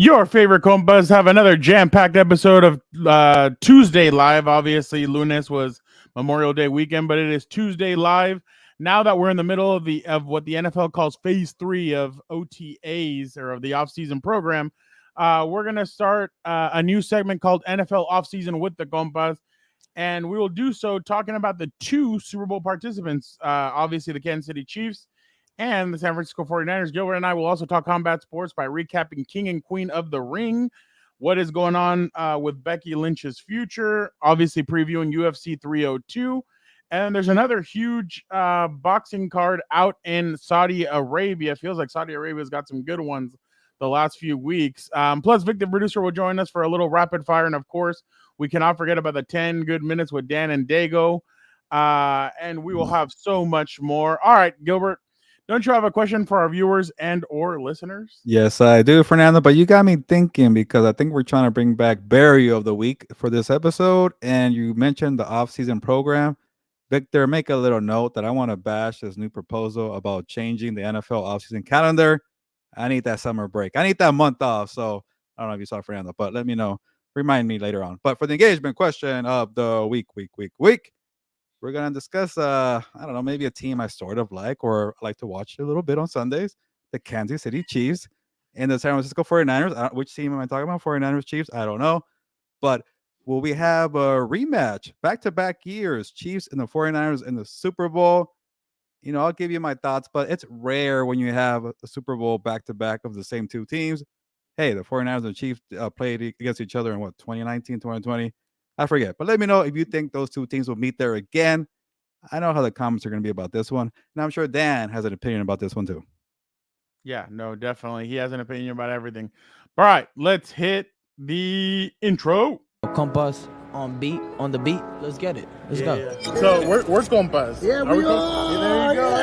Your favorite compas have another jam-packed episode of Tuesday Live. Obviously, Lunes was Memorial Day weekend, but it is Tuesday Live. Now that we're in the middle of what the NFL calls Phase 3 of OTAs, or of the offseason program, we're going to start a new segment called NFL Offseason with the Compas, and we will do so talking about the two Super Bowl participants, obviously the Kansas City Chiefs and the San Francisco 49ers. Gilbert and I will also talk combat sports by recapping King and Queen of the Ring, what is going on with Becky Lynch's future, obviously previewing UFC 302. And there's another huge boxing card out in Saudi Arabia. Feels like Saudi Arabia's got some good ones the last few weeks. Plus, Vic, the producer, will join us for a little rapid fire. And, of course, we cannot forget about the 10 good minutes with Dan and Dago. And we will have so much more. All right, Gilbert. Don't you have a question for our viewers and or listeners? Yes, I do, Fernando, but you got me thinking because I think we're trying to bring back Barrio of the Week for this episode, and you mentioned the off-season program. Victor, make a little note that I want to bash this new proposal about changing the NFL off-season calendar. I need that summer break. I need that month off, so I don't know if you saw Fernando, but let me know. Remind me later on. But for the engagement question of the week, we're going to discuss, I don't know, maybe a team I sort of like or like to watch a little bit on Sundays, the Kansas City Chiefs and the San Francisco 49ers. Which team am I talking about? 49ers, Chiefs? I don't know. But will we have a rematch, back-to-back years, Chiefs and the 49ers in the Super Bowl? You know, I'll give you my thoughts, but it's rare when you have a Super Bowl back-to-back of the same two teams. Hey, the 49ers and the Chiefs played against each other in, 2019, 2020? I forget, but let me know if you think those two teams will meet there again. I know how the comments are going to be about this one, and I'm sure Dan has an opinion about this one too. Yeah, no, definitely. He has an opinion about everything. All right, let's hit the intro. Compas on the beat. Let's get it. Let's go. Yeah. So where's Compas? Yeah, we are. There you go.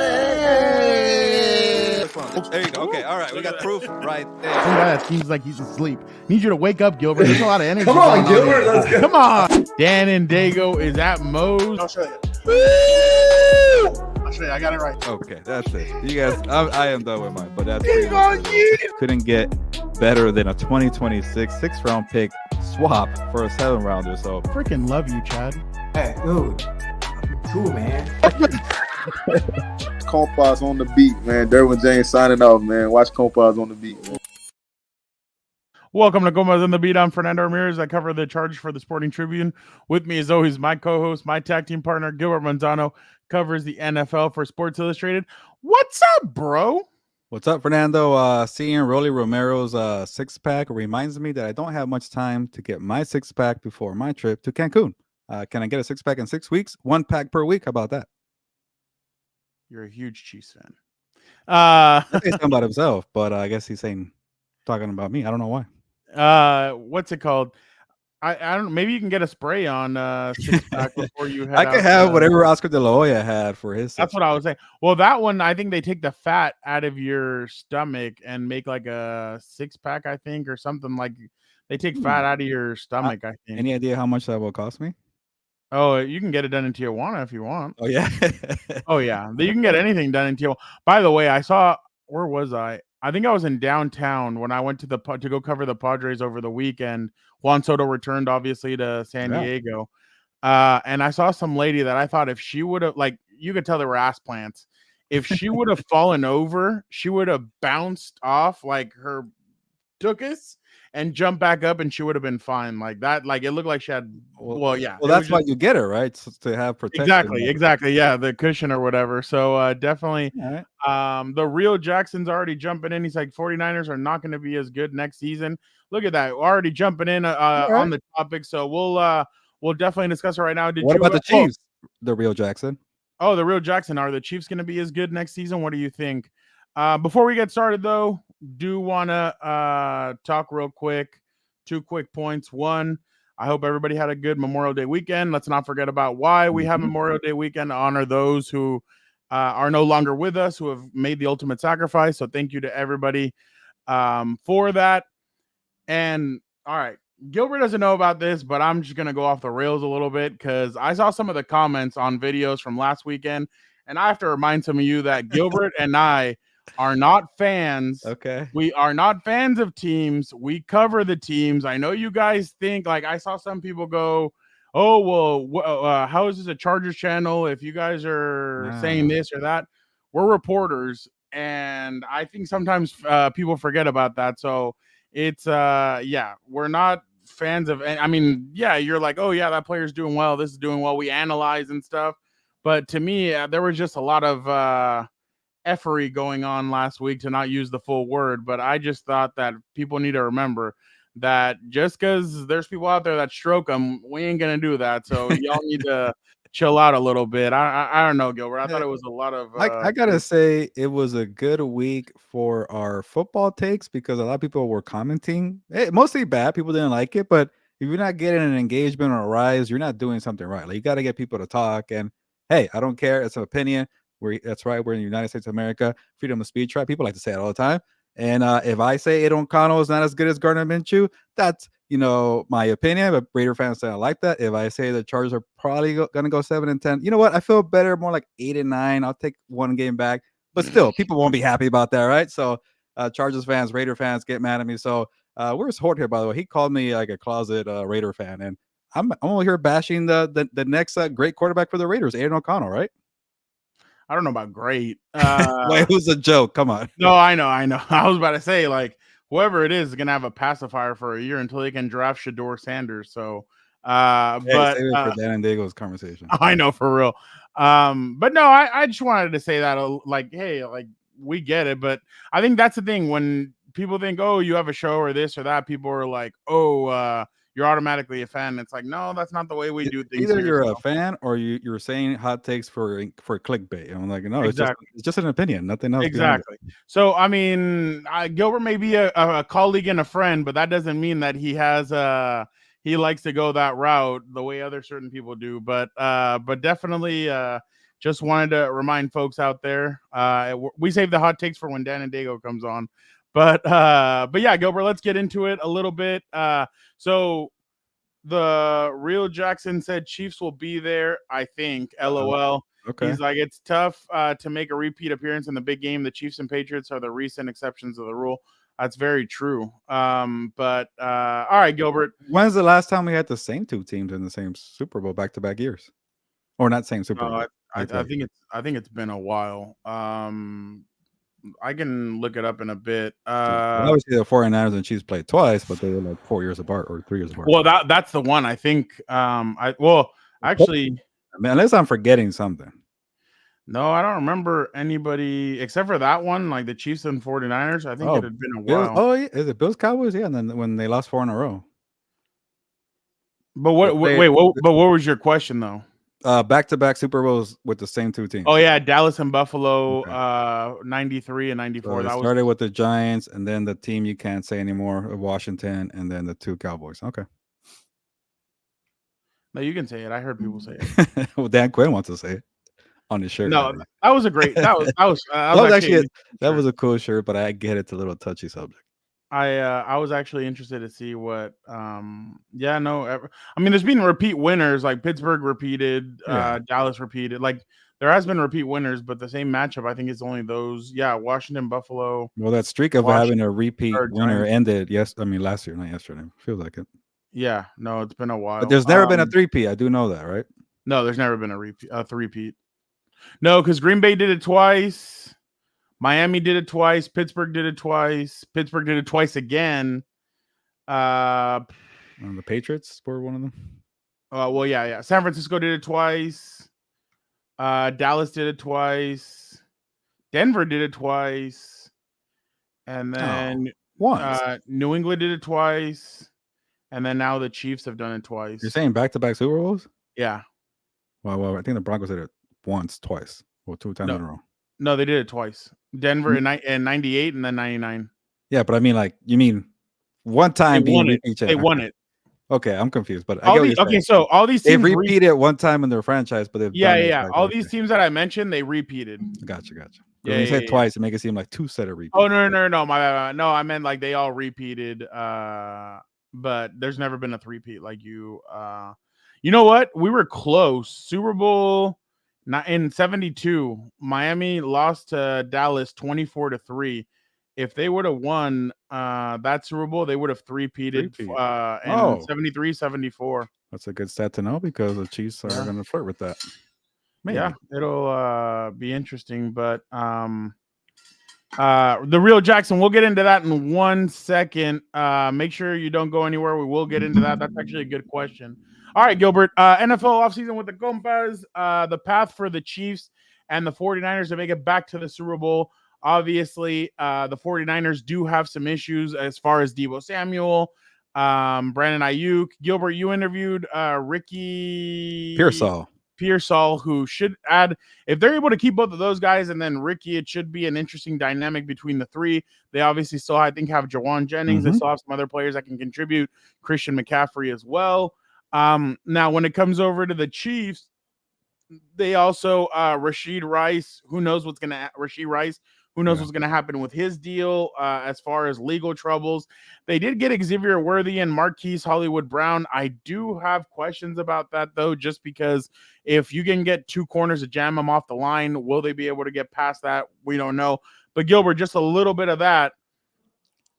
There you go. Okay, all right. We got proof right there. Some guy that seems like he's asleep. Need you to wake up, Gilbert. There's a lot of energy. Come on, Gilbert. Let's go. Come on. Dan and Dago is at Moe's. I'll show you. I'll show you. I got it right. Okay, that's it. You guys, I am done with mine, but that's couldn't get better than a 2026 6th-round pick swap for a 7-rounder. So Freaking love you, Chad. Hey, dude. Cool, man. Compas on the beat, man. Derwin James signing off, man. Watch Compas on the beat, man. Welcome to Compas on the Beat. I'm Fernando Ramirez. I cover the Chargers for the Sporting Tribune. With me, as always, my co-host, my tag team partner, Gilbert Manzano, covers the NFL for Sports Illustrated. What's up, bro? what's up, Fernando? Seeing Rolly Romero's 6-pack reminds me that I don't have much time to get my 6-pack before my trip to Cancun. Can I get a 6-pack in 6 weeks? 1 pack per week. How about that? You're a huge Chiefs fan. He's talking about himself, but I guess he's talking about me. I don't know why. What's it called? I don't know. Maybe you can get a spray on 6-pack before you head I could have whatever Oscar De La Hoya had for his. That's what I was saying. Well, that one, I think they take the fat out of your stomach and make like a 6-pack, I think, or something like. They take fat out of your stomach, I think. Any idea how much that will cost me? Oh, you can get it done in Tijuana if you want. Oh, yeah. Oh, yeah. You can get anything done in Tijuana. By the way, I saw, where was I? I think I was in downtown when I went to go cover the Padres over the weekend. Juan Soto returned, obviously, to San Diego. And I saw some lady that I thought if she would have, like, you could tell they were ass plants. If she would have fallen over, she would have bounced off like her tuchus and jumped back up, and she would have been fine. Like that, like it looked like she had. Well, yeah. Well, that's why you get her, right? So, to have protection. Exactly. Yeah, the cushion or whatever. So definitely. Right. The real Jackson's already jumping in. He's like 49ers are not going to be as good next season. Look at that, already jumping in on the topic. So we'll definitely discuss it right now. What about the Chiefs? The real Jackson. Oh, the real Jackson. Are the Chiefs going to be as good next season? What do you think? Before we get started, though, do want to talk real quick. 2 quick points. One, I hope everybody had a good Memorial Day weekend. Let's not forget about why we have Memorial Day weekend, to honor those who are no longer with us, who have made the ultimate sacrifice. So thank you to everybody for that. And all right, Gilbert doesn't know about this, but I'm just going to go off the rails a little bit because I saw some of the comments on videos from last weekend. And I have to remind some of you that Gilbert and I are not fans. Okay. We are not fans of teams. We cover the teams. I know you guys think, like, I saw some people go, oh, well, how is this a Chargers channel if you guys are saying this or that? We're reporters. And I think sometimes people forget about that. So it's, we're not fans of, I mean, yeah, you're like, oh, yeah, that player's doing well. This is doing well. We analyze and stuff. But to me, there was just a lot of effery going on last week, to not use the full word. But I just thought that people need to remember that just because there's people out there that stroke them, we ain't going to do that. So y'all need to chill out a little bit. I don't know, Gilbert. I thought it was a lot of. I gotta say it was a good week for our football takes because a lot of people were commenting. Mostly bad. People didn't like it, but if you're not getting an engagement or a rise, you're not doing something right. Like you got to get people to talk. And hey, I don't care. It's an opinion. That's right. We're in the United States of America. Freedom of speech, right? People like to say it all the time. And if I say Aiden O'Connell is not as good as Gardner Minshew, that's my opinion. But Raider fans don't like that. If I say the Chargers are probably gonna go 7-10, you know what? I feel better, more like 8-9. I'll take one game back. But still, people won't be happy about that, right? So Chargers fans, Raider fans get mad at me. So where's Hort here, by the way? He called me like a closet Raider fan, and I'm over here bashing the next great quarterback for the Raiders, Aiden O'Connell, right? I don't know about great. Wait, who's a joke? Come on. No, I know. I was about to say, like, whoever it is going to have a pacifier for a year until they can draft Shador Sanders. So, Hey, but save it for Dan and Diego's conversation. I know, for real. But no, I just wanted to say that, like, hey, like, we get it. But I think that's the thing. When people think, oh, you have a show or this or that, people are like, oh, you're automatically a fan. It's like, no, that's not the way we do things. Either you're a fan or you're saying hot takes for clickbait. And I'm like, no, Exactly. it's just an opinion, nothing else. Exactly. So I mean, Gilbert may be a colleague and a friend, but that doesn't mean that he has he likes to go that route the way other certain people do. But definitely just wanted to remind folks out there. We save the hot takes for when Dan and Dago comes on. But yeah, Gilbert, let's get into it a little bit. So the real Jackson said Chiefs will be there, I think. LOL. Okay. He's like, it's tough to make a repeat appearance in the big game. The Chiefs and Patriots are the recent exceptions of the rule. That's very true. But all right, Gilbert. When's the last time we had the same two teams in the same Super Bowl back-to-back years? Or not same Super Bowl? I think it's been a while. I can look it up in a bit. Obviously, the 49ers and Chiefs played twice, but they were like 4 years apart or 3 years apart. Well, that's the one. I think. Actually, I mean, unless I'm forgetting something. No, I don't remember anybody except for that one, like the Chiefs and 49ers. I think it had been a while. Yeah, is it Bills Cowboys? Yeah, and then when they lost 4 in a row. But what was your question though? Back-to-back Super Bowls with the same two teams. Oh yeah, Dallas and Buffalo, 93 and 94. So started with the Giants, and then the team you can't say anymore of Washington, and then the 2 Cowboys. Okay. No, you can say it. I heard people say it. Well, Dan Quinn wants to say it on his shirt. No, that was a great. That was a cool shirt, but I get it's a little touchy subject. I was actually interested to see what I mean, there's been repeat winners, like Pittsburgh repeated, Dallas repeated, like there has been repeat winners, but the same matchup I think is only those. Yeah, Washington, Buffalo. Well, that streak of having a repeat winner ended last year, not yesterday. Feels like it. Yeah, no, it's been a while. But there's never been a 3P. I do know that, right? No, there's never been a three-peat. No, because Green Bay did it twice. Miami did it twice. Pittsburgh did it twice. Pittsburgh did it twice again. The Patriots were one of them. Well, yeah. San Francisco did it twice. Dallas did it twice. Denver did it twice. And then once. New England did it twice. And then now the Chiefs have done it twice. You're saying back-to-back Super Bowls? Yeah. Well, I think the Broncos did it twice, or 2 times in a row. No, they did it twice. Denver in 98 and then 99. Yeah, but I mean, like, you mean one time they won it. Okay, I'm confused, but so all these teams they repeated one time in their franchise, but they've all these teams that I mentioned, they repeated. Gotcha. When you said twice, it make it seem like 2 set of repeats. Oh no, my bad. No, I meant like they all repeated. But there's never been a 3-peat like you. You know what? We were close. Super Bowl Not in 72, Miami lost to Dallas 24-3. If they would have won that Super Bowl, they would have three-peated Three-peat. in 73, 74. That's a good stat to know because the Chiefs are going to flirt with that. Maybe. Yeah, it'll be interesting, but the real Jackson, we'll get into that in 1 second. Make sure you don't go anywhere. We will get into that. That's actually a good question. All right, Gilbert. NFL offseason with the Compas, the path for the Chiefs and the 49ers to make it back to the Super Bowl. Obviously, the 49ers do have some issues as far as Deebo Samuel, Brandon Ayuk. Gilbert, you interviewed Ricky Pearsall, who should add, if they're able to keep both of those guys and then Ricky, it should be an interesting dynamic between the three. They obviously still, I think, have Jawan Jennings. They still have some other players that can contribute, Christian McCaffrey as well. Now, when it comes over to the Chiefs, they also Rashee Rice. Who knows what's gonna happen with his deal as far as legal troubles. They did get Xavier Worthy and Marquise Hollywood Brown. I do have questions about that though, just because if you can get two corners to jam them off the line, will they be able to get past that? We don't know. But Gilbert, just a little bit of that.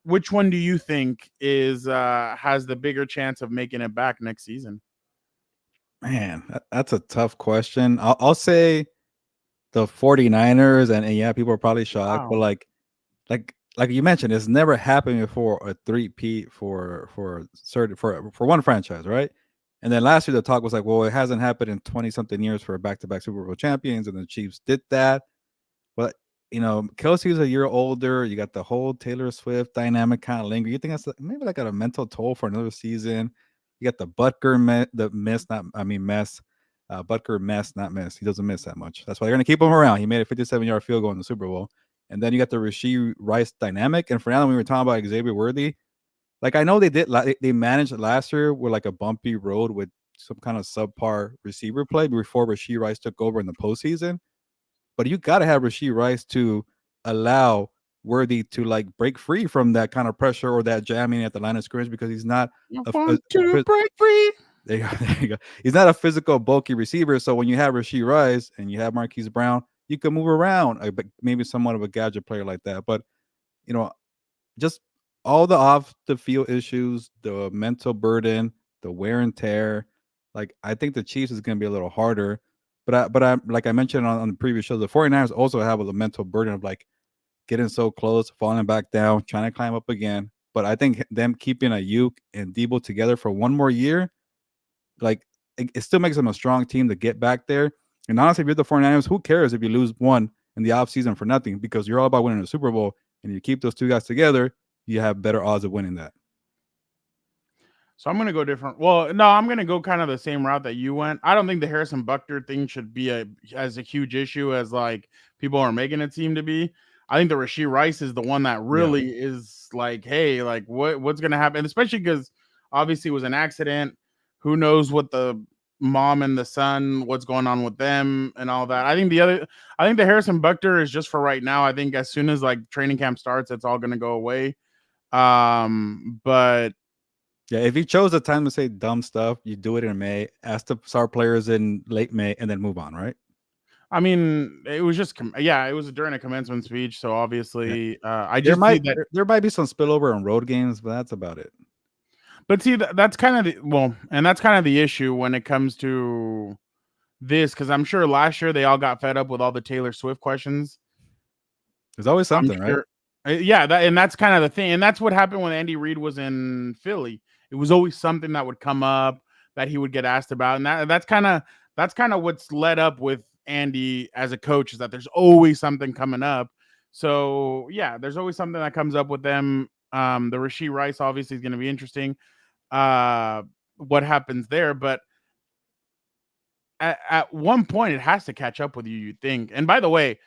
Which one do you think is has the bigger chance of making it back next season? Man, that's a tough question. I'll say the 49ers, and yeah, people are probably shocked, but like you mentioned, it's never happened before, a three-peat for one franchise, right? And then last year the talk was like, well, it hasn't happened in 20-something years for back-to-back Super Bowl champions, and the Chiefs did that. But Kelsey's a year older. You got the whole Taylor Swift dynamic kind of lingering. You think that's maybe like a mental toll for another season? You got the Butker mess. Butker mess, not miss. He doesn't miss that much. That's why they're going to keep him around. He made a 57-yard field goal in the Super Bowl. And then you got the Rashee Rice dynamic. And Fernando, when we were talking about Xavier Worthy, like I know they managed last year with like a bumpy road with some kind of subpar receiver play before Rashee Rice took over in the postseason. But you got to have Rashee Rice to allow Worthy to like break free from that kind of pressure or that jamming at the line of scrimmage, because he's not break free. There you go. He's not a physical, bulky receiver. So when you have Rashee Rice and you have Marquise Brown, you can move around, but maybe somewhat of a gadget player like that. But just all the off the field issues, the mental burden, the wear and tear. Like I think the Chiefs is going to be a little harder. But I like I mentioned on the previous show, the 49ers also have a mental burden of like getting so close, falling back down, trying to climb up again. But I think them keeping Ayuk and Deebo together for one more year, like it still makes them a strong team to get back there. And honestly, if you're the 49ers, who cares if you lose one in the offseason for nothing? Because you're all about winning the Super Bowl, and you keep those two guys together, you have better odds of winning that. So I'm going to go different. Well, no, I'm going to go kind of the same route that you went. I don't think the Harrison Butker thing should be as a huge issue as like people are making it seem to be. I think the Rashee Rice is the one that really is like, hey, like what's going to happen? Especially because obviously it was an accident. Who knows what the mom and the son, what's going on with them and all that. I think the Harrison Butker is just for right now. I think as soon as like training camp starts, it's all going to go away. But yeah, if you chose a time to say dumb stuff, you do it in May, ask the star players in late May, and then move on, right? I mean, it was just it was during a commencement speech, so obviously, there might be some spillover in road games, but that's about it. But see, that's kind of that's kind of the issue when it comes to this, because I'm sure last year they all got fed up with all the Taylor Swift questions. There's always something, right? Yeah, and that's kind of the thing, and that's what happened when Andy Reid was in Philly. It was always something that would come up that he would get asked about, and that's kind of what's led up with Andy as a coach, is that there's always something coming up. So yeah, there's always something that comes up with them. The Rashee Rice obviously is going to be interesting. What happens there, but at one point it has to catch up with you think. And by the way,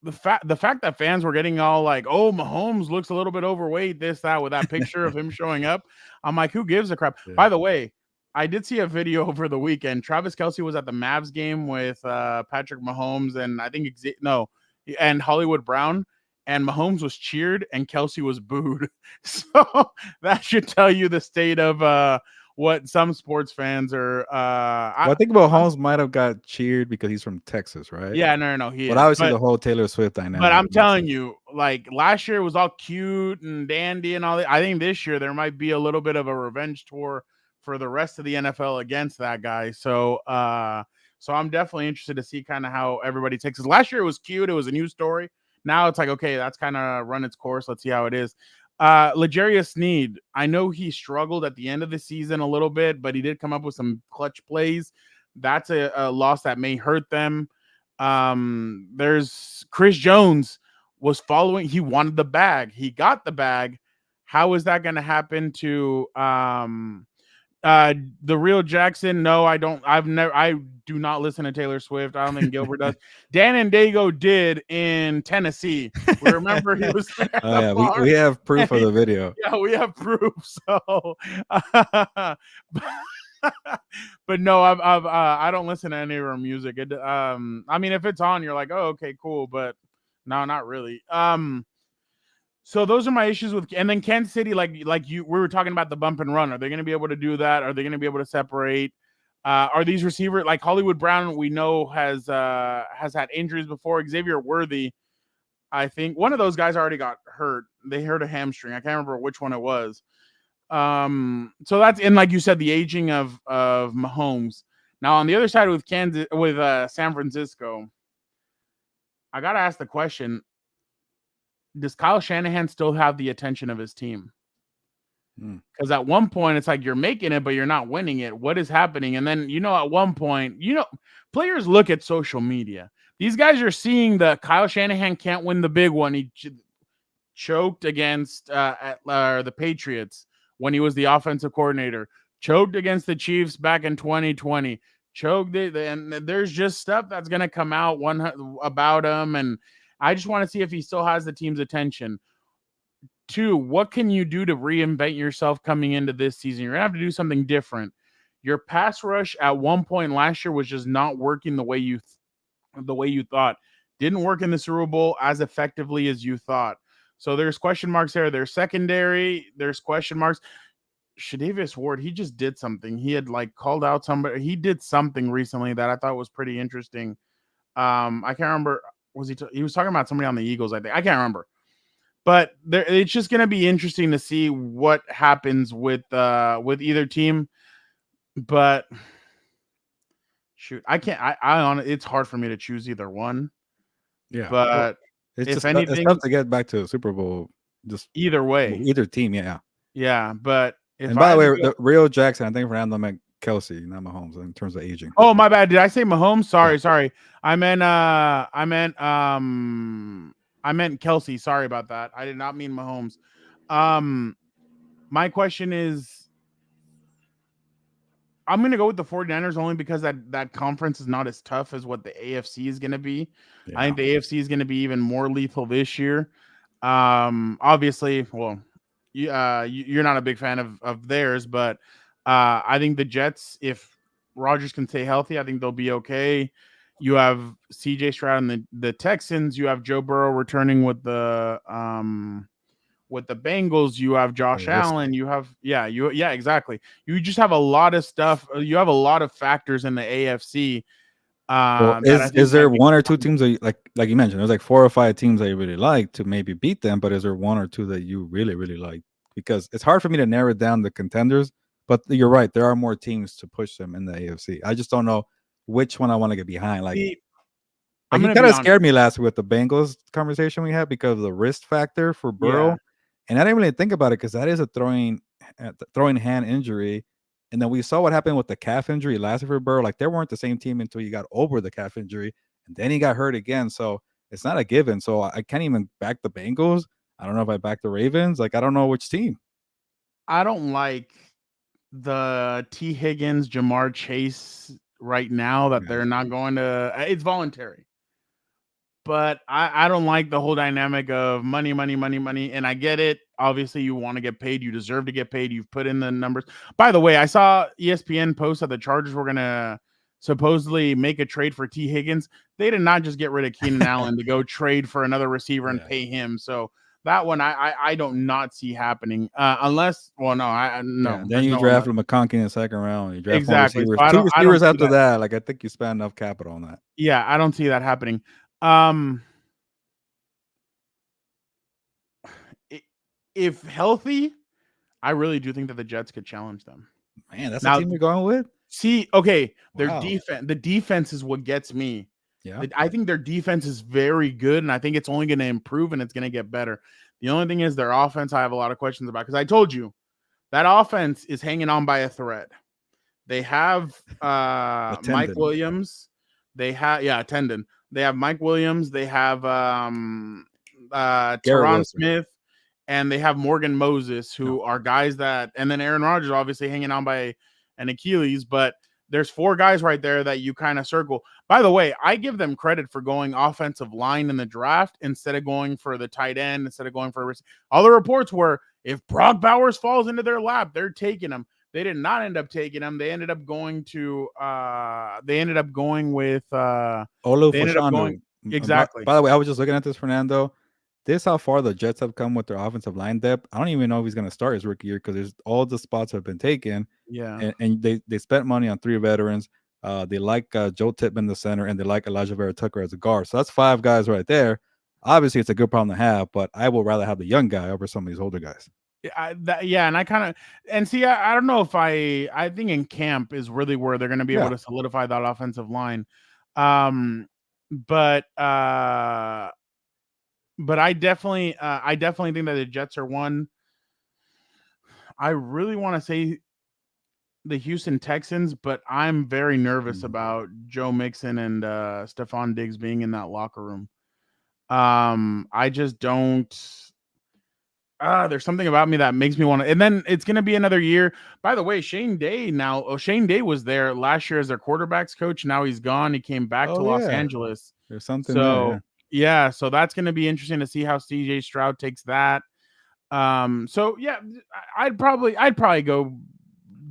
the fact that fans were getting all like, oh, Mahomes looks a little bit overweight, this, that, with that picture of him showing up. I'm like, who gives a crap? Yeah. By the way, I did see a video over the weekend. Travis Kelce was at the Mavs game with Patrick Mahomes and I think and Hollywood Brown, and Mahomes was cheered and Kelce was booed. So that should tell you the state of what some sports fans are. I think about Holmes might have got cheered because he's from Texas, right? Yeah, no, he but is. obviously the whole Taylor Swift dynamic. But I'm telling you, like last year it was all cute and dandy and all that. I think this year there might be a little bit of a revenge tour for the rest of the NFL against that guy. So so I'm definitely interested to see kind of how everybody takes it. Last year it was cute, it was a news story. Now it's like, okay, that's kind of run its course. Let's see how it is. L'Jarius Sneed, I know he struggled at the end of the season a little bit, but he did come up with some clutch plays. That's a loss that may hurt them. There's Chris Jones was following. He wanted the bag. He got the bag. How is that going to happen to the real Jackson? No, I don't. I do not listen to Taylor Swift. I don't think Gilbert does. Dan and Dago did in Tennessee. Remember he was there. Yeah, we have proof of the video. Yeah, we have proof. So, but no, I don't listen to any of her music. I mean, if it's on, you're like, oh, okay, cool. But no, not really. So those are my issues with, and then Kansas City, we were talking about the bump and run. Are they going to be able to do that? Are they going to be able to separate? Are these receivers like Hollywood Brown? We know has had injuries before. Xavier Worthy, I think one of those guys already got hurt. They hurt a hamstring. I can't remember which one it was. So that's, and like you said, the aging of Mahomes. Now on the other side with San Francisco, I gotta ask the question: does Kyle Shanahan still have the attention of his team? Because at one point it's like you're making it, but you're not winning it. What is happening? And then at one point, players look at social media. These guys are seeing that Kyle Shanahan can't win the big one. He choked against the Patriots when he was the offensive coordinator, choked against the Chiefs back in 2020, choked it, and there's just stuff that's going to come out about him, and I just want to see if he still has the team's attention. 2, what can you do to reinvent yourself coming into this season? You're going to have to do something different. Your pass rush at one point last year was just not working the way you thought. Didn't work in the Super Bowl as effectively as you thought. So there's question marks there. There's secondary. There's question marks. Shadavius Ward, he just did something. He had called out somebody. He did something recently that I thought was pretty interesting. I can't remember. He was talking about somebody on the Eagles, I think. I can't remember. But it's just going to be interesting to see what happens with either team. But shoot, I can't. It's hard for me to choose either one. Yeah, but it's tough to get back to the Super Bowl. Just either way, either team, yeah. But by the way, the real Jackson, I think Fernando meant Kelsey, not Mahomes, in terms of aging. Oh, my bad. Did I say Mahomes? Sorry. I meant Kelsey. Sorry about that. I did not mean Mahomes. My question is, I'm going to go with the 49ers only because that conference is not as tough as what the AFC is going to be. Yeah. I think the AFC is going to be even more lethal this year. Obviously, well, you're not a big fan of theirs, but I think the Jets, if Rodgers can stay healthy, I think they'll be okay. You have CJ Stroud and the Texans. You have Joe Burrow returning with the Bengals. You have Josh Allen. You have exactly. You just have a lot of stuff. You have a lot of factors in the AFC. Is there one or two teams that like you mentioned? There's 4 or 5 teams that you really like to maybe beat them, but is there one or two that you really really like? Because it's hard for me to narrow down the contenders. But you're right, there are more teams to push them in the AFC. I just don't know which one I want to get behind. You kind of scared me last week with the Bengals conversation we had because of the wrist factor for Burrow. Yeah. And I didn't really think about it because that is a throwing hand injury. And then we saw what happened with the calf injury last year for Burrow. They weren't the same team until he got over the calf injury. And then he got hurt again. So it's not a given. So I can't even back the Bengals. I don't know if I back the Ravens. I don't know which team. I don't like the T. Higgins, Jamar Chase right now that they're not going to. It's voluntary. But I don't like the whole dynamic of money. And I get it. Obviously, you want to get paid. You deserve to get paid. You've put in the numbers. By the way, I saw ESPN post that the Chargers were going to supposedly make a trade for T. Higgins. They did not just get rid of Keenan Allen to go trade for another receiver and pay him. So that one I don't not see happening unless no. Yeah, then there's you no draft unless. McConkey in the second round. You draft Exactly. more So receivers, two I don't receivers see after that. that. Like I think you spend enough capital on that. Yeah, I don't see that happening. Um, if healthy, I really do think that the Jets could challenge them. Man, that's the Now, team you're going with. see, okay, their Wow. defense. The defense is what gets me. Yeah, I think their defense is very good, and I think it's only going to improve and it's going to get better. The only thing is their offense. I have a lot of questions about because I told you that offense is hanging on by a thread. They have Mike tendon. Williams. They have a tendon. They have Mike Williams. They have Teron Smith, and they have Morgan Moses, who are guys that, and then Aaron Rodgers obviously hanging on by an Achilles, but there's 4 guys right there that you kind of circle. By the way, I give them credit for going offensive line in the draft instead of going for the tight end, instead of going for all the reports were if Brock Bowers falls into their lap, they're taking him. They did not end up taking him. They ended up going to with Olu Fashanu. Exactly. By the way, I was just looking at this, Fernando. This is how far the Jets have come with their offensive line depth. I don't even know if he's going to start his rookie year because there's all the spots have been taken. Yeah, and they spent money on 3 veterans. They like Joe Tippmann, the center, and they like Elijah Vera Tucker as a guard. So that's 5 guys right there. Obviously, it's a good problem to have, but I would rather have the young guy over some of these older guys. And I kind of see. I don't know if I think in camp is really where they're going to be able to solidify that offensive line. But I definitely think that the Jets are one. I really want to say the Houston Texans, but I'm very nervous about Joe Mixon and Stephon Diggs being in that locker room. I just don't. There's something about me that makes me want to. And then it's going to be another year. By the way, Shane Day was there last year as their quarterbacks coach. Now he's gone. He came back to Los Angeles. There's something so there. Yeah, so that's going to be interesting to see how CJ Stroud takes that. So yeah, I'd probably go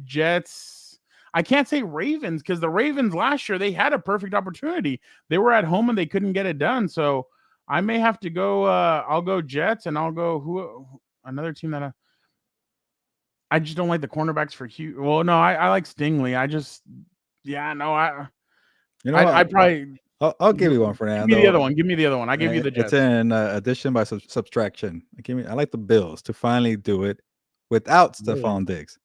Jets. I can't say Ravens because the Ravens last year they had a perfect opportunity. They were at home and they couldn't get it done. So I may have to go. I'll go Jets and I'll go another team that I just don't like the cornerbacks for Hugh. Well, no, I like Stingley. I probably. I'll give you one, Fernando. Give me the other one. Give me the other one. I give you the Jets. It's in addition by subtraction. I like the Bills to finally do it without Stephon Diggs.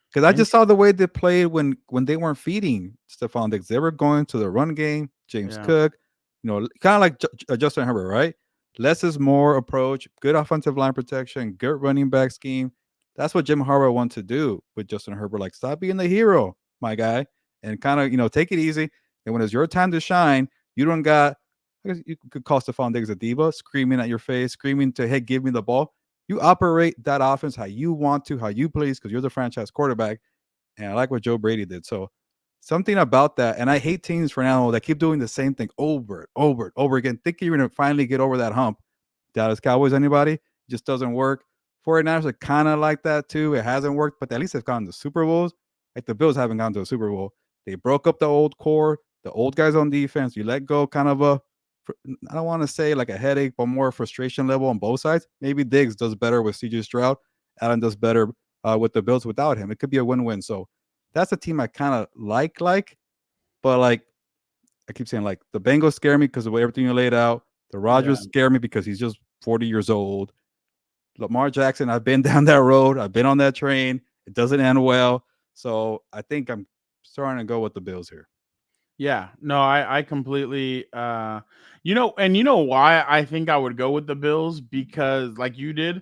Because I just saw the way they played when they weren't feeding Stephon Diggs. They were going to the run game, James Cook, kind of like Justin Herbert, right? Less is more approach, good offensive line protection, good running back scheme. That's what Jim Harbaugh wants to do with Justin Herbert. Like, stop being the hero, my guy, and kind of, take it easy. And when it's your time to shine, you don't got, I guess you could call Stephon Diggs a diva, screaming at your face, screaming to, hey, give me the ball. You operate that offense how you want to, how you please, because you're the franchise quarterback. And I like what Joe Brady did. So something about that, and I hate teams for now that keep doing the same thing over and over again, thinking you're going to finally get over that hump. Dallas Cowboys, anybody? It just doesn't work. 49ers are kind of like that too. It hasn't worked, but at least they've gone to Super Bowls. Like the Bills haven't gone to a Super Bowl. They broke up the old core, the old guys on defense. You let go kind of I don't want to say like a headache, but more frustration level on both sides. Maybe Diggs does better with CJ Stroud. Allen does better with the Bills without him. It could be a win-win. So that's a team I kind of like, but like I keep saying, like the Bengals scare me because of everything you laid out. The Rodgers scare me because he's just 40 years old. Lamar Jackson, I've been down that road. I've been on that train. It doesn't end well. So I think I'm starting to go with the Bills here. Yeah, no, I completely, and you know why I think I would go with the Bills because like you did,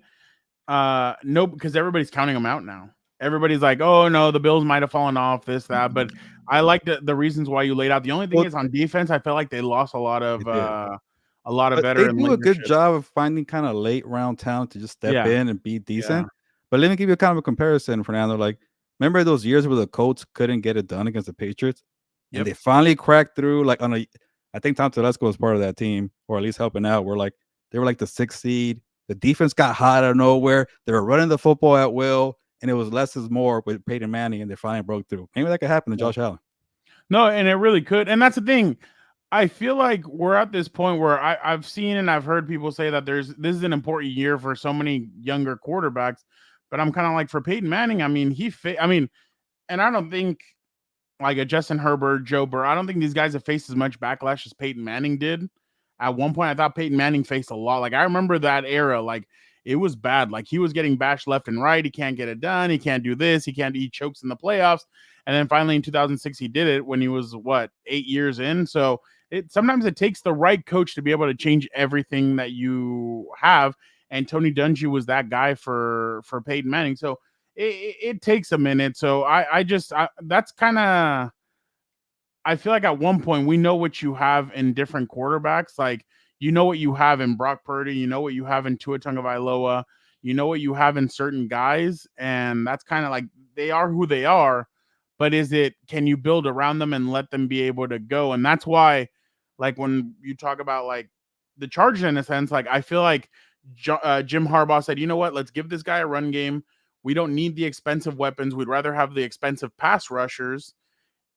because everybody's counting them out now. Everybody's like, oh no, the Bills might have fallen off this, that, but I like the reasons why you laid out. The only thing is on defense, I felt like they lost a lot of veteran. They do a good job of finding kind of late round talent to just step in and be decent. But let me give you kind of a comparison, Fernando. Like, remember those years where the Colts couldn't get it done against the Patriots? And they finally cracked through, like I think Tom Telesco was part of that team, or at least helping out. They were like the 6th seed. The defense got hot out of nowhere. They were running the football at will, and it was less is more with Peyton Manning, and they finally broke through. Maybe that could happen to Josh Allen. No, and it really could. And that's the thing. I feel like we're at this point where I've seen and I've heard people say that this is an important year for so many younger quarterbacks, but I'm kind of like for Peyton Manning. I mean, and I don't think like a Justin Herbert, Joe Burrow. I don't think these guys have faced as much backlash as Peyton Manning did. At one point, I thought Peyton Manning faced a lot. Like I remember that era, like it was bad. Like he was getting bashed left and right. He can't get it done. He can't do this. He chokes in the playoffs. And then finally in 2006, he did it when he was 8 years in. So sometimes it takes the right coach to be able to change everything that you have. And Tony Dungy was that guy for Peyton Manning. So it takes a minute. So that's kind of, I feel like at one point we know what you have in different quarterbacks. Like you know what you have in Brock Purdy, you know what you have in Tua Tagovailoa, you know what you have in certain guys, and that's kind of like they are who they are. But can you build around them and let them be able to go? And that's why, like when you talk about like the Chargers in a sense, like I feel like Jim Harbaugh said, you know what, let's give this guy a run game. We don't need the expensive weapons. We'd rather have the expensive pass rushers.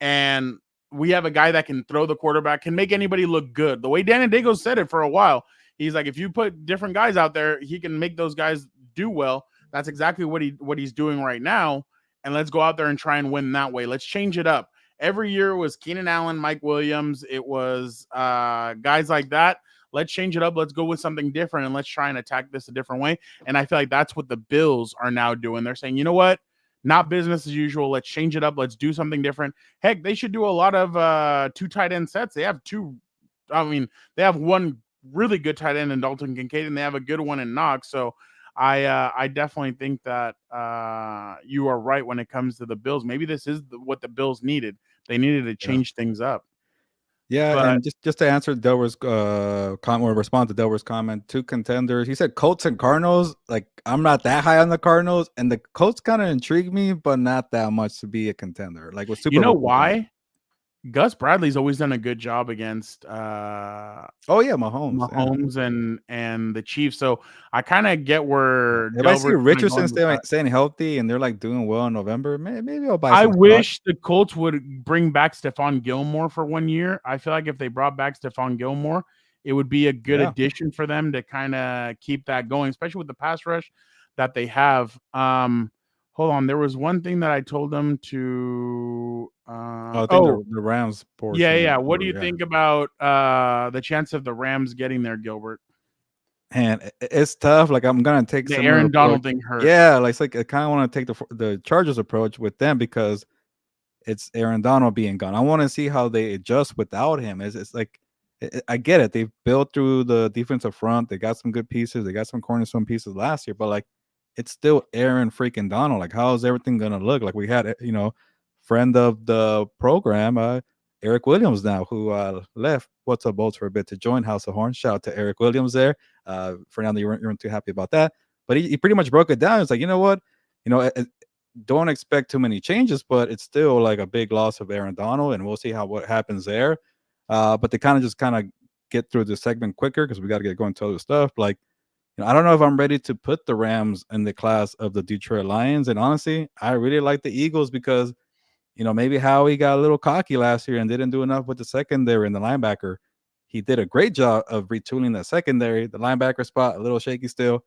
And we have a guy that can throw the quarterback, can make anybody look good. The way Dan Diego said it for a while, he's like, if you put different guys out there, he can make those guys do well. That's exactly what he's doing right now. And let's go out there and try and win that way. Let's change it up. Every year it was Keenan Allen, Mike Williams. It was guys like that. Let's change it up. Let's go with something different, and let's try and attack this a different way. And I feel like that's what the Bills are now doing. They're saying, you know what? Not business as usual. Let's change it up. Let's do something different. Heck, they should do a lot of 2 tight end sets. They have 2. I mean, they have one really good tight end in Dalton Kincaid, and they have a good one in Knox. So I definitely think that you are right when it comes to the Bills. Maybe this is what the Bills needed. They needed to change things up. Yeah, But, and just to answer Delwer's comment or respond to Delwer's comment, 2 contenders. He said Colts and Cardinals. Like I'm not that high on the Cardinals, and the Colts kind of intrigue me, but not that much to be a contender. Like with Super you know Bowl why? contender. Gus Bradley's always done a good job against Mahomes and the Chiefs. So I kind of get where if I see Richardson staying healthy and they're like doing well in November, maybe I'll buy. I wish the Colts would bring back Stephon Gilmore for 1 year. I feel like if they brought back Stephon Gilmore, it would be a good addition for them to kind of keep that going, especially with the pass rush that they have. Hold on, there was one thing that I told them to. The Rams portion. Yeah. What do you think about the chance of the Rams getting there, Gilbert? And it's tough. Like I'm gonna take the Aaron Donald thing hurt. Yeah, like I kind of want to take the Chargers approach with them because it's Aaron Donald being gone. I want to see how they adjust without him. It's like I get it. They've built through the defensive front. They got some good pieces. They got some cornerstone pieces last year, but like it's still Aaron freaking Donald. Like how is everything gonna look? Like we had friend of the program, Eric Williams now, who left What's Up Bolts for a bit to join House of Horns. Shout out to Eric Williams there. Fernando, you weren't too happy about that, but he pretty much broke it down. It's like, you know what, don't expect too many changes, but it's still like a big loss of Aaron Donald, and we'll see what happens there. But they kind of get through the segment quicker because we got to get going to other stuff. Like, I don't know if I'm ready to put the Rams in the class of the Detroit Lions, and honestly, I really like the Eagles because maybe Howie got a little cocky last year and didn't do enough with the secondary and the linebacker. He did a great job of retooling that secondary. The linebacker spot, a little shaky still.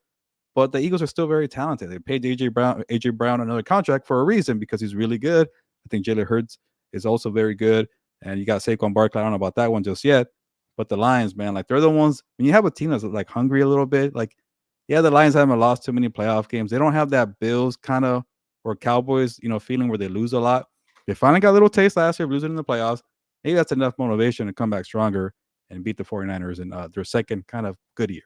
But the Eagles are still very talented. They paid AJ Brown another contract for a reason because he's really good. I think Jalen Hurts is also very good. And you got Saquon Barkley. I don't know about that one just yet. But the Lions, man, like they're the ones, when you have a team that's like hungry a little bit, like, yeah, the Lions haven't lost too many playoff games. They don't have that Bills kind of or Cowboys, feeling where they lose a lot. They finally got a little taste last year of losing in the playoffs. Maybe that's enough motivation to come back stronger and beat the 49ers in their second kind of good year.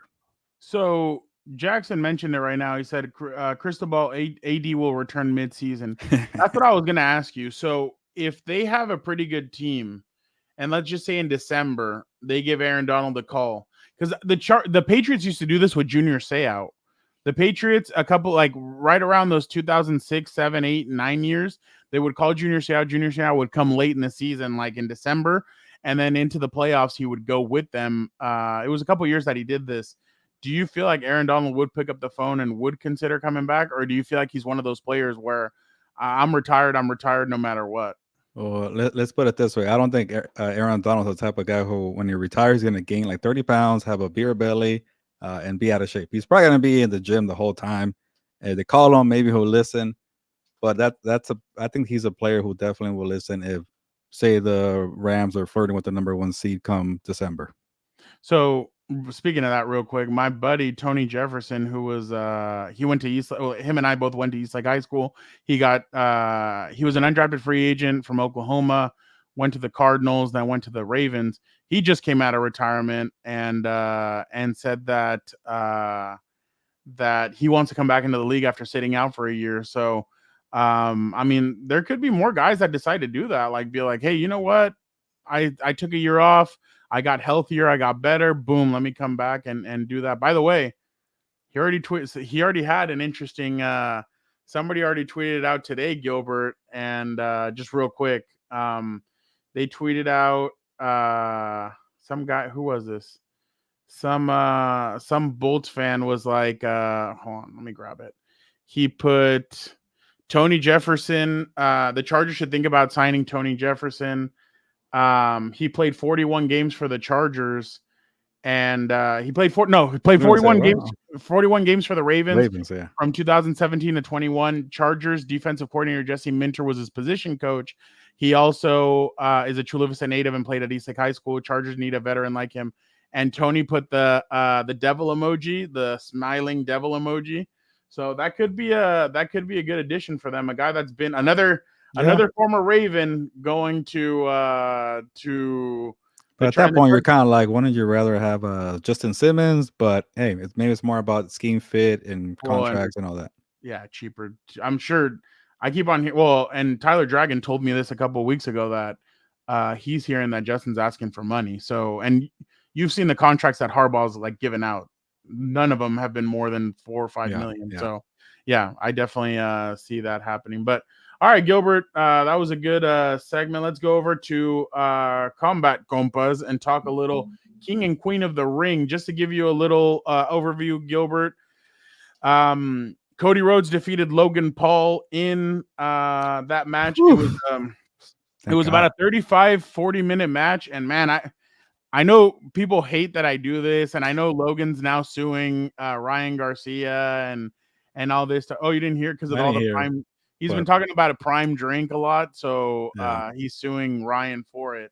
So Jackson mentioned it right now. He said Cristobal AD will return midseason. That's what I was going to ask you. So if they have a pretty good team, and let's just say in December, they give Aaron Donald a call. Because the Patriots used to do this with Junior Seau. The Patriots, a couple, like right around those 2006, 7, 8, 9 years, they would call Junior Seau. Junior Seau would come late in the season, like in December, and then into the playoffs, he would go with them. It was a couple years that he did this. Do you feel like Aaron Donald would pick up the phone and would consider coming back? Or do you feel like he's one of those players where I'm retired no matter what? Well, let's put it this way. I don't think Aaron Donald's the type of guy who, when he retires, is going to gain like 30 pounds, have a beer belly, and be out of shape. He's probably going to be in the gym the whole time. They call him, maybe he'll listen. But I think he's a player who definitely will listen if, say, the Rams are flirting with the number 1 seed come December. So speaking of that, real quick, my buddy Tony Jefferson, who was he went to him and I both went to Eastlake High School. He was an undrafted free agent from Oklahoma, went to the Cardinals, then went to the Ravens. He just came out of retirement and said that that he wants to come back into the league after sitting out for a year. So I mean, there could be more guys that decide to do that, like be like, hey, you know what? I took a year off. I got healthier. I got better. Boom. Let me come back and do that. By the way, he already had an interesting, somebody already tweeted out today, Gilbert, and just real quick, they tweeted out some guy, who was this? Some Bolts fan was like, hold on, let me grab it. He put Tony Jefferson. The Chargers should think about signing Tony Jefferson. He played 41 games for the Chargers, and he played 41 games. 41 games for the Ravens, yeah. From 2017 to 21. Chargers defensive coordinator Jesse Minter was his position coach. He also is a Chula Vista native and played at Eastlake High School. Chargers need a veteran like him. And Tony put the devil emoji, the smiling devil emoji. So that could be a good addition for them. A guy that's been another former Raven going to But at that point, you're kind of like, wouldn't you rather have Justin Simmons? But hey, maybe it's more about scheme fit and contracts and all that. Yeah, cheaper. I'm sure. I keep on here. Well, and Tyler Dragon told me this a couple of weeks ago that he's hearing that Justin's asking for money. So, and you've seen the contracts that Harbaugh's like given out. None of them have been more than 4 or 5 million. Yeah. So, yeah, I definitely see that happening. But all right, Gilbert, that was a good segment. Let's go over to Combat Compas and talk a little King and Queen of the Ring. Just to give you a little overview, Gilbert. Cody Rhodes defeated Logan Paul in that match. It was about a 35-40 minute match. And man, I know people hate that I do this, and I know Logan's now suing Ryan Garcia and all this stuff. Oh, you didn't hear it because of all the prime. He's been talking about a prime drink a lot, so he's suing Ryan for it.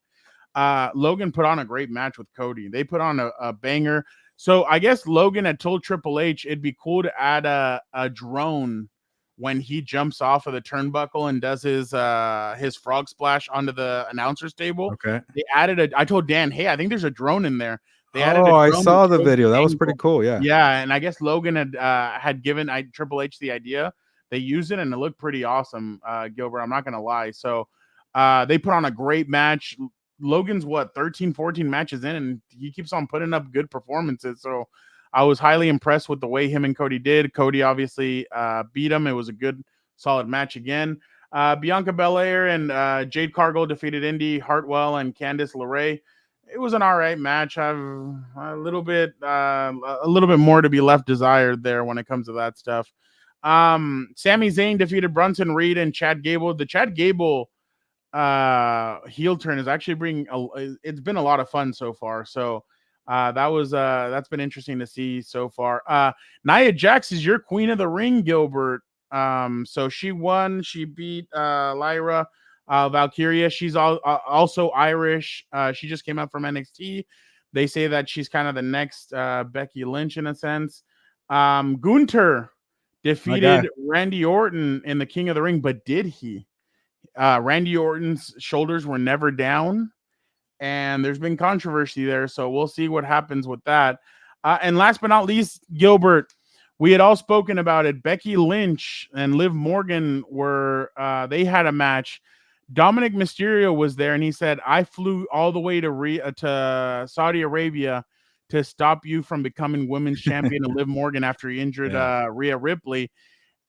Logan put on a great match with Cody. They put on a banger. So I guess Logan had told Triple H it'd be cool to add a drone when he jumps off of the turnbuckle and does his frog splash onto the announcer's table. Okay. They added I told Dan, hey, I think there's a drone in there. They added I saw the video. That was pretty cool. Yeah. Yeah, and I guess Logan had given Triple H the idea. They used it and it looked pretty awesome, Gilbert. I'm not gonna lie. So they put on a great match. Logan's 13, 14 matches in, and he keeps on putting up good performances. So I was highly impressed with the way him and Cody did. Cody obviously beat him. It was a good, solid match again. Bianca Belair and Jade Cargill defeated Indy Hartwell and Candice LeRae. It was an all right match. I've a little bit more to be left desired there when it comes to that stuff. Sami Zayn defeated Bronson Reed and Chad Gable. The Chad Gable heel turn is actually it's been a lot of fun so far. So that's been interesting to see so far. Nia Jax is your Queen of the Ring, Gilbert. So she won. She beat Lyra Valkyria. She's also Irish. She just came up from NXT. They say that she's kind of the next Becky Lynch in a sense. Gunther defeated Randy Orton in the King of the Ring, but did he? Randy Orton's shoulders were never down, and there's been controversy there, so we'll see what happens with that. And last but not least, Gilbert, we had all spoken about it. Becky Lynch and Liv Morgan they had a match. Dominic Mysterio was there, and he said, I flew all the way to Saudi Arabia to stop you from becoming women's champion of Liv Morgan after he injured Rhea Ripley.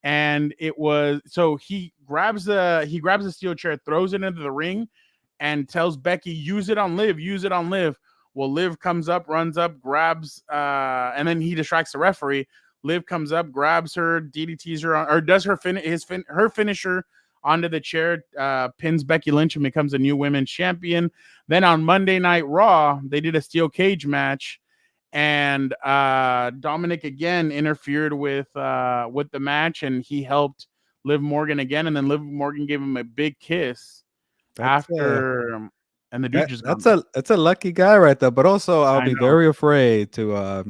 And it was so he grabs a steel chair, throws it into the ring, and tells Becky, use it on Liv. Well, Liv comes up, runs up, grabs, and then he distracts the referee. Liv comes up, grabs her, DDTs her, or does her finisher onto the chair, pins Becky Lynch and becomes a new women's champion. Then on Monday Night Raw, they did a steel cage match, and Dominic again interfered with the match, and he helped Liv Morgan again, and then Liv Morgan gave him a big kiss after, and the dude just that's a lucky guy right there. But also, I'll be know. very afraid to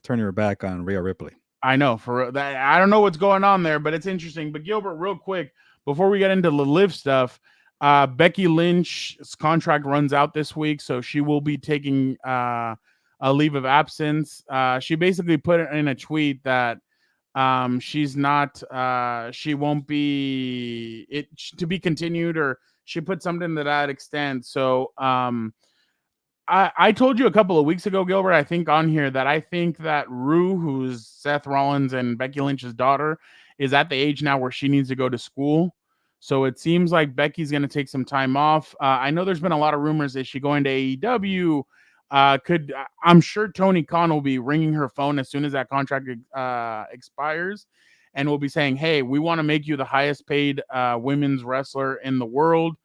turn your back on Rhea Ripley. I know for that. I don't know what's going on there, but it's interesting. But Gilbert, real quick, before we get into the Liv stuff, Becky Lynch's contract runs out this week, so she will be taking a leave of absence. She basically put in a tweet that she's not, she won't be it to be continued, or she put something to that extent. So I told you a couple of weeks ago, Gilbert, I think on here, that I think that Rue, who's Seth Rollins and Becky Lynch's daughter, is at the age now where she needs to go to school. So it seems like Becky's going to take some time off. I know there's been a lot of rumors. Is she going to AEW? I'm sure Tony Khan will be ringing her phone as soon as that contract expires, and will be saying, hey, we want to make you the highest paid women's wrestler in the world.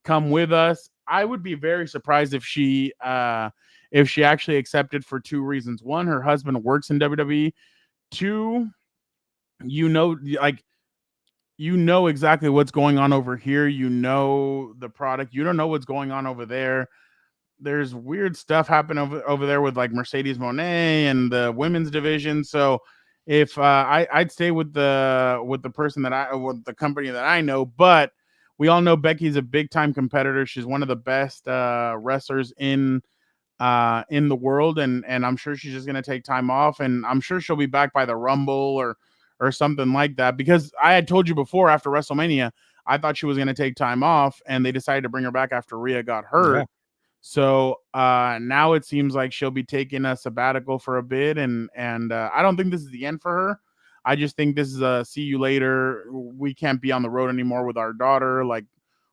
Come with us. I would be very surprised if she actually accepted, for two reasons. One, her husband works in WWE. Two, you know exactly what's going on over here. You know the product. You don't know what's going on over there. There's weird stuff happening over there with like Mercedes Moné and the women's division. So if I'd stay with the person with the company that I know, but we all know Becky's a big time competitor. She's one of the best wrestlers in the world, and I'm sure she's just going to take time off, and I'm sure she'll be back by the Rumble or something like that, because I had told you before, after WrestleMania, I thought she was going to take time off, and they decided to bring her back after Rhea got hurt. Yeah. So now it seems like she'll be taking a sabbatical for a bit, and I don't think this is the end for her. I just think this is a see you later. We can't be on the road anymore with our daughter. Like,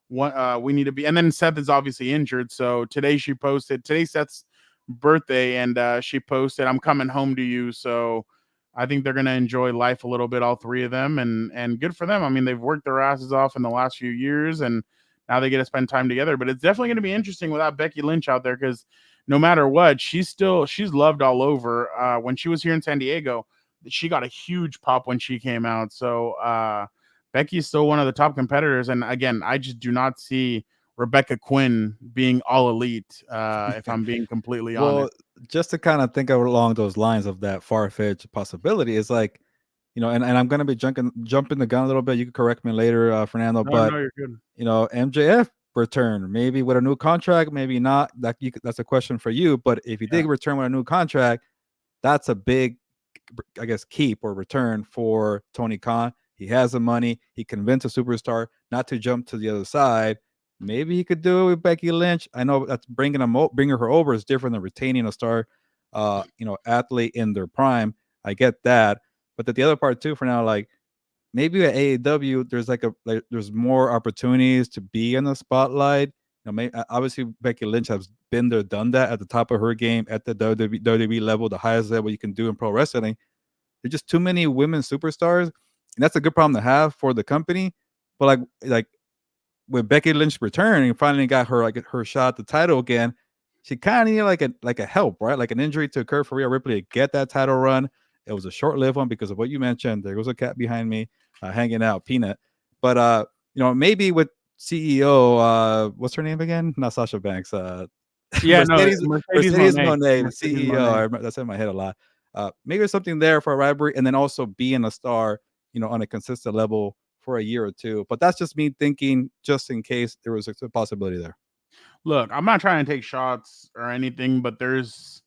we need to be. And then Seth is obviously injured. So today's Seth's birthday, and she posted, I'm coming home to you. So I think they're going to enjoy life a little bit, all three of them, and good for them. I mean, they've worked their asses off in the last few years, and now they get to spend time together. But it's definitely going to be interesting without Becky Lynch out there, because no matter what, she's loved all over. When she was here in San Diego, she got a huge pop when she came out. So Becky's still one of the top competitors. And again, I just do not see Rebecca Quinn being all elite, if I'm being completely honest. Just to kind of think along those lines of that far-fetched possibility, is like, and I'm going to be jumping the gun a little bit. You can correct me later, Fernando. No, you're good. MJF return, maybe with a new contract, maybe not. That's a question for you. But if he did return with a new contract, that's a big, I guess, keep or return for Tony Khan. He has the money. He convinced a superstar not to jump to the other side. Maybe he could do it with Becky Lynch. I know that's bringing her over is different than retaining a star, athlete in their prime. I get that, but the other part too, for now, like maybe at AEW, there's more opportunities to be in the spotlight. Obviously Becky Lynch has been there, done that at the top of her game at the WWE level, the highest level you can do in pro wrestling. There's just too many women superstars, and that's a good problem to have for the company. But like with Becky Lynch returning, finally got her shot at the title again. She kind of needed like a help, right? Like an injury to occur for Rhea Ripley to get that title run. It was a short-lived one because of what you mentioned. There was a cat behind me hanging out, Peanut. But maybe with CEO, what's her name again? Not Sasha Banks. Mercedes Moné, CEO. That's in my head a lot. Maybe there's something there for a rivalry, and then also being a star, on a consistent level for a year or two. But that's just me thinking, just in case there was a possibility there. Look, I'm not trying to take shots or anything, but there's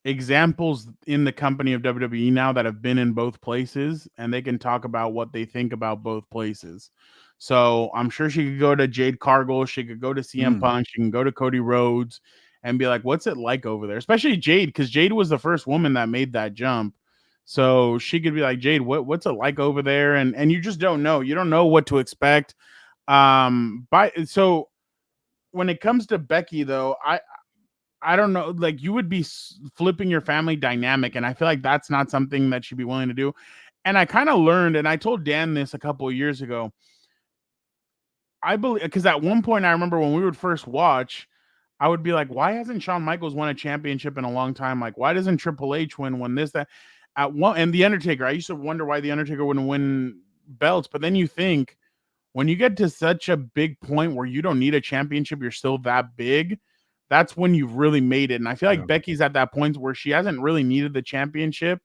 examples in the company of WWE now that have been in both places, and they can talk about what they think about both places. So I'm sure she could go to Jade Cargill, she could go to CM Punk, she can go to Cody Rhodes and be like, what's it like over there? Especially Jade, because Jade was the first woman that made that jump. So she could be like, Jade, what's it like over there? And you just don't know. You don't know what to expect. So when it comes to Becky, though, I don't know, like you would be flipping your family dynamic. And I feel like that's not something that she'd be willing to do. And I kind of learned, and I told Dan this a couple of years ago, I believe, because at one point I remember when we would first watch, I would be like, why hasn't Shawn Michaels won a championship in a long time? Like, why doesn't Triple H win this, that? At one, and The Undertaker, I used to wonder why The Undertaker wouldn't win belts. But then you think, when you get to such a big point where you don't need a championship, you're still that big, that's when you've really made it. And I feel like Becky's at that point where she hasn't really needed the championship.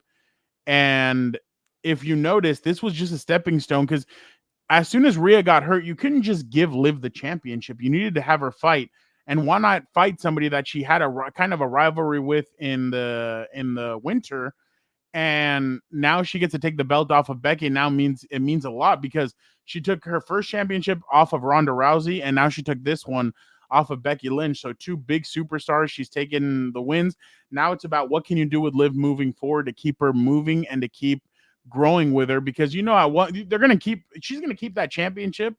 And if you notice, this was just a stepping stone, because as soon as Rhea got hurt, you couldn't just give Liv the championship. You needed to have her fight. And why not fight somebody that she had a kind of a rivalry with in the winter? And now she gets to take the belt off of Becky. Now it means a lot, because she took her first championship off of Ronda Rousey, and now she took this one off of Becky Lynch. So two big superstars. She's taken the wins. Now it's about what can you do with Liv moving forward to keep her moving and to keep growing with her, because she's going to keep that championship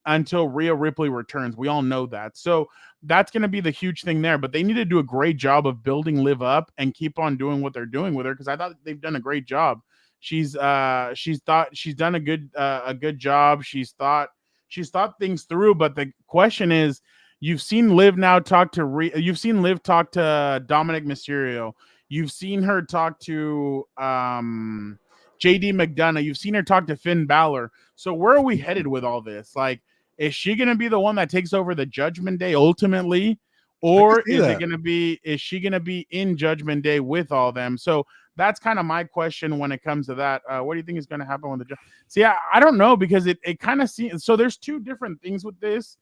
until Rhea Ripley returns. We all know that. So that's going to be the huge thing there. But they need to do a great job of building Liv up and keep on doing what they're doing with her, because I thought they've done a great job. She's done a good job. She's thought things through. But the question is, you've seen Liv now talk to you've seen Liv talk to Dominic Mysterio. You've seen her talk to JD McDonough. You've seen her talk to Finn Balor. So where are we headed with all this? Like, is she going to be the one that takes over the Judgment Day ultimately? Or is she going to be in Judgment Day with all them? So that's kind of my question when it comes to that. What do you think is going to happen with the See, I don't know, because it kind of seems, so there's two different things with this.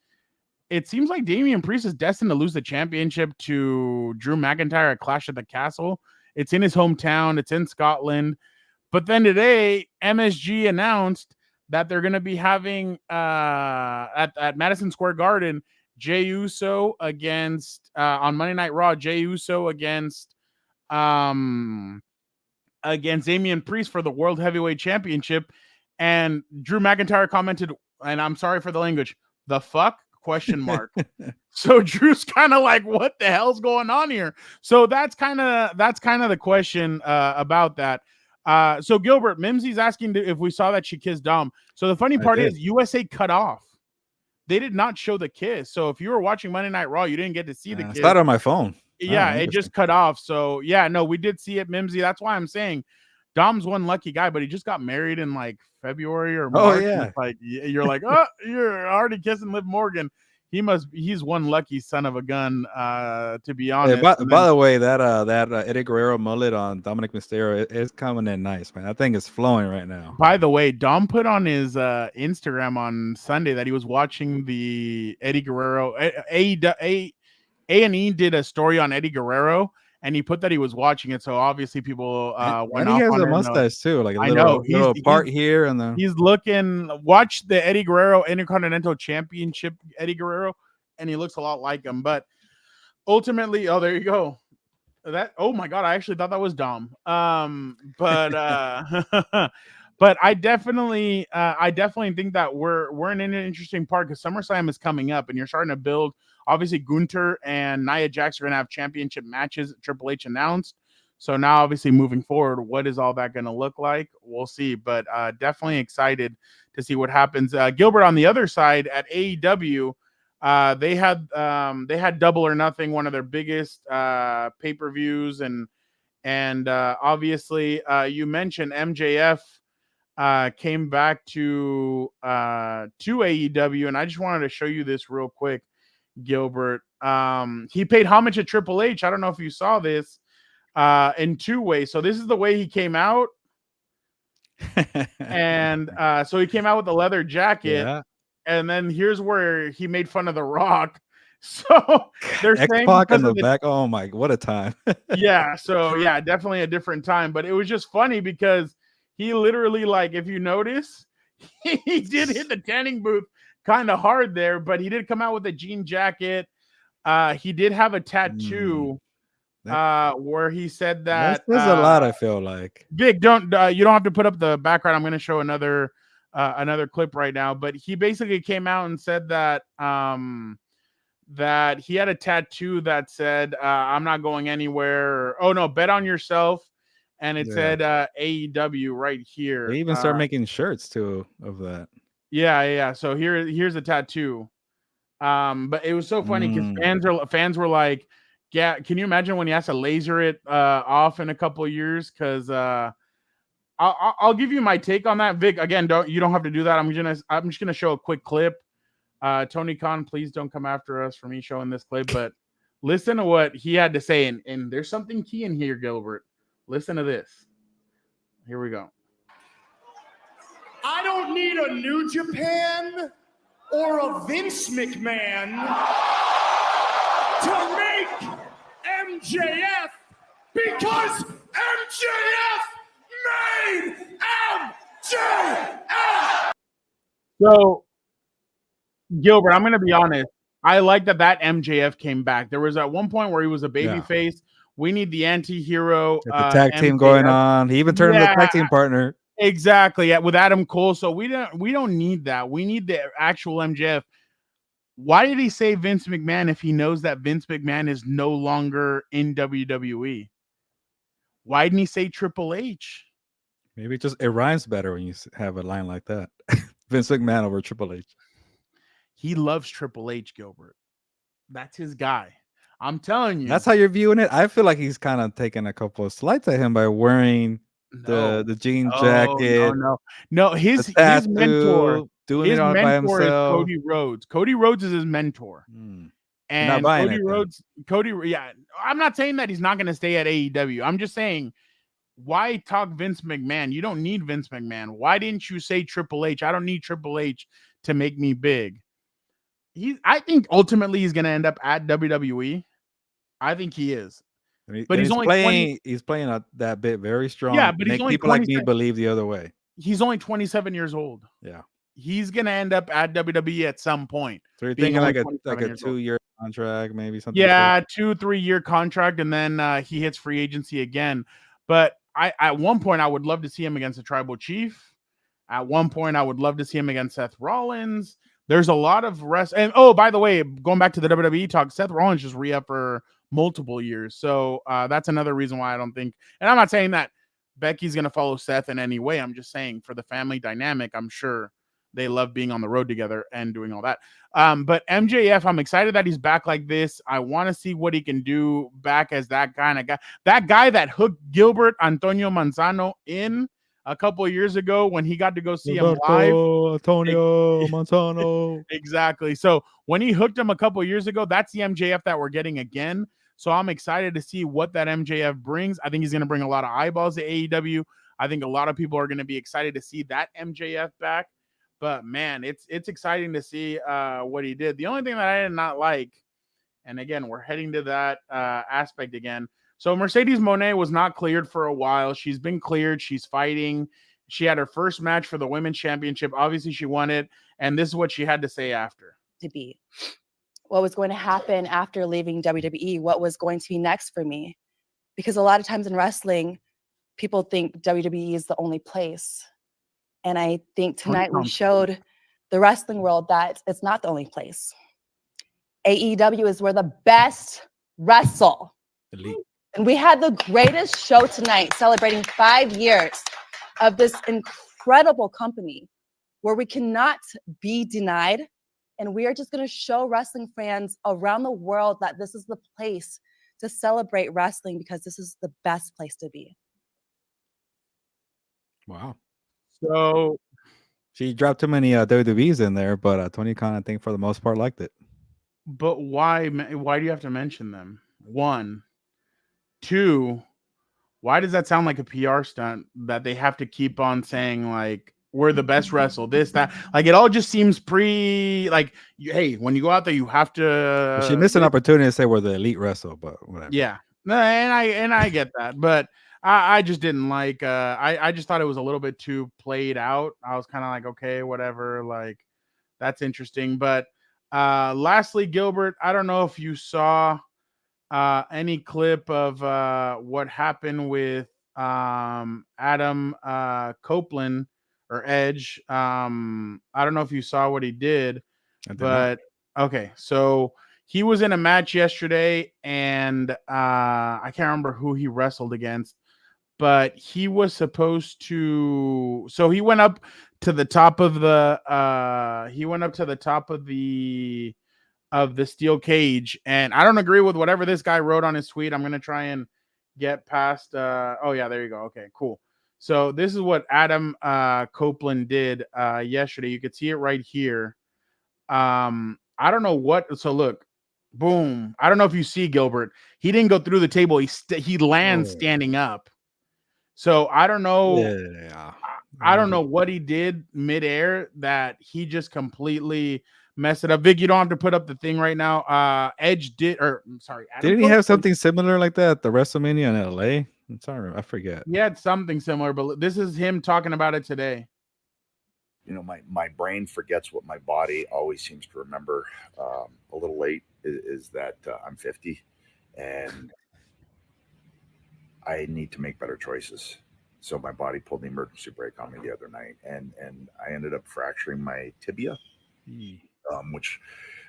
It seems like Damian Priest is destined to lose the championship to Drew McIntyre at Clash at the Castle. It's in his hometown. It's in Scotland. But then today, MSG announced that they're going to be having at Madison Square Garden, Jey Uso against on Monday Night Raw, Jey Uso against Damian Priest for the World Heavyweight Championship. And Drew McIntyre commented, and I'm sorry for the language, the fuck? ? So Drew's kind of like, what the hell's going on here? So that's kind of the question about that. So Gilbert, Mimsy's asking if we saw that she kissed Dom. So the funny part is USA cut off. They did not show the kiss. So if you were watching Monday Night Raw, you didn't get to see the kiss. It's not on my phone. Yeah, it just cut off. So yeah, no, we did see it, Mimsy. That's why I'm saying Dom's one lucky guy, but he just got married in like February or March. Oh yeah. It's like you're like, oh, you're already kissing Liv Morgan. He's one lucky son of a gun, to be honest. Hey, by the way, that Eddie Guerrero mullet on Dominic Mysterio is coming in nice, man. I think it's flowing right now. By the way, Dom put on his Instagram on Sunday that he was watching the Eddie Guerrero. A&E did a story on Eddie Guerrero, and he put that he was watching it. So obviously people went and he off has on a him. mustache too, like a I little, know. little part here, and then he's looking. Watch the Eddie Guerrero Intercontinental Championship Eddie Guerrero, and he looks a lot like him. But ultimately, oh, there you go. Oh my God, I actually thought that was Dom. But I definitely think that we're in an interesting part, because SummerSlam is coming up, and you're starting to build. Obviously, Gunther and Nia Jax are going to have championship matches. Triple H announced. So now, obviously, moving forward, what is all that going to look like? We'll see. But definitely excited to see what happens. Gilbert, on the other side at AEW, they had Double or Nothing, one of their biggest pay-per-views, and obviously you mentioned MJF came back to AEW, and I just wanted to show you this real quick, Gilbert. He paid homage to Triple H. I don't know if you saw this in two ways. So this is the way he came out, and so he came out with a leather jacket. Yeah. And then here's where he made fun of The Rock. So they're saying X-Pac in the back. Oh my, what a time. Yeah. So yeah, definitely a different time. But it was just funny because he literally, like, if you notice, he did hit the tanning booth kind of hard there, but he did come out with a jean jacket. He did have a tattoo where he said that there's a lot, I feel like. Vic, you don't have to put up the background. I'm going to show another clip right now, but he basically came out and said that that he had a tattoo that said I'm not going anywhere. Oh no, bet on yourself. And it said AEW right here. They even start making shirts too of that. Yeah. So here's a tattoo. But it was so funny because fans were like, yeah, can you imagine when he has to laser it off in a couple of years? Because I'll give you my take on that, Vic. Again, you don't have to do that. I'm just gonna show a quick clip. Tony Khan, please don't come after us for me showing this clip, but listen to what he had to say, and there's something key in here, Gilbert. Listen to this. Here we go. I don't need a New Japan or a Vince McMahon to make MJF because MJF made MJF. So, Gilbert, I'm going to be honest. I like that MJF came back. There was at one point where he was a babyface. We need the anti-hero. The tag team MJF. going on. He even turned into a tag team partner. Exactly. With Adam Cole. So we don't need that. We need the actual MJF. Why did he say Vince McMahon if he knows that Vince McMahon is no longer in WWE? Why didn't he say Triple H? Maybe it rhymes better when you have a line like that. Vince McMahon over Triple H. He loves Triple H, Gilbert. That's his guy. I'm telling you. That's how you're viewing it. I feel like he's kind of taking a couple of slights at him by wearing the jean jacket. No. His mentor. Doing it all by himself. Is Cody Rhodes. Cody Rhodes is his mentor. And Cody, yeah. I'm not saying that he's not going to stay at AEW. I'm just saying, why talk Vince McMahon? You don't need Vince McMahon. Why didn't you say Triple H? I don't need Triple H to make me big. I think ultimately he's going to end up at WWE. I think he is. But he's only playing. He's playing that bit very strong. Yeah, but he's only people like me believe the other way. He's only 27 years old. Yeah, he's gonna end up at WWE at some point. So you're thinking like a 2-year contract, maybe something. Yeah, 2-3 year contract, and then he hits free agency again. But at one point I would love to see him against a tribal chief. At one point I would love to see him against Seth Rollins. There's a lot of and by the way, going back to the WWE talk, Seth Rollins just re-up for multiple years. So that's another reason why I don't think, and I'm not saying that Becky's going to follow Seth in any way. I'm just saying for the family dynamic, I'm sure they love being on the road together and doing all that. But MJF, I'm excited that he's back like this. I want to see what he can do back as that kind of guy. That guy that hooked Gilbert Antonio Manzano in a couple of years ago when he got to go see him live. Antonio Manzano. Exactly. So when he hooked him a couple of years ago, that's the MJF that we're getting again. So I'm excited to see what that MJF brings. I think he's going to bring a lot of eyeballs to AEW. I think a lot of people are going to be excited to see that MJF back. But man, it's exciting to see what he did. The only thing that I did not like, and again, we're heading to that aspect again. So Mercedes Moné was not cleared for a while. She's been cleared. She's fighting. She had her first match for the Women's Championship. Obviously, she won it. And this is what she had to say after. To be what was going to happen after leaving WWE, what was going to be next for me. Because a lot of times in wrestling, people think WWE is the only place. And I think tonight we showed the wrestling world that it's not the only place. AEW is where the best wrestle. Elite. And we had the greatest show tonight, celebrating 5 years of this incredible company where we cannot be denied. And we are just going to show wrestling fans around the world that this is the place to celebrate wrestling because this is the best place to be. Wow. So she dropped too many WWEs in there, but Tony Khan, I think for the most part, liked it. But why do you have to mention them? 1, 2, why does that sound like a PR stunt that they have to keep on saying like we're the best wrestle, this, that? Like it all just seems hey, when you go out there, you have to. Well, she missed an opportunity to say we're the elite wrestle, but whatever. Yeah, and I get that, but I just didn't like. I just thought it was a little bit too played out. I was kind of like, okay, whatever, like that's interesting. But lastly, Gilbert, I don't know if you saw any clip of what happened with Adam Copeland or Edge. I don't know if you saw what he did, but okay. So he was in a match yesterday, and I can't remember who he wrestled against, but he was supposed to. So he went up to the top of the. Of the steel cage, and I don't agree with whatever this guy wrote on his tweet. I'm gonna try and get past. Oh yeah, there you go. Okay, cool. So this is what Adam Copeland did yesterday. You could see it right here. I don't know what. So look, boom. I don't know if you see Gilbert. He didn't go through the table. He lands standing up. So I don't know. Yeah. I don't know what he did midair that he just completely messed it up. Vic, you don't have to put up the thing right now. Edge did, or sorry, Adam Didn't he have Copeland, something similar like that at the WrestleMania in LA? I'm sorry, I forget. he had something similar, but this is him talking about it today. You know, my brain forgets what my body always seems to remember. A little late is that I'm 50 and I need to make better choices. So my body pulled the emergency brake on me the other night, and I ended up fracturing my tibia, which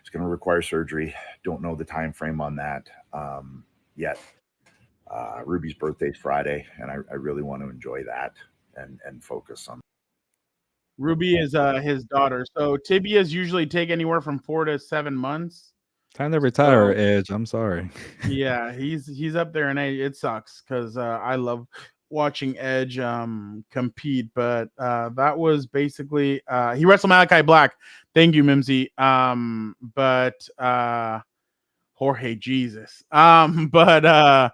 is going to require surgery. Don't know the time frame on that yet. Ruby's birthday's Friday, and I really want to enjoy that and focus on. Ruby is his daughter. So tibias usually take anywhere from 4 to 7 months. Time to retire, Edge. I'm sorry. Yeah, he's up there in age. It sucks because I love watching Edge compete, but that was basically he wrestled Malachi Black. Thank you, Mimsy. But Jorge Jesus. But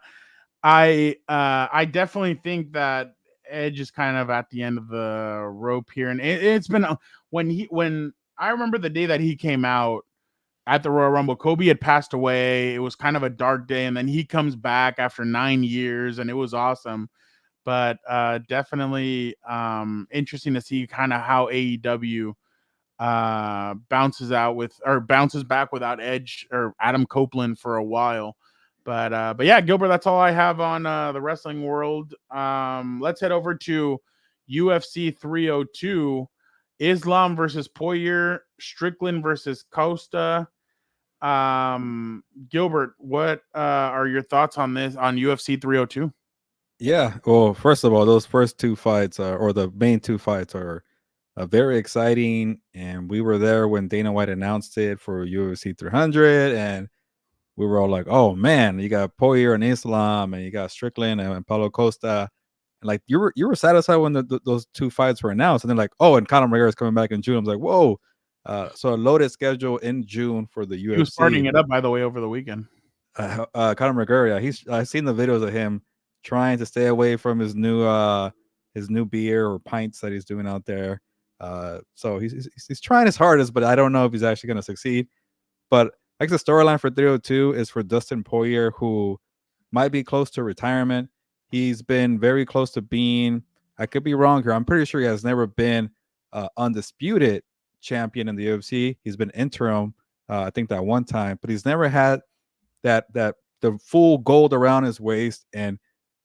I definitely think that Edge is kind of at the end of the rope here, and it's been when I remember the day that he came out at the Royal Rumble. Kobe had passed away. It was kind of a dark day, and then he comes back after 9 years, and it was awesome. But definitely interesting to see kind of how AEW bounces back without Edge or Adam Copeland for a while. But yeah, Gilbert, that's all I have on the wrestling world. Let's head over to UFC 302. Islam versus Poirier, Strickland versus Costa. Gilbert, what are your thoughts on this on UFC 302? Yeah, well, first of all, those first two fights or the main two fights are very exciting, and we were there when Dana White announced it for UFC 300, and we were all like, "Oh man, you got Poirier and Islam, and you got Strickland and Paulo Costa." And like you were satisfied when those two fights were announced, and then like, "Oh, and Conor McGregor is coming back in June." I was like, "Whoa!" So a loaded schedule in June for the UFC. He was partying it up, by the way, over the weekend. Conor McGregor, yeah, I've seen the videos of him trying to stay away from his new beer or pints that he's doing out there. So he's trying his hardest, but I don't know if he's actually going to succeed. But I guess the storyline for 302 is for Dustin Poirier, who might be close to retirement. He's been very close to being, I could be wrong here, I'm pretty sure he has never been undisputed champion in the UFC. He's been interim, I think that one time, but he's never had that the full gold around his waist. And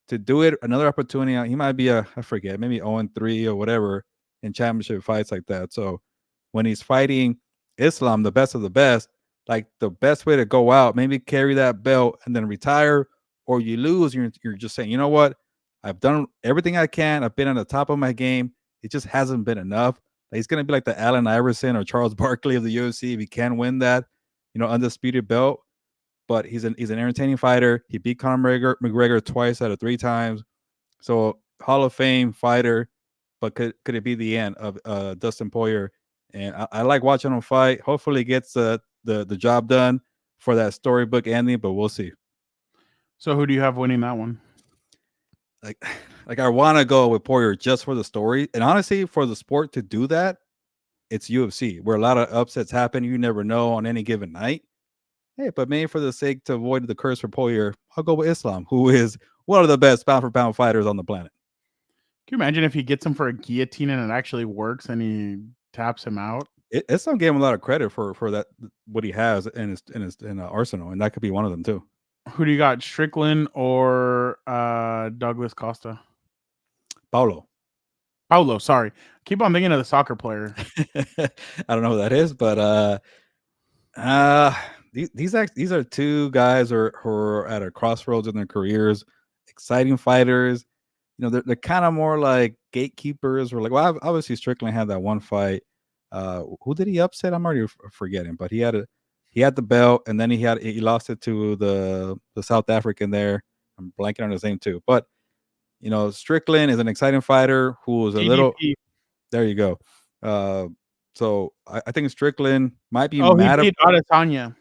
to do it, another opportunity, he might be I forget, maybe 0-3 or whatever in championship fights like that. So when he's fighting Islam, the best of the best, like the best way to go out, maybe carry that belt and then retire, or you lose, you're just saying, you know what, I've done everything I can. I've been at the top of my game. It just hasn't been enough. Like, he's going to be like the Allen Iverson or Charles Barkley of the UFC if he can win that, undisputed belt. But he's an entertaining fighter. He beat Conor McGregor twice out of 3 times. So Hall of Fame fighter, but could it be the end of Dustin Poirier? And I like watching him fight. Hopefully he gets the job done for that storybook ending, but we'll see. So who do you have winning that one? Like I want to go with Poirier just for the story. And honestly, for the sport to do that, it's UFC, where a lot of upsets happen. You never know on any given night. Hey, but maybe for the sake to avoid the curse for Poirier, I'll go with Islam, who is one of the best pound-for-pound fighters on the planet. Can you imagine if he gets him for a guillotine and it actually works and he taps him out? Islam gave him a lot of credit for that, what he has in his arsenal, and that could be one of them too. Who do you got, Strickland or Douglas Costa? Paulo, sorry. Keep on thinking of the soccer player. I don't know who that is, but these are two guys who are at a crossroads in their careers, exciting fighters. they're kind of more like gatekeepers, or like, well, obviously Strickland had that one fight. Who did he upset? I'm already forgetting, but he had the belt, and then he lost it to the South African there. I'm blanking on his name too, but Strickland is an exciting fighter who is a little. DDP. There you go. So I think Strickland might be Oh, he mad. beat Adesanya.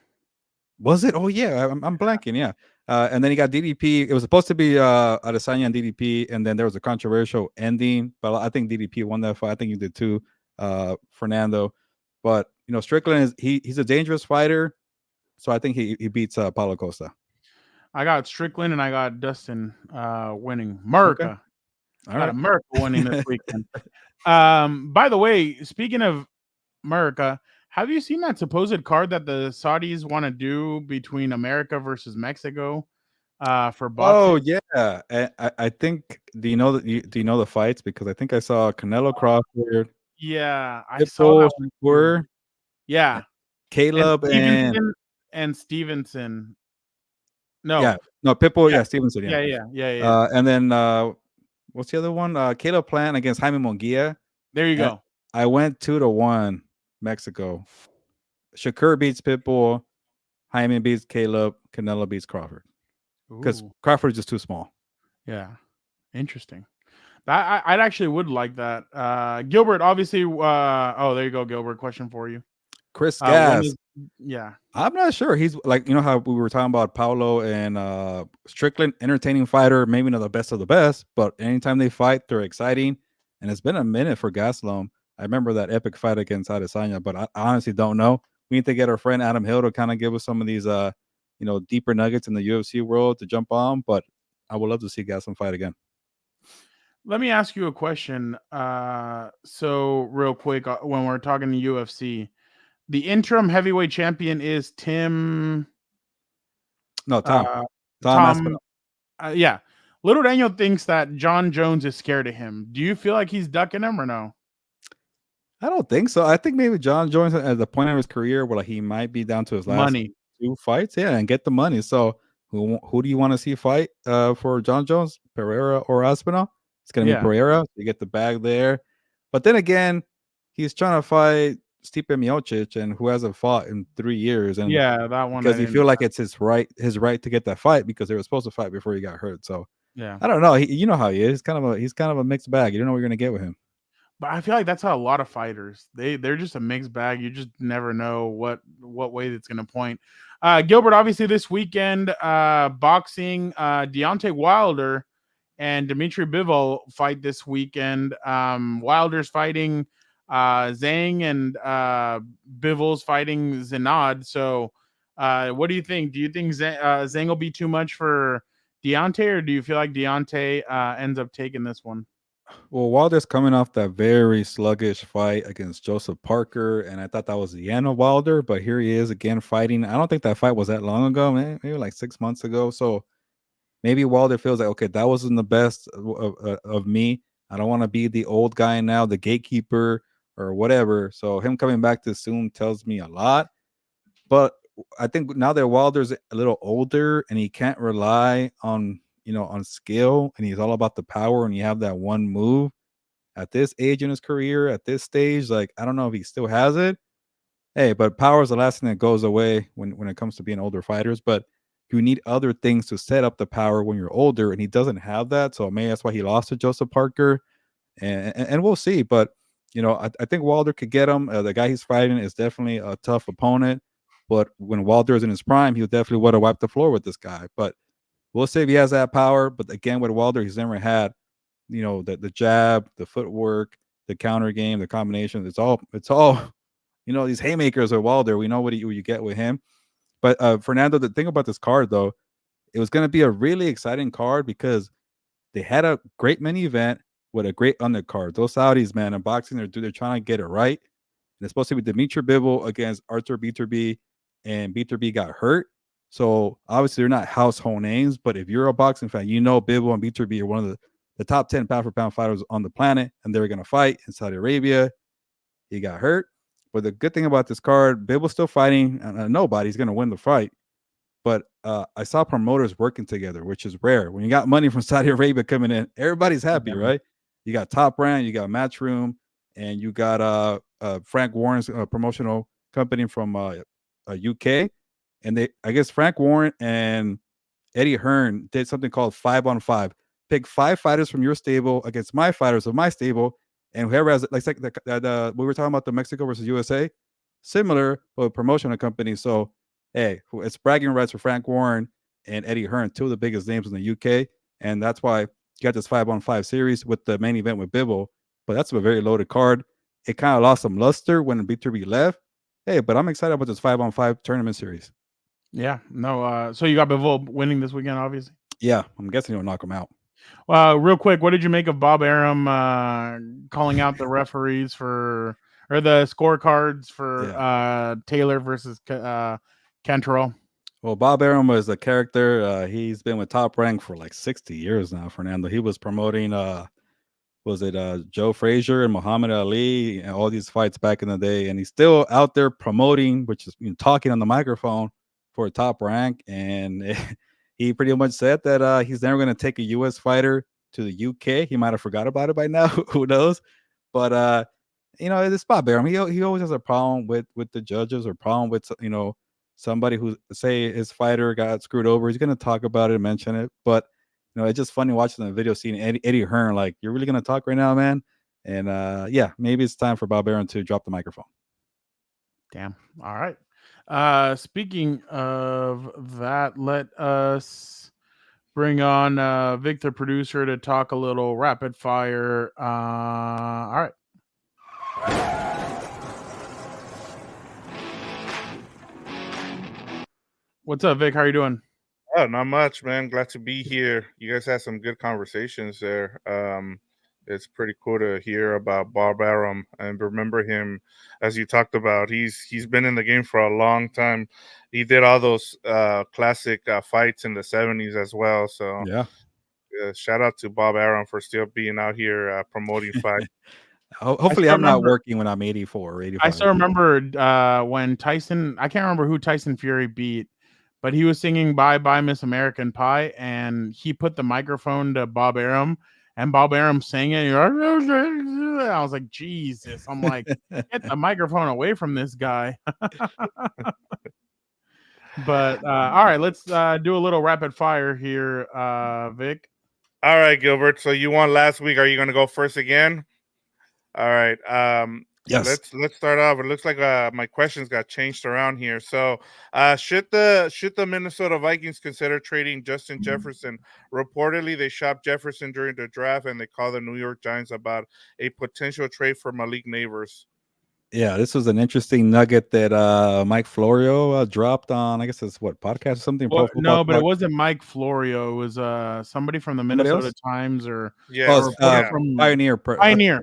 Was it? Oh yeah, I'm blanking. Yeah, and then he got DDP. It was supposed to be Adesanya and DDP, and then there was a controversial ending. But I think DDP won that fight. I think he did too, Fernando. But Strickland he's a dangerous fighter, so I think he beats Paulo Costa. I got Strickland and I got Dustin winning. America. Okay. All Got right. America winning this weekend. By the way, speaking of America, have you seen that supposed card that the Saudis want to do between America versus Mexico for boxing? Oh yeah, I think. Do you know the fights? Because I think I saw Canelo Crawford. Yeah, I saw that one too. Shakur, Yeah, Caleb and Stevenson. No, yeah, no Pitbull. Yeah. Yeah, Stevenson. yeah. And then what's the other one? Caleb Plant against Jaime Munguia. There you go. I went 2-1 Mexico. Shakur beats Pitbull. Jaime beats Caleb. Canelo beats Crawford. Because Ooh, Crawford is just too small. yeah, interesting. That I actually would like that. Gilbert, obviously. Oh, there you go, Gilbert. Question for you. Chris When Gas. Yeah, I'm not sure. He's like, how we were talking about Paulo and Strickland, entertaining fighter, maybe not the best of the best, but anytime they fight, they're exciting. And it's been a minute for Gastelum. I remember that epic fight against Adesanya, but I honestly don't know. We need to get our friend Adam Hill to kind of give us some of these, deeper nuggets in the UFC world to jump on. But I would love to see Gastelum fight again. let me ask you a question. So real quick, when we're talking to UFC, the interim heavyweight champion is Tim. No, Tom. Tom. Aspinall. Yeah. Little Daniel thinks that John Jones is scared of him. Do you feel like he's ducking him or no? I don't think so. I think maybe John Jones at the point of his career where he might be down to his last Money. 2 fights, and get the money. So who do you want to see fight for John Jones, Pereira or Aspinall? It's gonna be Pereira. You get the bag there, but then again, he's trying to fight Stipe Miocic, and who hasn't fought in 3 years, and that one because you feel like it's his right to get that fight because they were supposed to fight before he got hurt. So yeah, I don't know. You know how he is. He's kind of a mixed bag. You don't know what you're gonna get with him. but I feel like that's how a lot of fighters they're just a mixed bag. You just never know what way it's gonna point. Gilbert, obviously this weekend, boxing, Deontay Wilder and Dmitry Bivol fight this weekend. Wilder's fighting Zhang and Bivol's fighting Zinad. So what do you think? Do you think Zhang will be too much for Deontay, or do you feel like Deontay ends up taking this one? Well, Wilder's coming off that very sluggish fight against Joseph Parker, and I thought that was the end of Wilder, but here he is again fighting. I don't think that fight was that long ago, man. Maybe like 6 months ago. So maybe Wilder feels like, okay, that wasn't the best of me. I don't want to be the old guy now, the gatekeeper or whatever. So him coming back this soon tells me a lot. But I think now that Wilder's a little older and he can't rely on on skill, and he's all about the power, and you have that one move at this age in his career, at this stage, like I don't know if he still has it. Hey, but power is the last thing that goes away when it comes to being older fighters. But you need other things to set up the power when you're older, and he doesn't have that. So maybe that's why he lost to Joseph Parker, and we'll see. But I think Wilder could get him. The guy he's fighting is definitely a tough opponent. But when Wilder is in his prime, he definitely would have wiped the floor with this guy. But we'll see if he has that power. But again, with Wilder, he's never had, the jab, the footwork, the counter game, the combination. It's all, these haymakers of Wilder. We know what you get with him. But Fernando, the thing about this card, though, it was going to be a really exciting card because they had a great main event with a great undercard. Those Saudis, man, in boxing, they're trying to get it right. And it's supposed to be Dmitry Bivol against Arthur Beterbiev, and Beterbiev got hurt. So obviously they're not household names, but if you're a boxing fan, Bivol and Beterbiev are one of the top 10 pound for pound fighters on the planet, and they were going to fight in Saudi Arabia. He got hurt. But the good thing about this card, Bivol's still fighting, and nobody's going to win the fight. but I saw promoters working together, which is rare. When you got money from Saudi Arabia coming in, everybody's happy, right? You got Top Rank, you got Matchroom, and you got Frank Warren's promotional company from UK, and I guess Frank Warren and Eddie Hearn did something called 5-on-5. Pick 5 fighters from your stable against my fighters of my stable, and whoever has like we were talking about the Mexico versus USA, similar but with promotional companies. So hey, it's bragging rights for Frank Warren and Eddie Hearn, two of the biggest names in the UK, and that's why you got this 5-on-5 series with the main event with Bivol. But that's a very loaded card. It kind of lost some luster when B2B left. Hey, but I'm excited about this 5-on-5 tournament series. Yeah, no. So you got Bivol winning this weekend, obviously. Yeah, I'm guessing he'll knock him out. Real quick, what did you make of Bob Arum calling out the referees or the scorecards for Taylor versus Cantrell? Well, Bob Arum was a character. He's been with Top Rank for like 60 years now, Fernando. He was promoting, Joe Frazier and Muhammad Ali and all these fights back in the day. And he's still out there promoting, which is talking on the microphone for Top Rank. And he pretty much said that he's never going to take a U.S. fighter to the UK. He might have forgot about it by now. Who knows? But, it's Bob Arum. He always has a problem with the judges or problem with, somebody who say his fighter got screwed over. He's going to talk about it and mention it. But, it's just funny watching the video, seeing Eddie Hearn, like, you're really going to talk right now, man? And, maybe it's time for Bob Arum to drop the microphone. Damn. All right. Speaking of that, let us bring on Victor, producer, to talk a little rapid fire. All right. What's up, Vic? How are you doing? Oh, not much, man. Glad to be here. You guys had some good conversations there. It's pretty cool to hear about Bob Arum and remember him, as you talked about. He's been in the game for a long time. He did all those classic fights in the 70s as well. So yeah, shout out to Bob Arum for still being out here promoting fights. Hopefully I'm not working when I'm 84 or 85. I still remember when Tyson, I can't remember who Tyson Fury beat, but he was singing Bye Bye Miss American Pie, and he put the microphone to Bob Arum, and Bob Arum sang it. I was like, Jesus. I'm like, get the microphone away from this guy. But all right, let's do a little rapid fire here, Vic. All right, Gilbert. So you won last week. Are you going to go first again? All right. Yes. Let's start off. It looks like my questions got changed around here. So, should the Minnesota Vikings consider trading Justin Jefferson? Reportedly, they shopped Jefferson during the draft, and they called the New York Giants about a potential trade for Malik Neighbors. Yeah, this was an interesting nugget that Mike Florio dropped on, I guess it's podcast or something. Well, no, but it wasn't Mike Florio. It was somebody from the Minnesota Times or from Pioneer. Pioneer.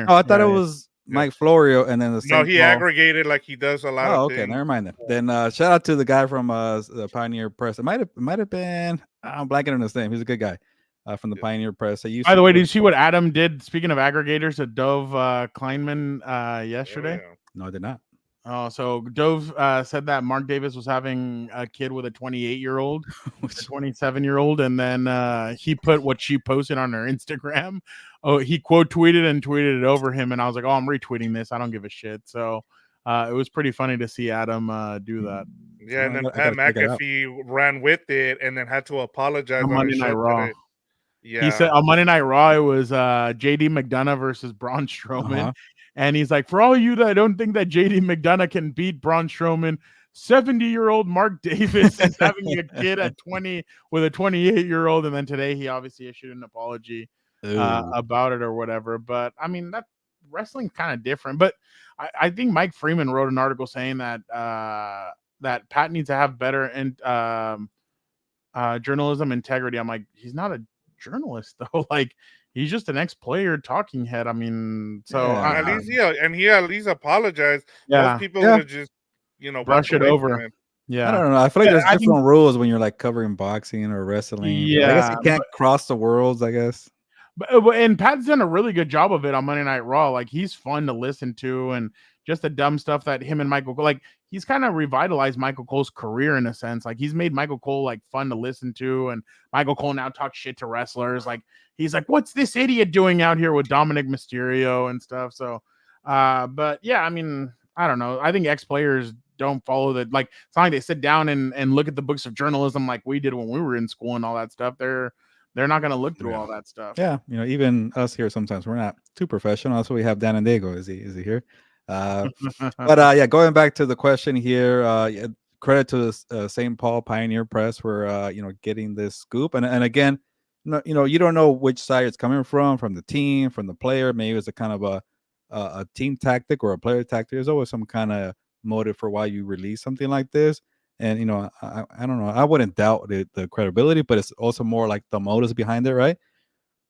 Oh, I thought it was Mike Florio, and then he aggregated like he does a lot of things. Never mind then. Then shout out to the guy from the Pioneer Press. It might have been, I'm blanking on his name. He's a good guy from the Pioneer Press. By the way, did you see what Adam did? Speaking of aggregators, to Dove Kleinman yesterday. Oh, yeah. No, I did not. Oh, so Dove said that Mark Davis was having a kid with a 28-year-old, a 27-year-old, and then he put what she posted on her Instagram. Oh, he quote tweeted and tweeted it over him, and I was like, "Oh, I'm retweeting this. I don't give a shit." So it was pretty funny to see Adam do that. Yeah, and then Pat McAfee ran with it and then had to apologize on Monday Night Raw. Today. Yeah, he said on Monday Night Raw it was JD McDonough versus Braun Strowman. And he's like, for all you that don't think that JD McDonough can beat Braun Strowman, 70-year-old Mark Davis is having a kid at 20 with a 28-year-old. And then today he obviously issued an apology about it or whatever. But I mean, that wrestling's kind of different. But I think Mike Freeman wrote an article saying that that Pat needs to have better journalism integrity. I'm like, he's not a journalist though. Like, he's just an ex-player talking head. I mean, so at least apologized. Yeah, most people would just brush it over. Yeah, I don't know. I feel like there's different rules when you're like covering boxing or wrestling. Yeah, I guess you can't cross the worlds, I guess. But and Pat's done a really good job of it on Monday Night Raw. Like, he's fun to listen to and just the dumb stuff that him and Michael Cole, like he's kind of revitalized Michael Cole's career in a sense. Like he's made Michael Cole like fun to listen to, and Michael Cole now talks shit to wrestlers. Like he's like, what's this idiot doing out here with Dominic Mysterio and stuff? So, but yeah, I mean, I don't know. I think ex-players don't follow the, like, it's not like they sit down and look at the books of journalism like we did when we were in school and all that stuff. They're not going to look through all that stuff. Yeah, even us here sometimes we're not too professional. That's why we have Dan and Diego. Is he here? But yeah, going back to the question here, yeah, credit to the St. Paul Pioneer Press for getting this scoop. And again, you don't know which side it's coming from the team, from the player. Maybe it's a kind of a team tactic or a player tactic. There's always some kind of motive for why you release something like this. And I don't know, I wouldn't doubt the credibility, but it's also more like the motives behind it, right?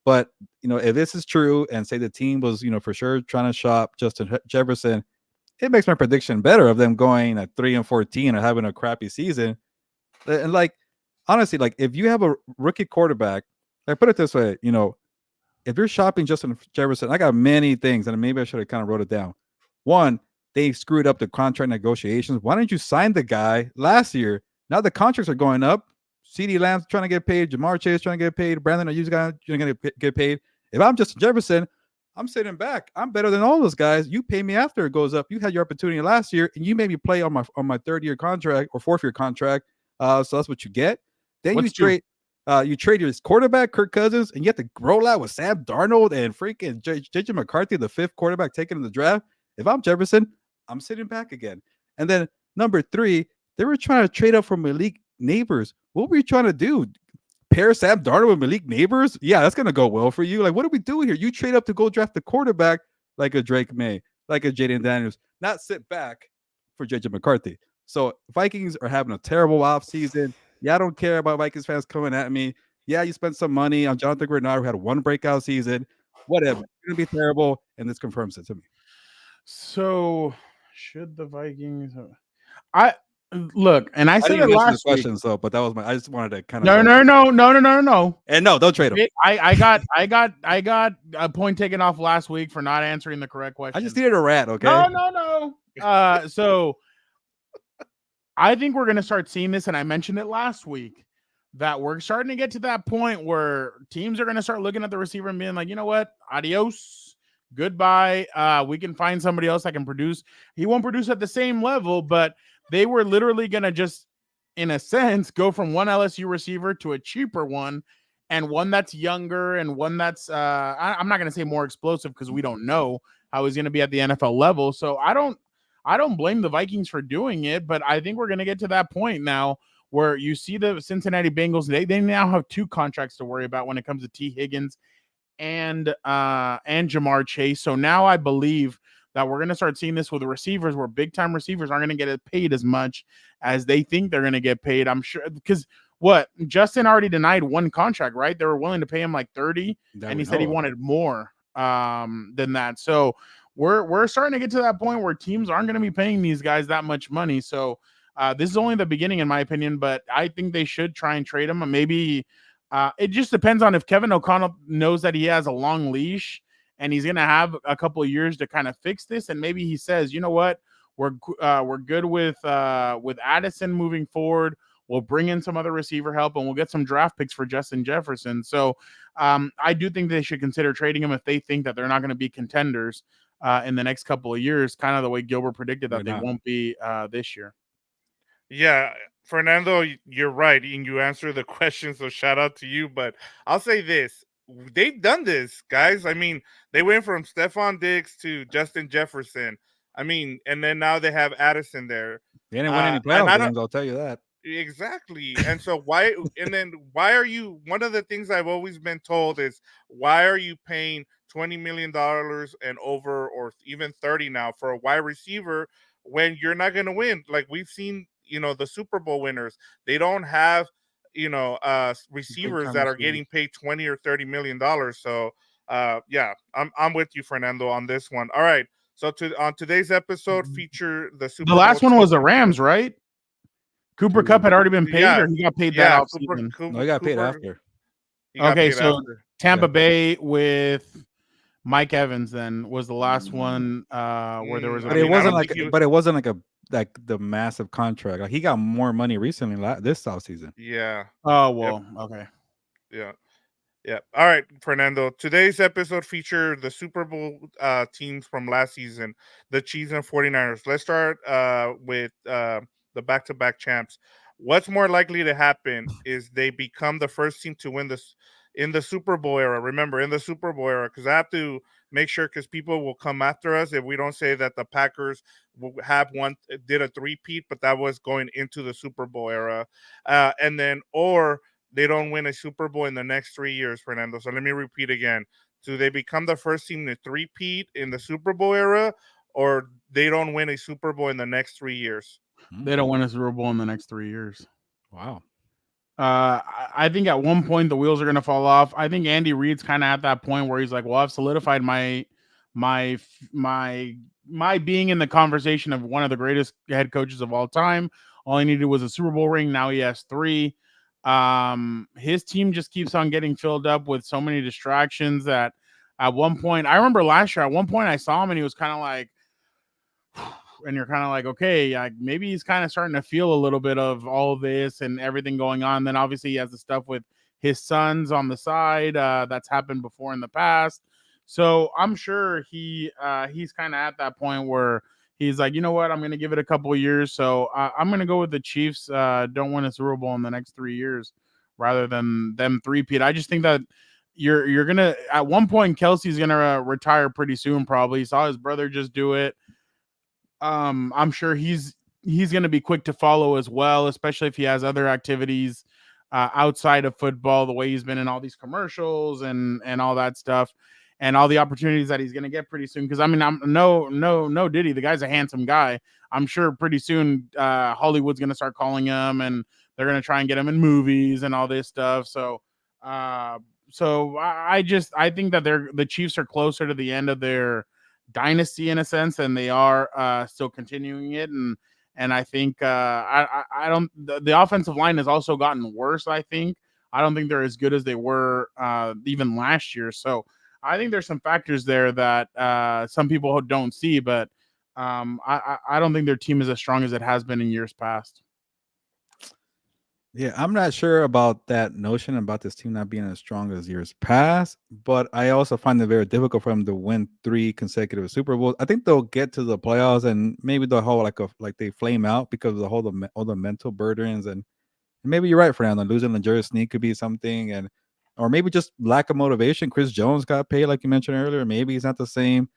But if this is true, and say the team was for sure trying to shop Justin Jefferson, it makes my prediction better of them going at 3-14 or having a crappy season. And like honestly, like if you have a rookie quarterback, I put it this way, if you're shopping Justin Jefferson, I got many things, and maybe I should have kind of wrote it down. One, they screwed up the contract negotiations. Why didn't you sign the guy last year? Now the contracts are going up. CeeDee Lamb's trying to get paid. Jamar Chase trying to get paid. Brandon Ayuk's going to get paid. If I'm Justin Jefferson, I'm sitting back. I'm better than all those guys. You pay me after it goes up. You had your opportunity last year, and you made me play on my third-year contract or fourth-year contract. So that's what you get. Then you trade your quarterback, Kirk Cousins, and you have to roll out with Sam Darnold and freaking JJ McCarthy, the fifth quarterback taken in the draft. If I'm Jefferson, I'm sitting back again. And then number 3, they were trying to trade up for Malik Neighbors. What were you trying to do? Pair Sam Darnold with Malik Neighbors? Yeah, that's going to go well for you. Like, what are we doing here? You trade up to go draft the quarterback like a Drake May, like a Jaden Daniels, not sit back for JJ McCarthy. So Vikings are having a terrible offseason. Yeah, I don't care about Vikings fans coming at me. Yeah, you spent some money on Jonathan Grenard, who had one breakout season. Whatever. It's going to be terrible, and this confirms it to me. So, should the Vikings? I look, and I said it last week. So, but that was I just wanted to kind of. No. And no, don't trade him. I got a point taken off last week for not answering the correct question. I just needed a rat. Okay. No. So, I think we're gonna start seeing this, and I mentioned it last week that we're starting to get to that point where teams are gonna start looking at the receiver and being like, you know what, adios. Goodbye. We can find somebody else that can produce. He won't produce at the same level, but they were literally going to just, in a sense, go from one LSU receiver to a cheaper one, and one that's younger and one that's, I'm not going to say more explosive because we don't know how he's going to be at the NFL level. So I don't blame the Vikings for doing it, but I think we're going to get to that point now where you see the Cincinnati Bengals, they now have 2 contracts to worry about when it comes to T. Higgins and Jamar Chase. So now I believe that we're going to start seeing this with the receivers, where big time receivers aren't going to get paid as much as they think they're going to get paid. I'm sure, because Justin already denied 1 contract, right? They were willing to pay him like 30, and he said he wanted more than that. So we're starting to get to that point where teams aren't going to be paying these guys that much money. So this is only the beginning, in my opinion, but I think they should try and trade him. And maybe it just depends on if Kevin O'Connell knows that he has a long leash and he's going to have a couple of years to kind of fix this. And maybe he says, you know what, we're good with Addison moving forward. We'll bring in some other receiver help, and we'll get some draft picks for Justin Jefferson. So I do think they should consider trading him if they think that they're not going to be contenders in the next couple of years, kind of the way Gilbert predicted that they won't be this year. Yeah, Fernando, you're right, and you answered the question, so shout out to you. But I'll say this. They've done this, guys. I mean, they went from Stephon Diggs to Justin Jefferson. I mean, and then now they have Addison there. They didn't win any playoff games, I'll tell you that. Exactly. And so why are you, one of the things I've always been told is, why are you paying $20 million and over, or even 30 now, for a wide receiver when you're not going to win? Like we've seen, the Super Bowl winners, they don't have, receivers that are getting paid $20 or $30 million. So yeah, I'm with you, Fernando, on this one. All right. So on today's episode feature the Super Bowl. The last one was the Rams, right? Cooper Kupp had already been paid, or he got paid that offseason? No, he got paid after. Okay, so Tampa Bay with Mike Evans then was the last one where there was a But I it mean, I wasn't don't like, think he- but it wasn't like the massive contract. Like he got more money recently this offseason. Yeah. Oh well, okay. Yeah. Yeah. All right, Fernando. Today's episode featured the Super Bowl teams from last season, the Chiefs and 49ers. Let's start with the back-to-back champs. What's more likely to happen is they become the first team to win this in the Super Bowl era. Remember, in the Super Bowl era, because I have to make sure, because people will come after us if we don't say that the Packers did a three-peat, but that was going into the Super Bowl era, and then or they don't win a Super Bowl in the next 3 years, Fernando. So let me repeat again. Do they become the first team to three-peat in the Super Bowl era, or they don't win a Super Bowl in the next 3 years? They don't win a Super Bowl in the next 3 years. Wow. I think at one point the wheels are going to fall off. I think Andy Reid's kind of at that point where he's like, well, I've solidified my being in the conversation of one of the greatest head coaches of all time. All he needed was a Super Bowl ring. Now he has 3. His team just keeps on getting filled up with so many distractions that at one point, I remember last year, at one point I saw him and he was kind of like, and you're kind of like, okay, maybe he's kind of starting to feel a little bit of all of this and everything going on. Then obviously he has the stuff with his sons on the side that's happened before in the past. So I'm sure he's kind of at that point where he's like, you know what, I'm going to give it a couple of years. So I'm going to go with the Chiefs. Don't win a Super Bowl in the next 3 years rather than them three-peat. I just think that you're going to, at one point, Kelsey's going to retire pretty soon. Probably saw his brother just do it. I'm sure he's going to be quick to follow as well, especially if he has other activities outside of football, the way he's been in all these commercials and all that stuff and all the opportunities that he's going to get pretty soon. Because I mean, I'm no Diddy. The guy's a handsome guy. I'm sure pretty soon Hollywood's going to start calling him and they're going to try and get him in movies and all this stuff. So I think that the Chiefs are closer to the end of their dynasty in a sense, and they are still continuing it. And I think I don't. The offensive line has also gotten worse. I don't think they're as good as they were even last year. So I think there's some factors there that some people don't see, but I don't think their team is as strong as it has been in years past. Yeah, I'm not sure about that notion about this team not being as strong as years past, but I also find it very difficult for them to win 3 consecutive Super Bowls. I think they'll get to the playoffs and maybe the whole like they flame out because of all the mental burdens and maybe you're right, Fernando. Losing the Jerry Sneak could be something, or maybe just lack of motivation. Chris Jones got paid, like you mentioned earlier. Maybe he's not the same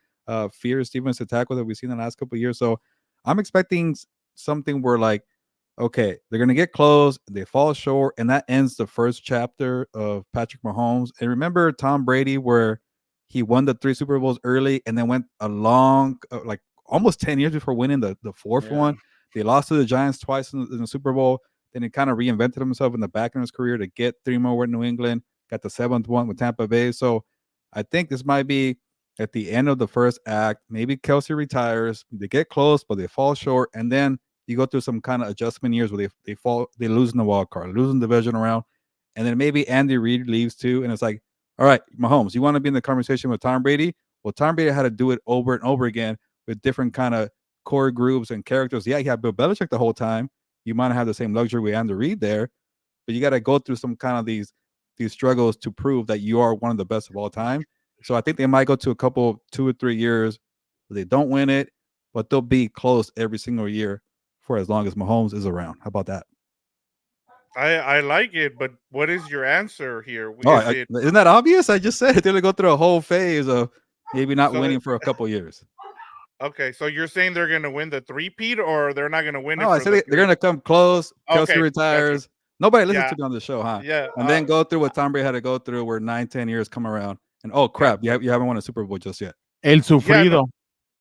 fierce defensive tackle that we've seen in the last couple of years. So I'm expecting something where like, okay, they're gonna get close, they fall short, and that ends the first chapter of Patrick Mahomes. And remember Tom Brady, where he won the 3 Super Bowls early, and then went a long, like almost 10 years before winning the 4th one. They lost to the Giants twice in the Super Bowl. Then he kind of reinvented himself in the back of his career to get 3 more with New England. Got the 7th one with Tampa Bay. So I think this might be at the end of the first act. Maybe Kelsey retires. They get close, but they fall short, and then you go through some kind of adjustment years where they lose in the wild card, losing the division round, and then maybe Andy Reid leaves too, and it's like, all right, Mahomes, you want to be in the conversation with Tom Brady? Well, Tom Brady had to do it over and over again with different kind of core groups and characters. Yeah, you have Bill Belichick the whole time. You might not have the same luxury with Andy Reid there, but you got to go through some kind of these struggles to prove that you are one of the best of all time. So I think they might go to a couple 2 or 3 years where they don't win it, but they'll be close every single year for as long as Mahomes is around. How about that? I like it, but what is your answer here? Isn't that obvious? I just said it. They're going to go through a whole phase of maybe not winning for a couple years. Okay, so you're saying they're going to win the three-peat, or they're not going to win it? No, I said they're going to come close. Kelsey Okay, retires. gotcha. Nobody listens to me on the show, huh? Yeah. And then go through what Tom Brady had to go through where 9-10 years come around. And oh, crap, you haven't won a Super Bowl just yet. El sufrido.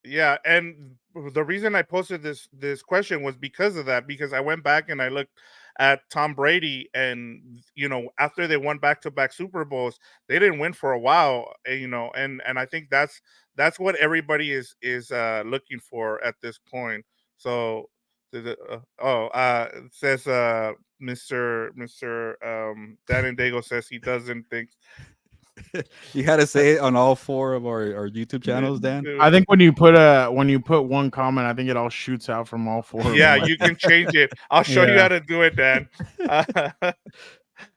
Yeah, and the reason I posted this question was because of that, because I went back and I looked at Tom Brady, and after they won back-to-back Super Bowls, they didn't win for a while, and I think that's what everybody is looking for at this point. So it says Mr. Dan and Dago says he doesn't think You had to say it on all 4 of our YouTube channels, Dan. I think when you put one comment, I think it all shoots out from all 4. Yeah, of them. you can change it. I'll show you Yeah. how to do it, Dan.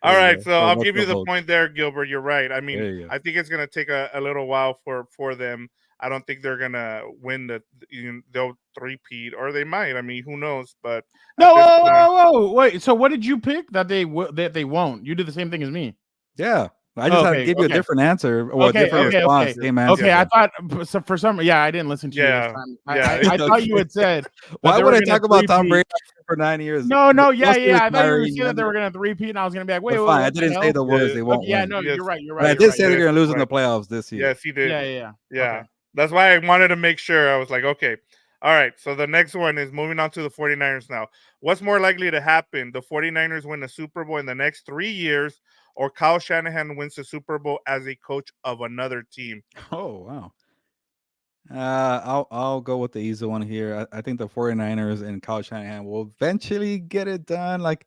All There you right, go. so So I'll what's give you the vote? point there, Gilbert. You're right. I mean, There you go. I think it's gonna take a little while for them. I don't think they're gonna win they'll three-peat, or they might. I mean, who knows? But No, at this point, whoa, wait. So what did you pick that they won't? You did the same thing as me. Yeah. I just had to give you a Okay. different answer or a different response. Same answer. Okay, I thought so for some. Yeah, I didn't listen to you this time. I thought you had said. Why would I talk about Tom three-peat. Brady for 9 years? No, yeah. I thought you were Kyrie, saying that they were going to three-peat, and I was going to be like, wait, fine. I what the didn't say hell? the words they won't Yeah, win. no, Yes. you're right. But I did say right. they're going to lose in Right. the playoffs this year. Yes, he did. Yeah. Yeah. Okay. That's why I wanted to make sure. I was like, okay. All right. So the next one is moving on to the 49ers now. What's more likely to happen? The 49ers win the Super Bowl in the next 3 years, or Kyle Shanahan wins the Super Bowl as a coach of another team? Oh, wow. I'll go with the easy one here. I think the 49ers and Kyle Shanahan will eventually get it done. Like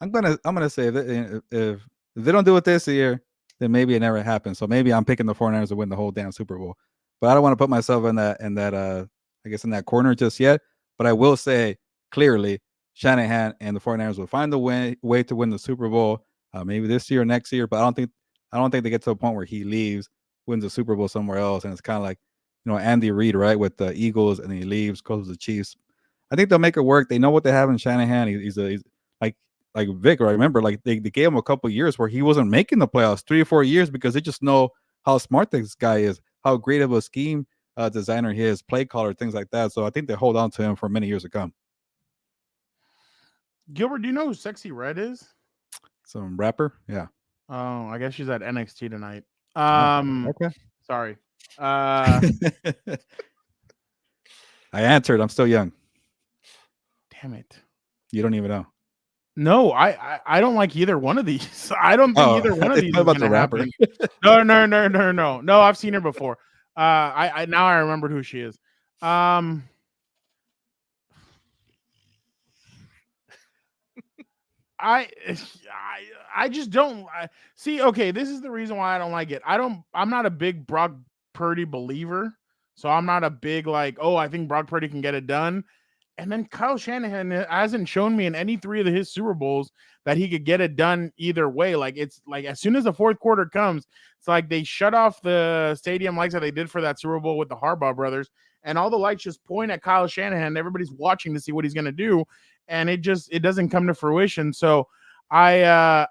I'm gonna say if they don't do it this year, then maybe it never happens. So maybe I'm picking the 49ers to win the whole damn Super Bowl. But I don't want to put myself in that I guess in that corner just yet. But I will say clearly Shanahan and the 49ers will find the way to win the Super Bowl. Maybe this year or next year, but I don't think they get to a point where he leaves, wins the Super Bowl somewhere else, and it's kind of like Andy Reid, right, with the Eagles, and he leaves, goes to the Chiefs. I think they'll make it work. They know what they have in Shanahan. He's like Vic, right? Remember, like they gave him a couple of years where he wasn't making the playoffs, 3 or 4 years, because they just know how smart this guy is, how great of a scheme designer he is, play caller, things like that. So I think they hold on to him for many years to come. Gilbert, do you know who Sexy Red is? Some rapper, yeah. Oh, I guess she's at NXT tonight. Okay. Sorry. I answered. I'm still young. Damn it. You don't even know. No, I don't like either one of these. I don't think either one of these is about gonna the rapper. happen. No, I've seen her before. I now I remembered who she is. I just don't see. Okay, this is the reason why I don't like it. I'm not a big Brock Purdy believer, so I'm not a big like, oh, I think Brock Purdy can get it done. And then Kyle Shanahan hasn't shown me in any 3 of his Super Bowls that he could get it done either way. Like it's like as soon as the fourth quarter comes, it's like they shut off the stadium lights that they did for that Super Bowl with the Harbaugh brothers, and all the lights just point at Kyle Shanahan. Everybody's watching to see what he's going to do, and it doesn't come to fruition. So I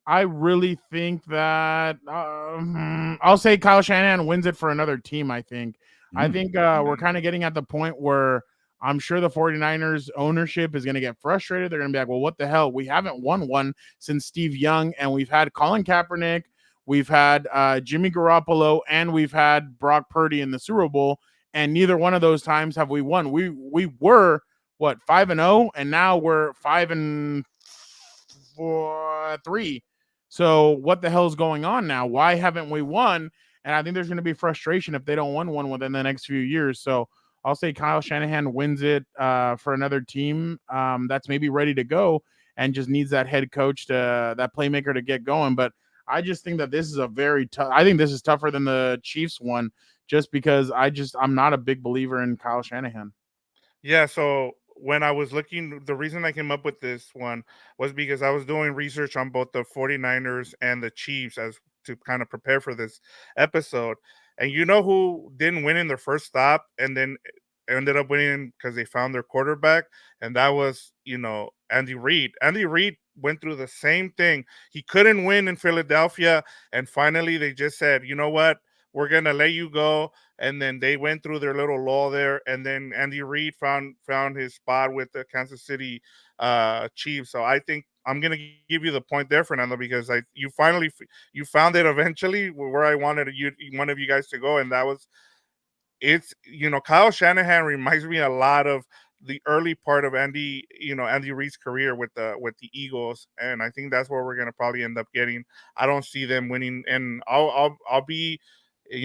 really think that I'll say Kyle Shanahan wins it for another team. I think we're kind of getting at the point where I'm sure the 49ers ownership is going to get frustrated. They're going to be like, well, what the hell? We haven't won one since Steve Young, and we've had Colin Kaepernick, we've had Jimmy Garoppolo, and we've had Brock Purdy in the Super Bowl, and neither one of those times have we won. We were, 5-0, and now we're 5-3. So what the hell is going on now? Why haven't we won? And I think there's going to be frustration if they don't win one within the next few years. So I'll say Kyle Shanahan wins it for another team that's maybe ready to go and just needs that head coach that playmaker to get going. But I just think that this is a very tough. I think this is tougher than the Chiefs one, just because I'm not a big believer in Kyle Shanahan. Yeah. So when I was looking, the reason I came up with this one was because I was doing research on both the 49ers and the Chiefs as to kind of prepare for this episode. And you know who didn't win in their first stop and then ended up winning because they found their quarterback? And that was, Andy Reid. Andy Reid went through the same thing. He couldn't win in Philadelphia. And finally, they just said, you know what? We're going to let you go. And then they went through their little lull there. And then Andy Reid found his spot with the Kansas City Chiefs. So I think I'm going to give you the point there, Fernando, because you found it eventually where I wanted one of you guys to go. And that was, Kyle Shanahan reminds me a lot of the early part of Andy Reid's career with the Eagles. And I think that's where we're going to probably end up getting. I don't see them winning. And I'll be,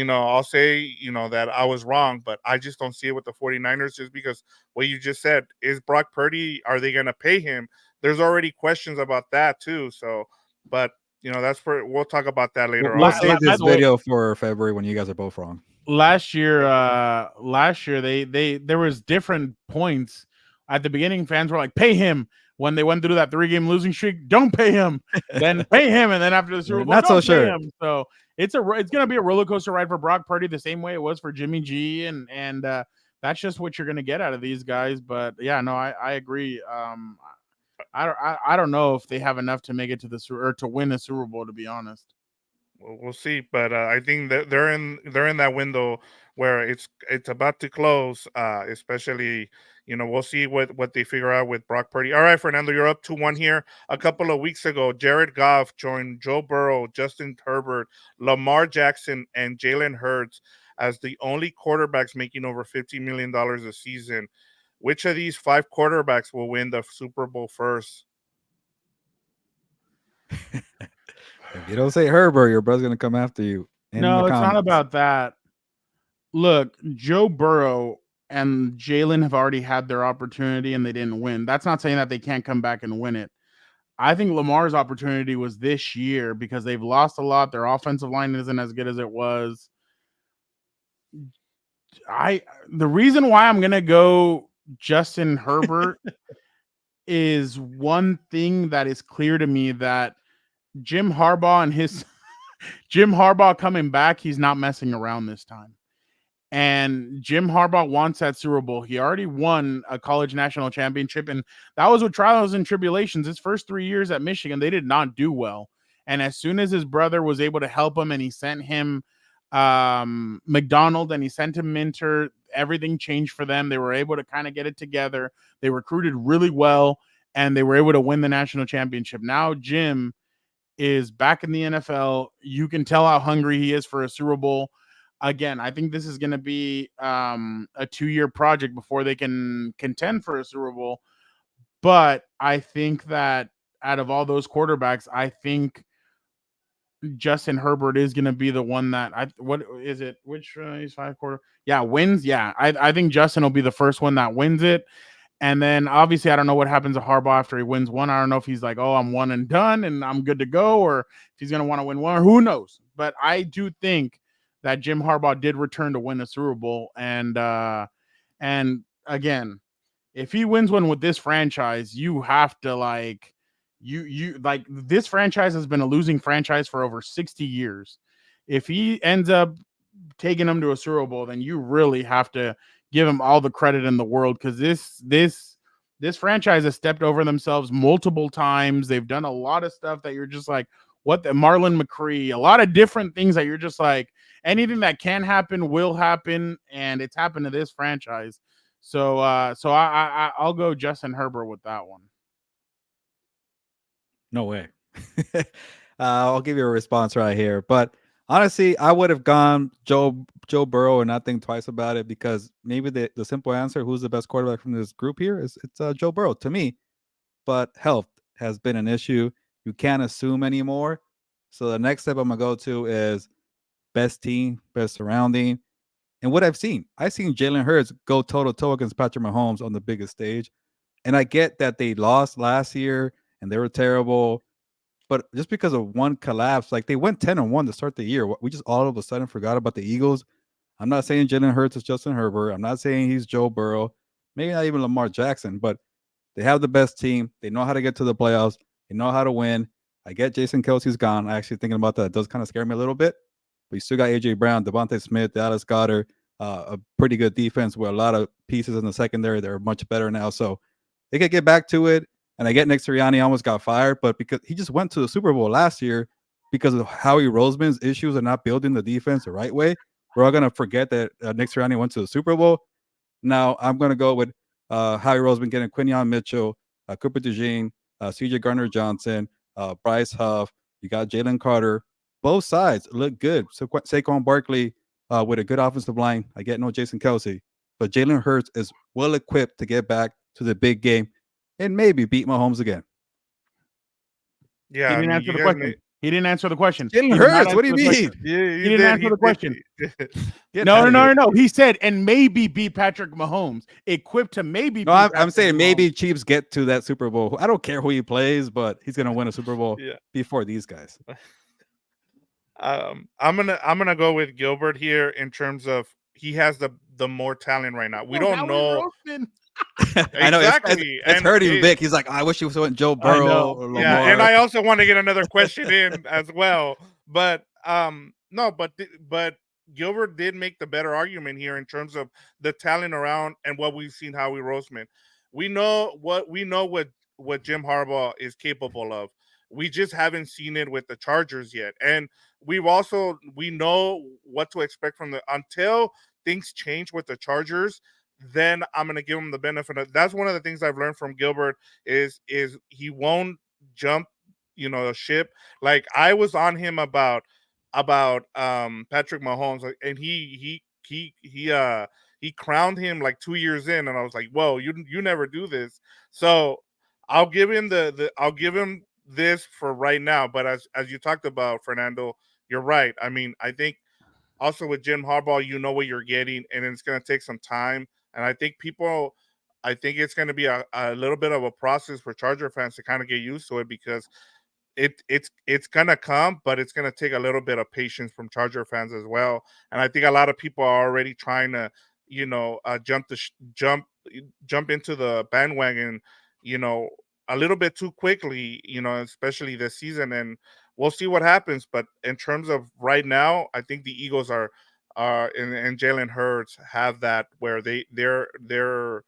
I'll say, that I was wrong, but I just don't see it with the 49ers just because what you just said is Brock Purdy. Are they going to pay him? There's already questions about that too. So, but that's where we'll talk about that later We'll on. save By this the way- video for February when you guys are both wrong. last year they there was different points at the beginning. Fans were like, pay him. When they went through that 3-game losing streak, don't pay him, then pay him, and then after the Super Bowl, Not so don't pay sure. him. So it's gonna be a roller coaster ride for Brock Purdy, the same way it was for Jimmy G, and that's just what you're gonna get out of these guys. But yeah, no, I agree. I don't know if they have enough to make it to to win a Super Bowl, to be honest. We'll see, but I think that they're in that window where it's about to close. Especially, we'll see what they figure out with Brock Purdy. All right, Fernando, you're up 2-1 here. A couple of weeks ago, Jared Goff joined Joe Burrow, Justin Herbert, Lamar Jackson, and Jalen Hurts as the only quarterbacks making over $50 million a season. Which of these 5 quarterbacks will win the Super Bowl first? If you don't say Herbert, your brother's gonna come after you. No, it's not about that. Look, Joe Burrow and Jalen have already had their opportunity and they didn't win. That's not saying that they can't come back and win it. I think Lamar's opportunity was this year because they've lost a lot. Their offensive line isn't as good as it was. The reason why I'm gonna go Justin Herbert is one thing that is clear to me, that Jim Harbaugh coming back, he's not messing around this time. And Jim Harbaugh wants that Super Bowl. He already won a college national championship, and that was with trials and tribulations. His first 3 years at Michigan, they did not do well. And as soon as his brother was able to help him, and he sent him McDonald and he sent him Minter, everything changed for them. They were able to kind of get it together. They recruited really well, and they were able to win the national championship. Now Jim is back in the NFL. You can tell how hungry he is for a Super Bowl. Again, I think this is going to be a 2-year project before they can contend for a Super Bowl. But I think that out of all those quarterbacks, I think Justin Herbert is going to be the one that what is it? Which he's 5 quarter? Yeah, wins. Yeah, I think Justin will be the first one that wins it. And then obviously, I don't know what happens to Harbaugh after he wins one. I don't know if he's like, oh, I'm one and done and I'm good to go, or if he's going to want to win one. Who knows? But I do think that Jim Harbaugh did return to win a Super Bowl. And again, if he wins one with this franchise, you have to this franchise has been a losing franchise for over 60 years. If he ends up taking them to a Super Bowl, then you really have to give him all the credit in the world, because this franchise has stepped over themselves multiple times. They've done a lot of stuff that you're just like, what the Marlon McCree, a lot of different things that you're just like, anything that can happen will happen, and it's happened to this franchise. So I'll go Justin Herbert with that one. No way. I'll give you a response right here. But honestly, I would have gone Joe Burrow and not think twice about it, because maybe the simple answer, who's the best quarterback from this group here, it's Joe Burrow to me. But health has been an issue. You can't assume anymore. So the next step I'm going to go to is best team, best surrounding. And what I've seen Jalen Hurts go toe-to-toe against Patrick Mahomes on the biggest stage. And I get that they lost last year and they were terrible. But just because of one collapse, like they went 10-1 to start the year, we just all of a sudden forgot about the Eagles. I'm not saying Jalen Hurts is Justin Herbert. I'm not saying he's Joe Burrow. Maybe not even Lamar Jackson, but they have the best team. They know how to get to the playoffs. They know how to win. I get Jason Kelsey's gone. I actually thinking about that. It does kind of scare me a little bit. But you still got A.J. Brown, Devontae Smith, Dallas Goedert, a pretty good defense with a lot of pieces in the secondary that are much better now. So they could get back to it. And I get Nick Sirianni almost got fired, but because he just went to the Super Bowl last year because of Howie Roseman's issues and not building the defense the right way, we're all going to forget that Nick Sirianni went to the Super Bowl. Now I'm going to go with Howie Roseman getting Quinyon Mitchell, Cooper DeJean, C.J. Gardner-Johnson, Bryce Huff. You got Jalen Carter. Both sides look good. So Saquon Barkley with a good offensive line. I get no Jason Kelsey, but Jalen Hurts is well equipped to get back to the big game and maybe beat Mahomes again. Yeah, He didn't answer the question. He didn't answer the question. Jalen He did not Hurts. What do you answer the mean? question. Yeah, He didn't answer the question. Get No. outta here. He said, and maybe beat Patrick Mahomes. Equipped to maybe No, beat I'm Patrick saying Mahomes. maybe Chiefs get to that Super Bowl. I don't care who he plays, but he's gonna win a Super Bowl Yeah. before these guys. I'm gonna go with Gilbert here in terms of he has the more talent right now. We don't know I know exactly. it's and hurting it- Vic. He's like, I wish he was went Joe I Burrow know. or Yeah, Lamar. and I also want to get another question in as well. But no, but Gilbert did make the better argument here in terms of the talent around and what we've seen Howie Roseman. We know what Jim Harbaugh is capable of. We just haven't seen it with the Chargers yet. And we know what to expect from until things change with the Chargers. Then I'm gonna give him the benefit of that's one of the things I've learned from Gilbert is he won't jump, a ship. Like I was on him about Patrick Mahomes, and he crowned him like 2 years in, and I was like, whoa, you never do this. So I'll give him I'll give him this for right now. But as you talked about, Fernando, you're right. I mean, I think also with Jim Harbaugh, you know what you're getting, and it's going to take some time. And I think it's going to be a little bit of a process for Charger fans to kind of get used to it because it's going to come, but it's going to take a little bit of patience from Charger fans as well. And I think a lot of people are already trying to, jump into the bandwagon, a little bit too quickly, especially this season. And we'll see what happens. But in terms of right now, I think the Eagles are and Jalen Hurts have that where they're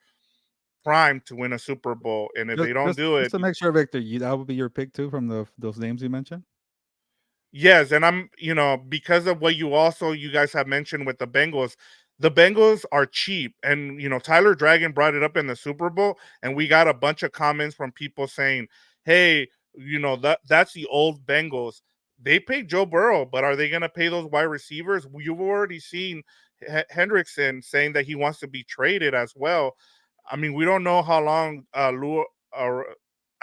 primed to win a Super Bowl. And if they don't do it, just to make sure, Victor, that would be your pick too from those names you mentioned. yes. And I'm, because of what you guys have mentioned with the Bengals are cheap. And, Tyler Dragon brought it up in the Super Bowl, and we got a bunch of comments from people saying, hey, that's the old Bengals. They paid Joe Burrow, but are they going to pay those wide receivers? You've already seen Hendrickson saying that he wants to be traded as well. I mean, we don't know how long Lou Aromo,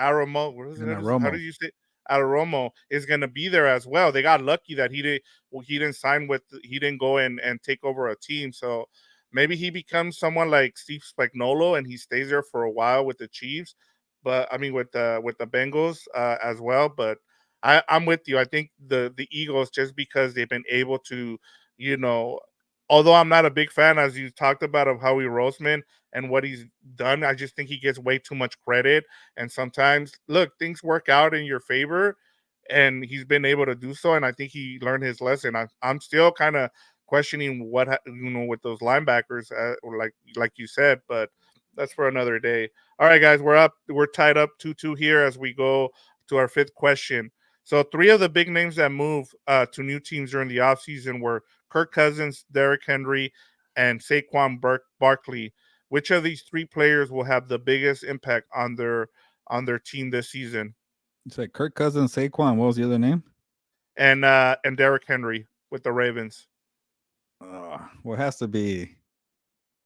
how do you say Aromo is going to be there as well. They got lucky that he didn't go and take over a team. So maybe he becomes someone like Steve Spagnuolo and he stays there for a while with the Chiefs. But I mean, with the Bengals as well. But I'm with you. I think the Eagles, just because they've been able to, although I'm not a big fan, as you talked about, of Howie Roseman and what he's done, I just think he gets way too much credit. And sometimes, look, things work out in your favor, and he's been able to do so. And I think he learned his lesson. I'm still kind of questioning what with those linebackers, like you said, but that's for another day. All right, guys, we're tied up 2-2 here as we go to our fifth question. So 3 of the big names that moved to new teams during the offseason were Kirk Cousins, Derrick Henry, and Saquon Barkley. Which of these 3 players will have the biggest impact on their team this season? You said Kirk Cousins, Saquon. What was the other name? And Derrick Henry with the Ravens. Well, it has to be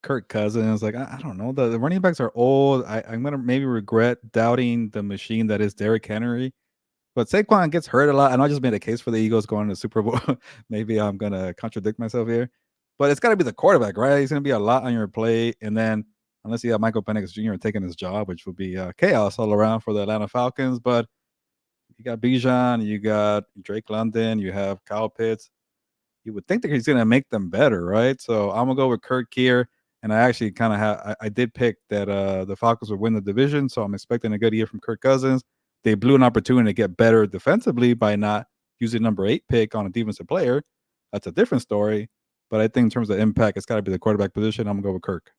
Kirk Cousins. Like I don't know. The running backs are old. I'm gonna maybe regret doubting the machine that is Derrick Henry. But Saquon gets hurt a lot. I know I just made a case for the Eagles going to the Super Bowl. Maybe I'm going to contradict myself here. But it's got to be the quarterback, right? He's going to be a lot on your plate. And then unless you have Michael Penix Jr. taking his job, which would be chaos all around for the Atlanta Falcons. But you got Bijan, you got Drake London, you have Kyle Pitts. You would think that he's going to make them better, right? So I'm going to go with Kirk here. And I actually kind of I did pick that the Falcons would win the division. So I'm expecting a good year from Kirk Cousins. They blew an opportunity to get better defensively by not using number 8 pick on a defensive player. That's a different story. But I think in terms of impact, it's got to be the quarterback position. I'm going to go with Kirk.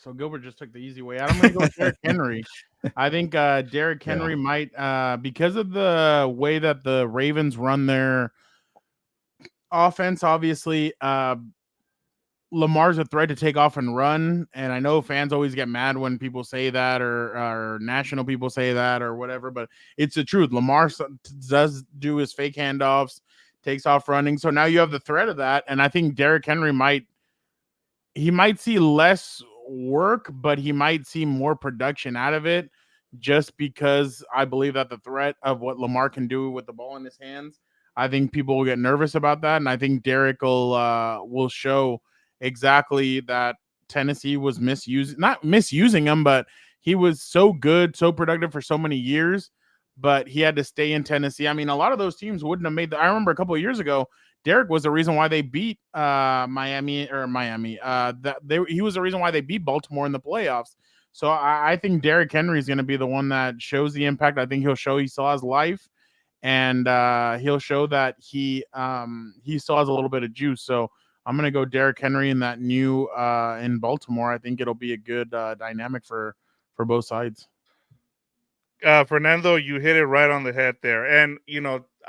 So Gilbert just took the easy way out. I'm going to go with Derrick Henry. I think Derrick Henry might, because of the way that the Ravens run their offense, obviously, Lamar's a threat to take off and run, and I know fans always get mad when people say that or national people say that or whatever, but it's the truth. Lamar does do his fake handoffs, takes off running, so now you have the threat of that, and I think Derrick Henry might see less work, but he might see more production out of it just because I believe that the threat of what Lamar can do with the ball in his hands, I think people will get nervous about that, and I think Derek will show exactly that Tennessee was not misusing him, but he was so good, so productive for so many years, but he had to stay in Tennessee. I mean, a lot of those teams wouldn't have made I remember a couple of years ago, Derek was the reason why they beat Miami. He was the reason why they beat Baltimore in the playoffs. So I think Derrick Henry is going to be the one that shows the impact. I think he'll show he still has life, and he'll show that he still has a little bit of juice. So I'm going to go Derrick Henry in that new in Baltimore. I think it'll be a good dynamic for both sides. Fernando, you hit it right on the head there. And,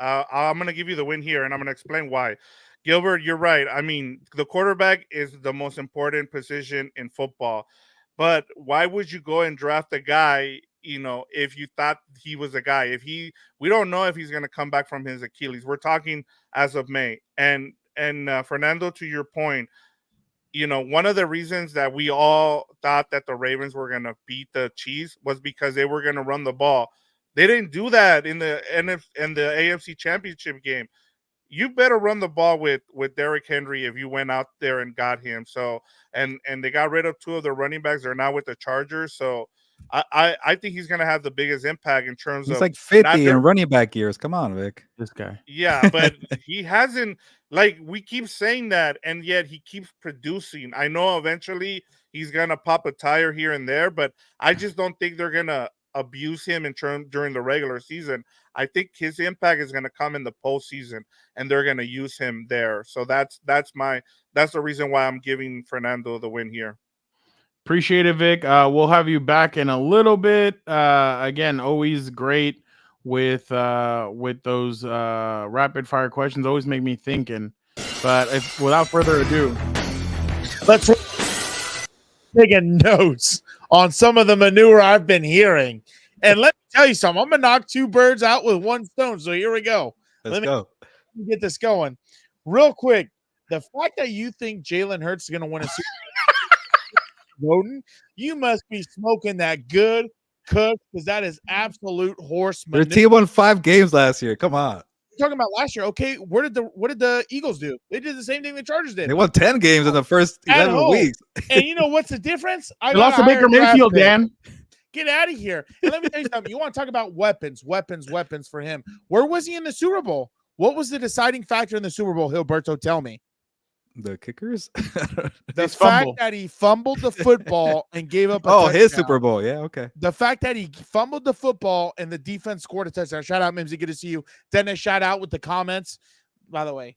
I'm going to give you the win here, and I'm going to explain why. Gilbert, you're right. I mean, the quarterback is the most important position in football. But why would you go and draft a guy, if you thought he was a guy? We don't know if he's going to come back from his Achilles. We're talking as of May. And Fernando, to your point, one of the reasons that we all thought that the Ravens were going to beat the Chiefs was because they were going to run the ball. They didn't do that in the AFC Championship game. You better run the ball with Derrick Henry if you went out there and got him. So and they got rid of two of their running backs. They're now with the Chargers. So I think he's going to have the biggest impact in terms of. He's like 50 in running back years. Come on, Vic. This guy. Yeah, but he hasn't. Like, we keep saying that, and yet he keeps producing. I know eventually he's going to pop a tire here and there, but I just don't think they're going to abuse him during the regular season. I think his impact is going to come in the postseason, and they're going to use him there. So that's the reason why I'm giving Fernando the win here. Appreciate it, Vic. We'll have you back in a little bit. Again, always great with those rapid fire questions. Always make me thinking. But without further ado, let's taking notes on some of the manure I've been hearing. And let me tell you something. I'm gonna knock two birds out with one stone. So here we go. Let's go. Get this going real quick. The fact that you think Jalen Hurts is gonna win a Super Bowl, you must be smoking that good cook, because that is absolute horse manure. Their team won 5 games last year. Come on. Talking about last year. Okay, what did the Eagles do? They did the same thing the Chargers did. They won 10 games in the first 11 weeks. And you know what's the difference? I lost to Baker Mayfield, Dan. Get out of here. And let me tell you something. You want to talk about weapons for him. Where was he in the Super Bowl? What was the deciding factor in the Super Bowl, Gilberto? Tell me. The kickers? The fact that he fumbled the football and gave up a touchdown. His Super Bowl. Yeah, okay. The fact that he fumbled the football and the defense scored a touchdown. Shout out, Mimsy. Good to see you. Dennis, shout out with the comments. By the way,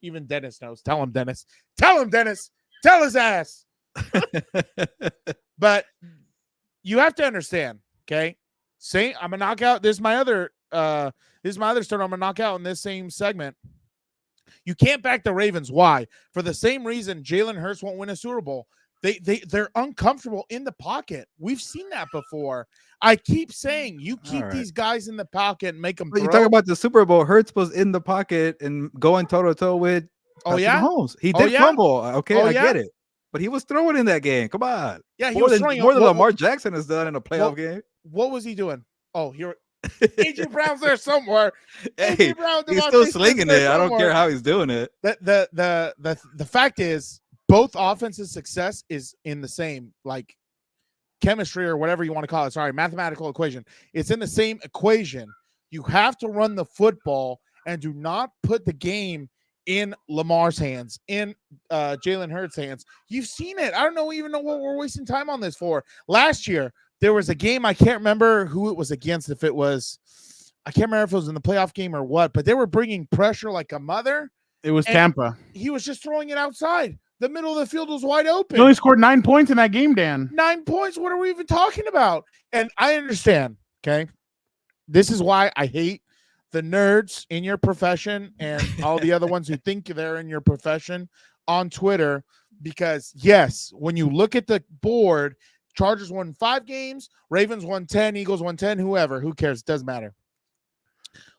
even Dennis knows. Tell him, Dennis. Tell him, Dennis. Tell his ass. But you have to understand, okay? I'm going to knock out. This is my other story I'm going to knock out in this same segment. You can't back the Ravens. Why? For the same reason Jalen Hurts won't win a Super Bowl. They're uncomfortable in the pocket. We've seen that before. I keep saying you keep these guys in the pocket and make them throw. You talk about the Super Bowl. Hurts was in the pocket and going toe-to-toe with Mahomes. He did fumble. Okay, I get it. But he was throwing in that game. Come on. Yeah, he was throwing more than Lamar Jackson has done in a playoff game. What was he doing? Oh, here. AJ Brown's there somewhere. Hey, he's still slinging it. I don't care how he's doing it. The fact is, both offenses' success is in the same like chemistry or whatever you want to call it. Sorry, mathematical equation. It's in the same equation. You have to run the football and do not put the game in Lamar's hands, in Jalen Hurts' hands. You've seen it. I don't even know what we're wasting time on this for. Last year, there was a game, I can't remember who it was against, I can't remember if it was in the playoff game or what, but they were bringing pressure like a mother. It was Tampa. He was just throwing it outside. The middle of the field was wide open. He only scored 9 points in that game, Dan. 9 points? What are we even talking about? And I understand, okay? This is why I hate the nerds in your profession and all the other ones who think they're in your profession on Twitter, because, yes, when you look at the board, Chargers won 5 games, Ravens won 10, Eagles won 10, whoever. Who cares? It doesn't matter.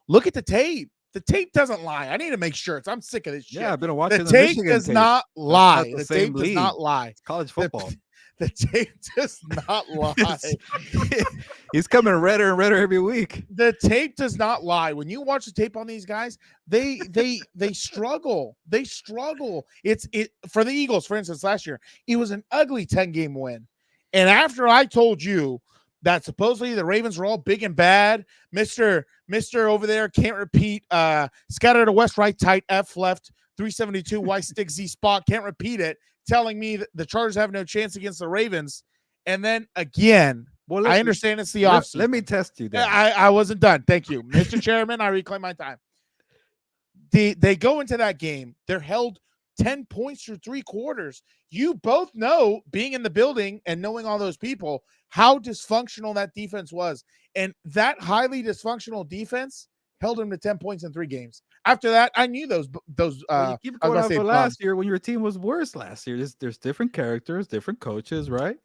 Look at the tape. The tape doesn't lie. I need to make sure. I'm sick of this shit. Yeah, I've been watching the tape. Does not lie. The tape does not lie. It's college football. The tape does not lie. He's coming redder and redder every week. The tape does not lie. When you watch the tape on these guys, they struggle. They struggle. It's for the Eagles, for instance, last year, it was an ugly 10-game win. And after I told you that supposedly the Ravens were all big and bad, Mr. over there can't repeat, scatter to west, right, tight, F left, 372, Y stick, Z spot, can't repeat it, telling me that the Chargers have no chance against the Ravens. And then again, Well, I understand it's the offseason. Let me test you then. I wasn't done. Thank you, Mr. Chairman. I reclaim my time. They go into that game. They're held 10 points through 3 quarters. You both know, being in the building and knowing all those people, how dysfunctional that defense was. And that highly dysfunctional defense held them to 10 points in 3 games. After that, I knew those. You keep going off of last year when your team was worse last year. There's different characters, different coaches, right?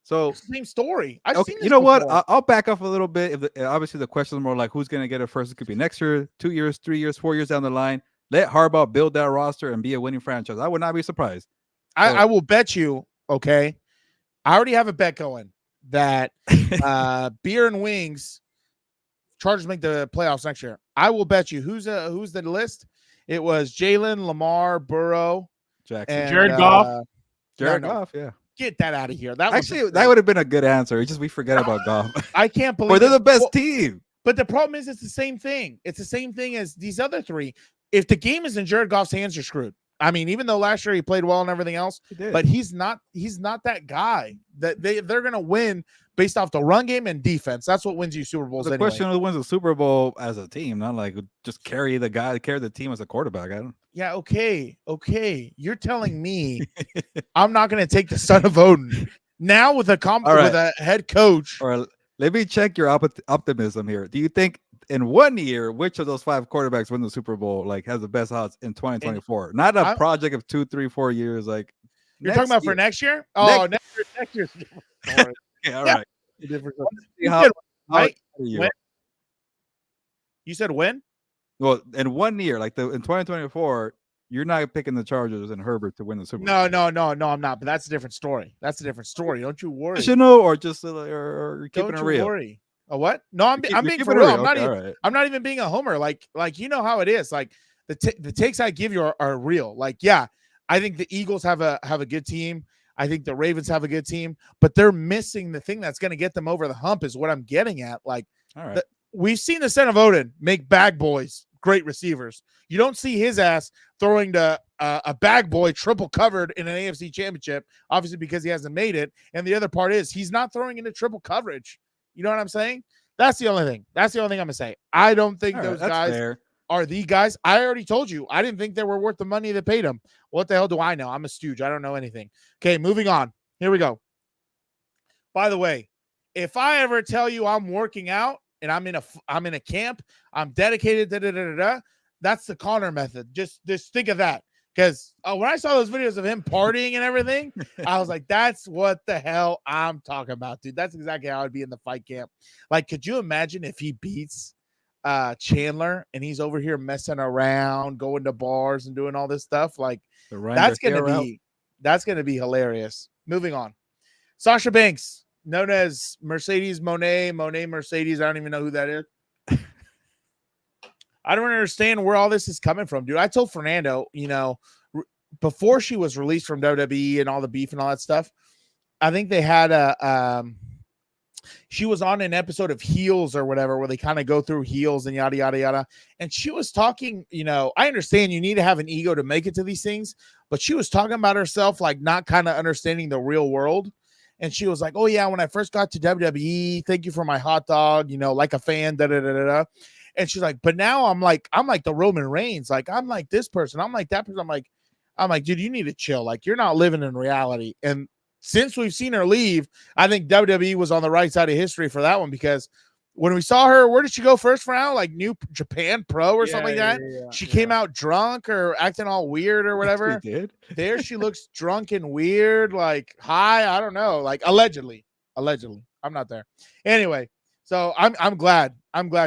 So same story. I've okay, seen this you know before. what? I'll back off a little bit. Obviously the question is more like who's going to get it first. It could be next year, 2 years, 3 years, 4 years down the line. Let Harbaugh build that roster and be a winning franchise. I would not be surprised. I will bet you. Okay, I already have a bet going that beer and wings, Chargers make the playoffs next year. I will bet you. Who's the list? It was Jalen, Lamar, Burrow, Jackson, and Jared Goff. Jared Goff, yeah. Get that out of here. That would have been a good answer. It's just we forget about Goff. I can't believe. But they're the best team. But the problem is, it's the same thing. It's the same thing as these other 3. If the game is in Jared Goff's hands, you're screwed. I mean, even though last year he played well and everything else, but he's not that guy. That they're gonna win based off the run game and defense. That's what wins you Super Bowls. The question of who wins the Super Bowl as a team, not like just carry the team as a quarterback. I don't. Yeah, okay. You're telling me I'm not gonna take the son of Odin now with a head coach. All right, let me check your optimism here. Do you think in 1 year, which of those 5 quarterbacks win the Super Bowl, like has the best odds in 2024? Not a project of 2, 3, 4 years. Like you're talking about for next year? Oh, next year. Okay, all right. Right? You said when? Well, in 1 year, like in 2024, you're not picking the Chargers and Herbert to win the Super Bowl. No, I'm not. But that's a different story. Don't you worry. You know, or just or keeping it real. Worry. A what? No, I'm being for real. I'm not even being a homer. Like you know how it is. Like the takes I give you are real. Like, yeah, I think the Eagles have a good team. I think the Ravens have a good team, but they're missing the thing that's going to get them over the hump is what I'm getting at. Like, all right. We've seen the son of Odin make bag boys great receivers. You don't see his ass throwing to a bag boy triple covered in an AFC championship, obviously because he hasn't made it. And the other part is he's not throwing into triple coverage. You know what I'm saying? That's the only thing. That's the only thing I'm going to say. I don't think those guys are the guys. I already told you. I didn't think they were worth the money they paid them. What the hell do I know? I'm a stooge. I don't know anything. Okay, moving on. Here we go. By the way, if I ever tell you I'm working out and I'm in a camp, I'm dedicated, that's the Connor method. Just think of that. Because when I saw those videos of him partying and everything, I was like, that's what the hell I'm talking about, dude. That's exactly how I'd be in the fight camp. Like, could you imagine if he beats Chandler and he's over here messing around, going to bars and doing all this stuff? Like, that's gonna be hilarious. Moving on. Sasha Banks, known as Mercedes Monet Mercedes. I don't even know who that is. I don't understand where all this is coming from, dude. I told Fernando, before she was released from WWE and all the beef and all that stuff, I think they had she was on an episode of Heels or whatever, where they kind of go through heels and yada, yada, yada. And she was talking, I understand you need to have an ego to make it to these things, but she was talking about herself, like not kind of understanding the real world. And she was like, oh yeah, when I first got to WWE, thank you for my hot dog, like a fan, da-da-da-da-da. And she's like, but now I'm like the Roman Reigns. Like, I'm like this person. I'm like that person. I'm like, dude, you need to chill. Like, you're not living in reality. And since we've seen her leave, I think WWE was on the right side of history for that one, because when we saw her, where did she go first for now? Like New Japan Pro or something like that? Yeah, she came out drunk or acting all weird or whatever. She did. There she looks drunk and weird, like high. I don't know. Like allegedly. I'm not there. Anyway, so I'm glad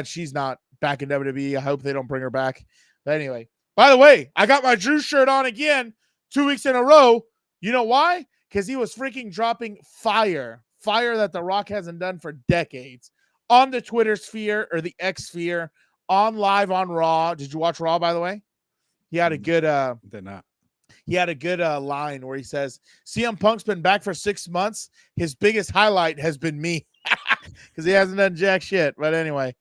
she's not back in WWE. I hope they don't bring her back. But anyway, by the way, I got my Drew shirt on again 2 weeks in a row. You know why? because he was freaking dropping fire that The Rock hasn't done for decades on the Twitter sphere or the X sphere, on live on Raw. Did you watch Raw, by the way? He had a good Did not. he had a good line where he says, CM Punk's been back for 6 months. His biggest highlight has been me, because he hasn't done jack shit. But anyway,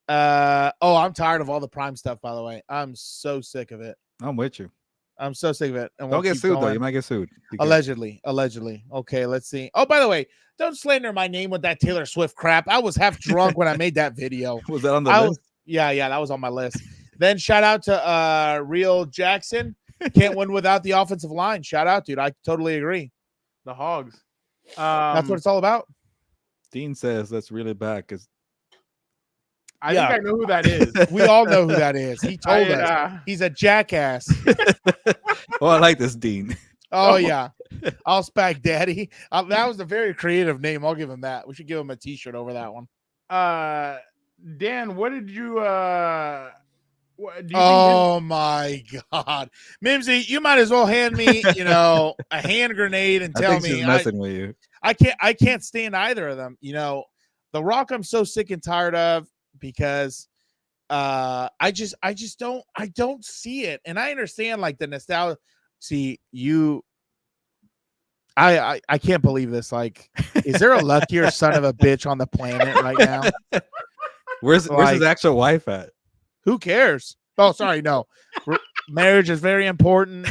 I'm tired of all the Prime stuff, by the way. I'm so sick of it. I'm with you. I'm so sick of it. And Don't get sued, though. You might get sued. Allegedly. Okay, let's see. Oh, by the way, don't slander my name with that Taylor Swift crap. I was half drunk when I made that video. Was that on the list? Yeah, that was on my list. Then shout out to Real Jackson. Can't win without the offensive line. Shout out, dude. I totally agree. The Hogs. That's what it's all about. Dean says let's reel it back. I think I know who that is. We all know who that is. He told us. He's a jackass. Well, I like this Dean. Oh, yeah. I'll spag daddy. That was a very creative name. I'll give him that. We should give him a t-shirt over that one. Dan, what did you my God, Mimsy, you might as well hand me, a hand grenade and tell me. She's messing with you. I can't stand either of them. The Rock, I'm so sick and tired of, because I don't see it. And I understand like the nostalgia. See, I can't believe this. Like, is there a luckier son of a bitch on the planet right now? Where's his actual wife at? Who cares? Oh, sorry, no. Marriage is very important.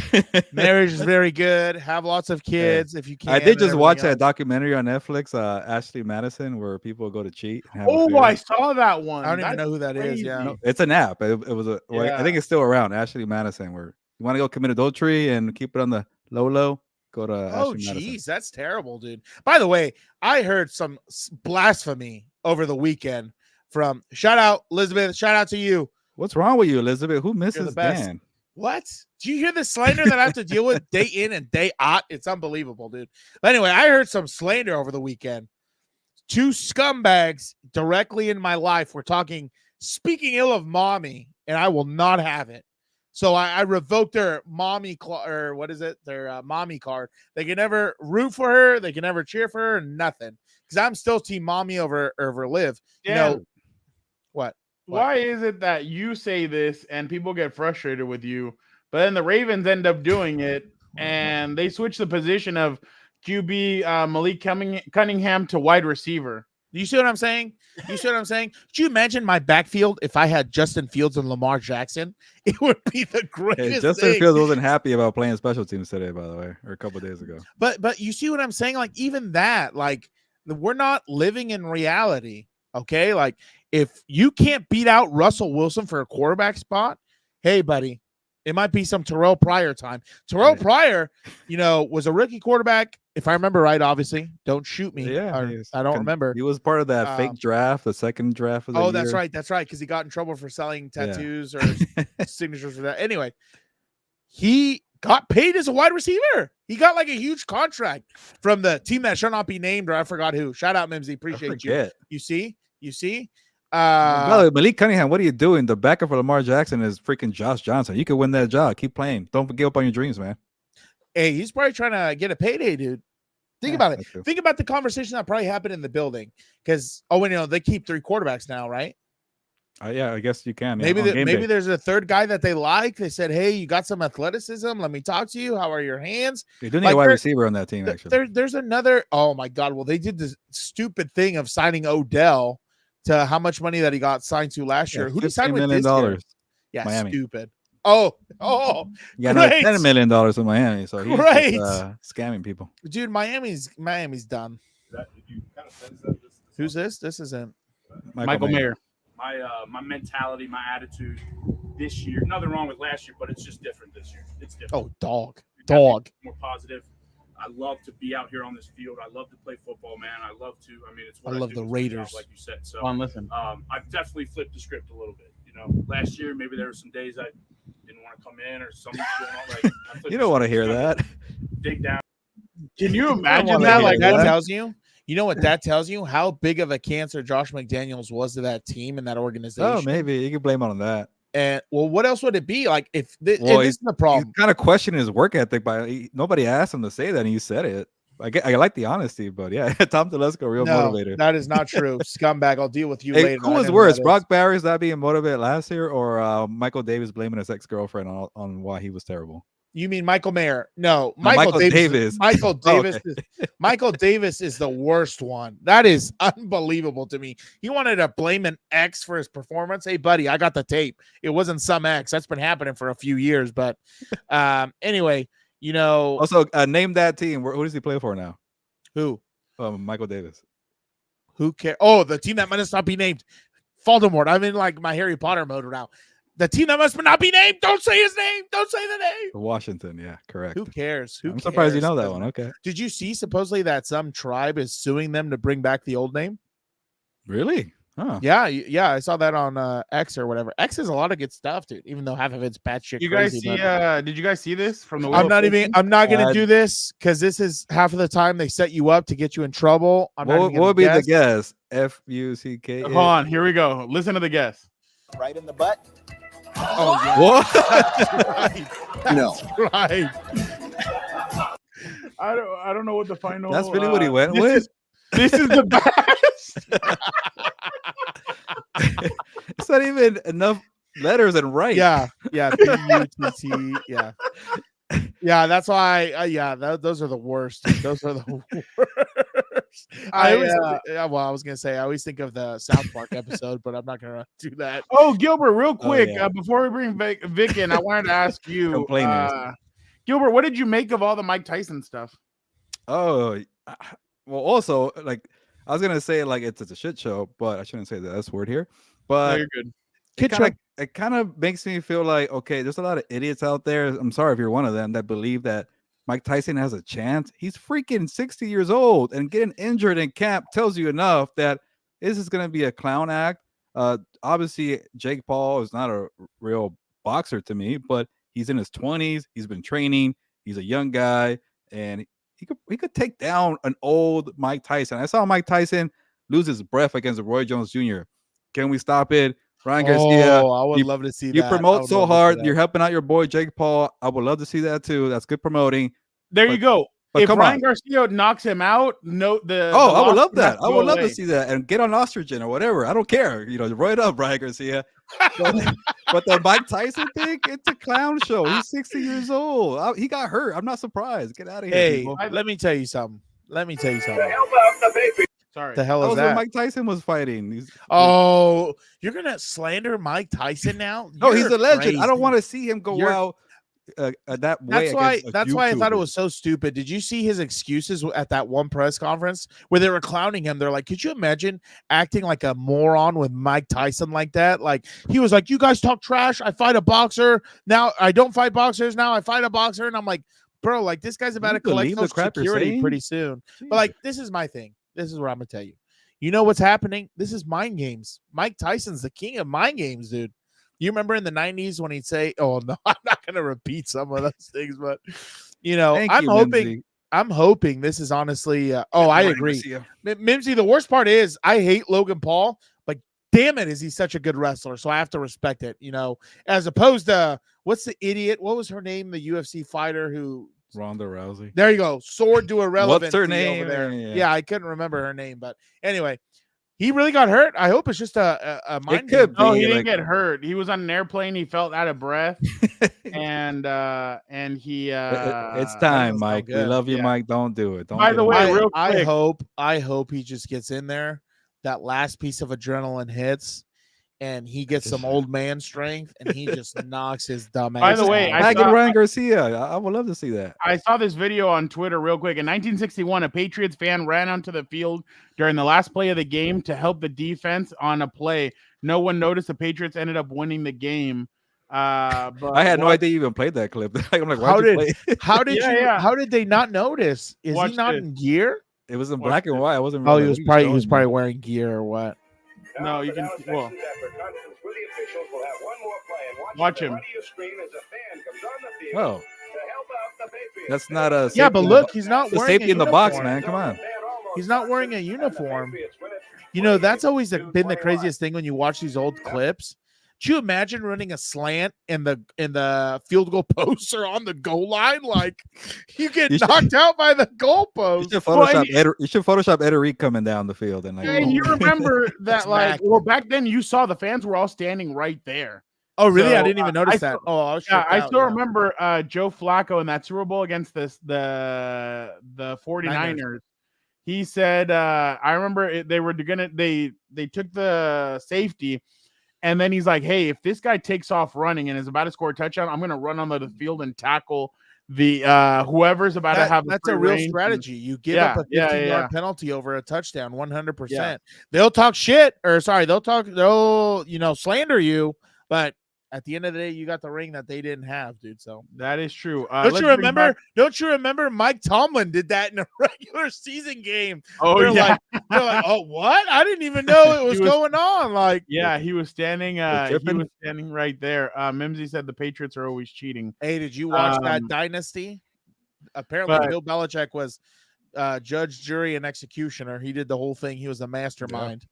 Marriage is very good. Have lots of kids if you can. I did just watch that documentary on Netflix, Ashley Madison, where people go to cheat. I saw that one. I don't even know who that is. Yeah, no, it's an app. It was I think it's still around. Ashley Madison, where you want to go commit adultery and keep it on the low. Go to Ashley Madison. Geez, that's terrible, dude. By the way, I heard some blasphemy over the weekend from shout out Elizabeth. Shout out to you. What's wrong with you, Elizabeth? Who misses Dan? What? Do you hear the slander that I have to deal with day in and day out? It's unbelievable, dude. But anyway, I heard some slander over the weekend. 2 scumbags directly in my life were speaking ill of mommy, and I will not have it. So I revoked their mommy their mommy card. They can never root for her. They can never cheer for her. Nothing. Because I'm still team mommy over Liv. Yeah. What? Why is it that you say this and people get frustrated with you, but then the Ravens end up doing it and they switch the position of QB Malik Cunningham to wide receiver? Do you see what I'm saying? Could you imagine my backfield if I had Justin Fields and Lamar Jackson? It would be the greatest Justin thing. Fields wasn't happy about playing special teams today, by the way, or a couple of days ago. But you see what I'm saying? Like, even that, like, we're not living in reality, okay? Like, if you can't beat out Russell Wilson for a quarterback spot, hey, buddy, it might be some Terrell Pryor time. Terrell Pryor, was a rookie quarterback, if I remember right, obviously. Don't shoot me. Yeah, I don't remember. He was part of that fake draft, the second draft of the year. That's right, because he got in trouble for selling tattoos or signatures for that. Anyway, he got paid as a wide receiver. He got like a huge contract from the team that shall not be named, or I forgot who. Shout out, Mimsy. Appreciate you. You see? Malik Cunningham, what are you doing? The backup for Lamar Jackson is freaking Josh Johnson. You could win that job. Keep playing. Don't give up on your dreams, man. Hey, he's probably trying to get a payday, dude. Think about it. Think about the conversation that probably happened in the building. Because they keep 3 quarterbacks now, right? I guess you can. Maybe there's a third guy that they like. They said, hey, you got some athleticism. Let me talk to you. How are your hands? They do need a wide receiver on that team, actually. There's another. Oh, my God. Well, they did this stupid thing of signing Odell to how much money that he got signed to last year. Who did he sign with this year? Yeah, Miami. Stupid. Oh, yeah, no, $10 million in Miami. So he's just, scamming people. Dude, Miami's done. Who's this? This isn't Michael Mayer. My mentality, my attitude this year. Nothing wrong with last year, but it's just different this year. It's different. Oh, dog. More positive. I love to be out here on this field. I love to play football, man. I love to. I mean, it's what I love the Raiders, job, like you said. So, listen. I've definitely flipped the script a little bit. Last year maybe there were some days I didn't want to come in or something going on. You don't want to hear that. Dig down. Can you imagine that? Like that tells you. You know what that tells you? How big of a cancer Josh McDaniels was to that team and that organization. Oh, maybe you can blame it on that. And well, what else would it be? Like if this is the He's problem. kind of questioning his work ethic, but nobody asked him to say that, and he said it. I like the honesty, but yeah, Tom Telesco, real motivator. That is not true. Scumbag. I'll deal with you Hey, later. who was worse, Brock Barry's not being motivated last year, or Michael Davis blaming his ex-girlfriend on why he was terrible? You mean Michael Mayer? No, Michael Davis. Michael Davis. Michael Davis is the worst one. That is unbelievable to me. He wanted to blame an ex for his performance. Hey, buddy, I got the tape. It wasn't some ex. That's been happening for a few years. But anyway, Also, name that team. Who does he play for now? Who? Michael Davis. Who cares? Oh, the team that might not be named. Voldemort. I'm in like my Harry Potter mode now. The team that must not be named. Don't say his name. Don't say the name. Washington. Yeah, correct. Who cares? I'm surprised you know that one. Okay. Did you see supposedly that some tribe is suing them to bring back the old name? Really? Huh. Yeah. I saw that on X or whatever. X is a lot of good stuff, dude. Even though half of it's batshit You crazy. guys see? Did you guys see this from the? I'm not gonna do this because this is half of the time they set you up to get you in trouble. What would be the guess? F-U-C-K. Hold on. Here we go. Listen to the guess. Right in the butt. Oh yeah. What? That's right. No. That's right. I don't know what the final. That's really what he went with. This is the best. It's not even enough letters and right. Yeah. B-U-T-T. Yeah. Yeah, that's why. Those are the worst. Those are the worst. I was gonna say I always think of the South Park episode, but I'm not gonna do that. Oh, Gilbert, real quick, yeah. Before we bring Vic in, I wanted to ask you, Complainers. Gilbert, what did you make of all the Mike Tyson stuff? Oh, well, also, like, I was gonna say, like, it's a shit show, but I shouldn't say the S word here. But No, you're good. it kind of makes me feel like, okay, there's a lot of idiots out there. I'm sorry if you're one of them that believe that Mike Tyson has a chance. He's freaking 60 years old, and getting injured in camp tells you enough that this is going to be a clown act. Obviously, Jake Paul is not a real boxer to me, but he's in his 20s. He's been training. He's a young guy, and he could take down an old Mike Tyson. I saw Mike Tyson lose his breath against Roy Jones Jr. Can we stop it? Ryan Garcia. Oh, I would love to see that. You promote so hard. You're helping out your boy Jake Paul. I would love to see that too. That's good promoting. There you go. But if Ryan Garcia knocks him out, note the. I would love that. I would love to see that and get on Ostrigen or whatever. I don't care. Roll it up, Ryan Garcia. But the Mike Tyson thing, it's a clown show. He's 60 years old. He got hurt. I'm not surprised. Get out of here. Hey, people. let me tell you something. Sorry. The hell That is was that? when Mike Tyson was fighting. Oh, you're gonna slander Mike Tyson now? No, he's You're a legend. crazy. I don't want to see him go out that way. That's why I thought it was so stupid. Did you see his excuses at that one press conference where they were clowning him? They're like, could you imagine acting like a moron with Mike Tyson like that? Like, he was like, you guys talk trash. I fight a boxer. Now I don't fight boxers. Now I fight a boxer. And I'm like, bro, like, this guy's about to collect Social Security pretty soon. But like, this is my thing. This is what I'm gonna tell you. You know what's happening? This is mind games. Mike Tyson's the king of mind games, dude. You remember in the 90s when he'd say, oh no, I'm not gonna repeat some of those things, but I'm hoping this is honestly I agree. Mimsy, the worst part is I hate Logan Paul, but damn it, is he such a good wrestler? So I have to respect it, as opposed to what's the idiot? What was her name? The UFC fighter who Ronda Rousey. There you go. Sword to irrelevance. What's her name? Over there. Yeah, I couldn't remember her name, but anyway, he really got hurt. I hope it's just a mind game. No, he didn't get hurt. He was on an airplane. He felt out of breath, and he. It's time, Mike. We love you, Mike. Don't do it. Don't. By the way, real quick, I hope he just gets in there. That last piece of adrenaline hits. And he gets some old man strength, and he just knocks his dumb ass. By the way, I get Ryan Garcia. I would love to see that. I saw this video on Twitter real quick. In 1961, a Patriots fan ran onto the field during the last play of the game to help the defense on a play. No one noticed. The Patriots ended up winning the game. But I had no idea you even played that clip. I'm like, how did they not notice? Is he not in gear? It was in black and white. I wasn't. Oh, he was probably wearing gear or what? No, you can. Well, watch him. Oh, that's not a. Yeah, but look, he's not wearing safety in the box, man. Come on. He's not wearing a uniform. That's always been the craziest thing when you watch these old clips. Do you imagine running a slant in the field goal posts or on the goal line? Like you get knocked out by the goal post. You should Photoshop Ed Reed coming down the field and like. And you remember that, like, Smack. well, back then you saw the fans were all standing right there. Oh, really? So, I didn't even notice that. Still, I was I out, still remember Joe Flacco in that Super Bowl against the 49ers. He said, I remember they took the safety, and then he's like, hey, if this guy takes off running and is about to score a touchdown, I'm going to run onto the field and tackle the whoever's about to have that's a real strategy. You give up a 15-yard penalty over a touchdown 100%. They'll talk shit, or sorry, they'll slander you, but at the end of the day, you got the ring that they didn't have, dude. So that is true. Don't you remember Mike Tomlin did that in a regular season game? Oh, they're yeah. Like, oh, what? I didn't even know it was going on. Like, yeah, he was standing. He was standing right there. Mimsy said the Patriots are always cheating. Hey, did you watch that Dynasty? Apparently, Bill Belichick was judge, jury, and executioner. He did the whole thing. He was the mastermind.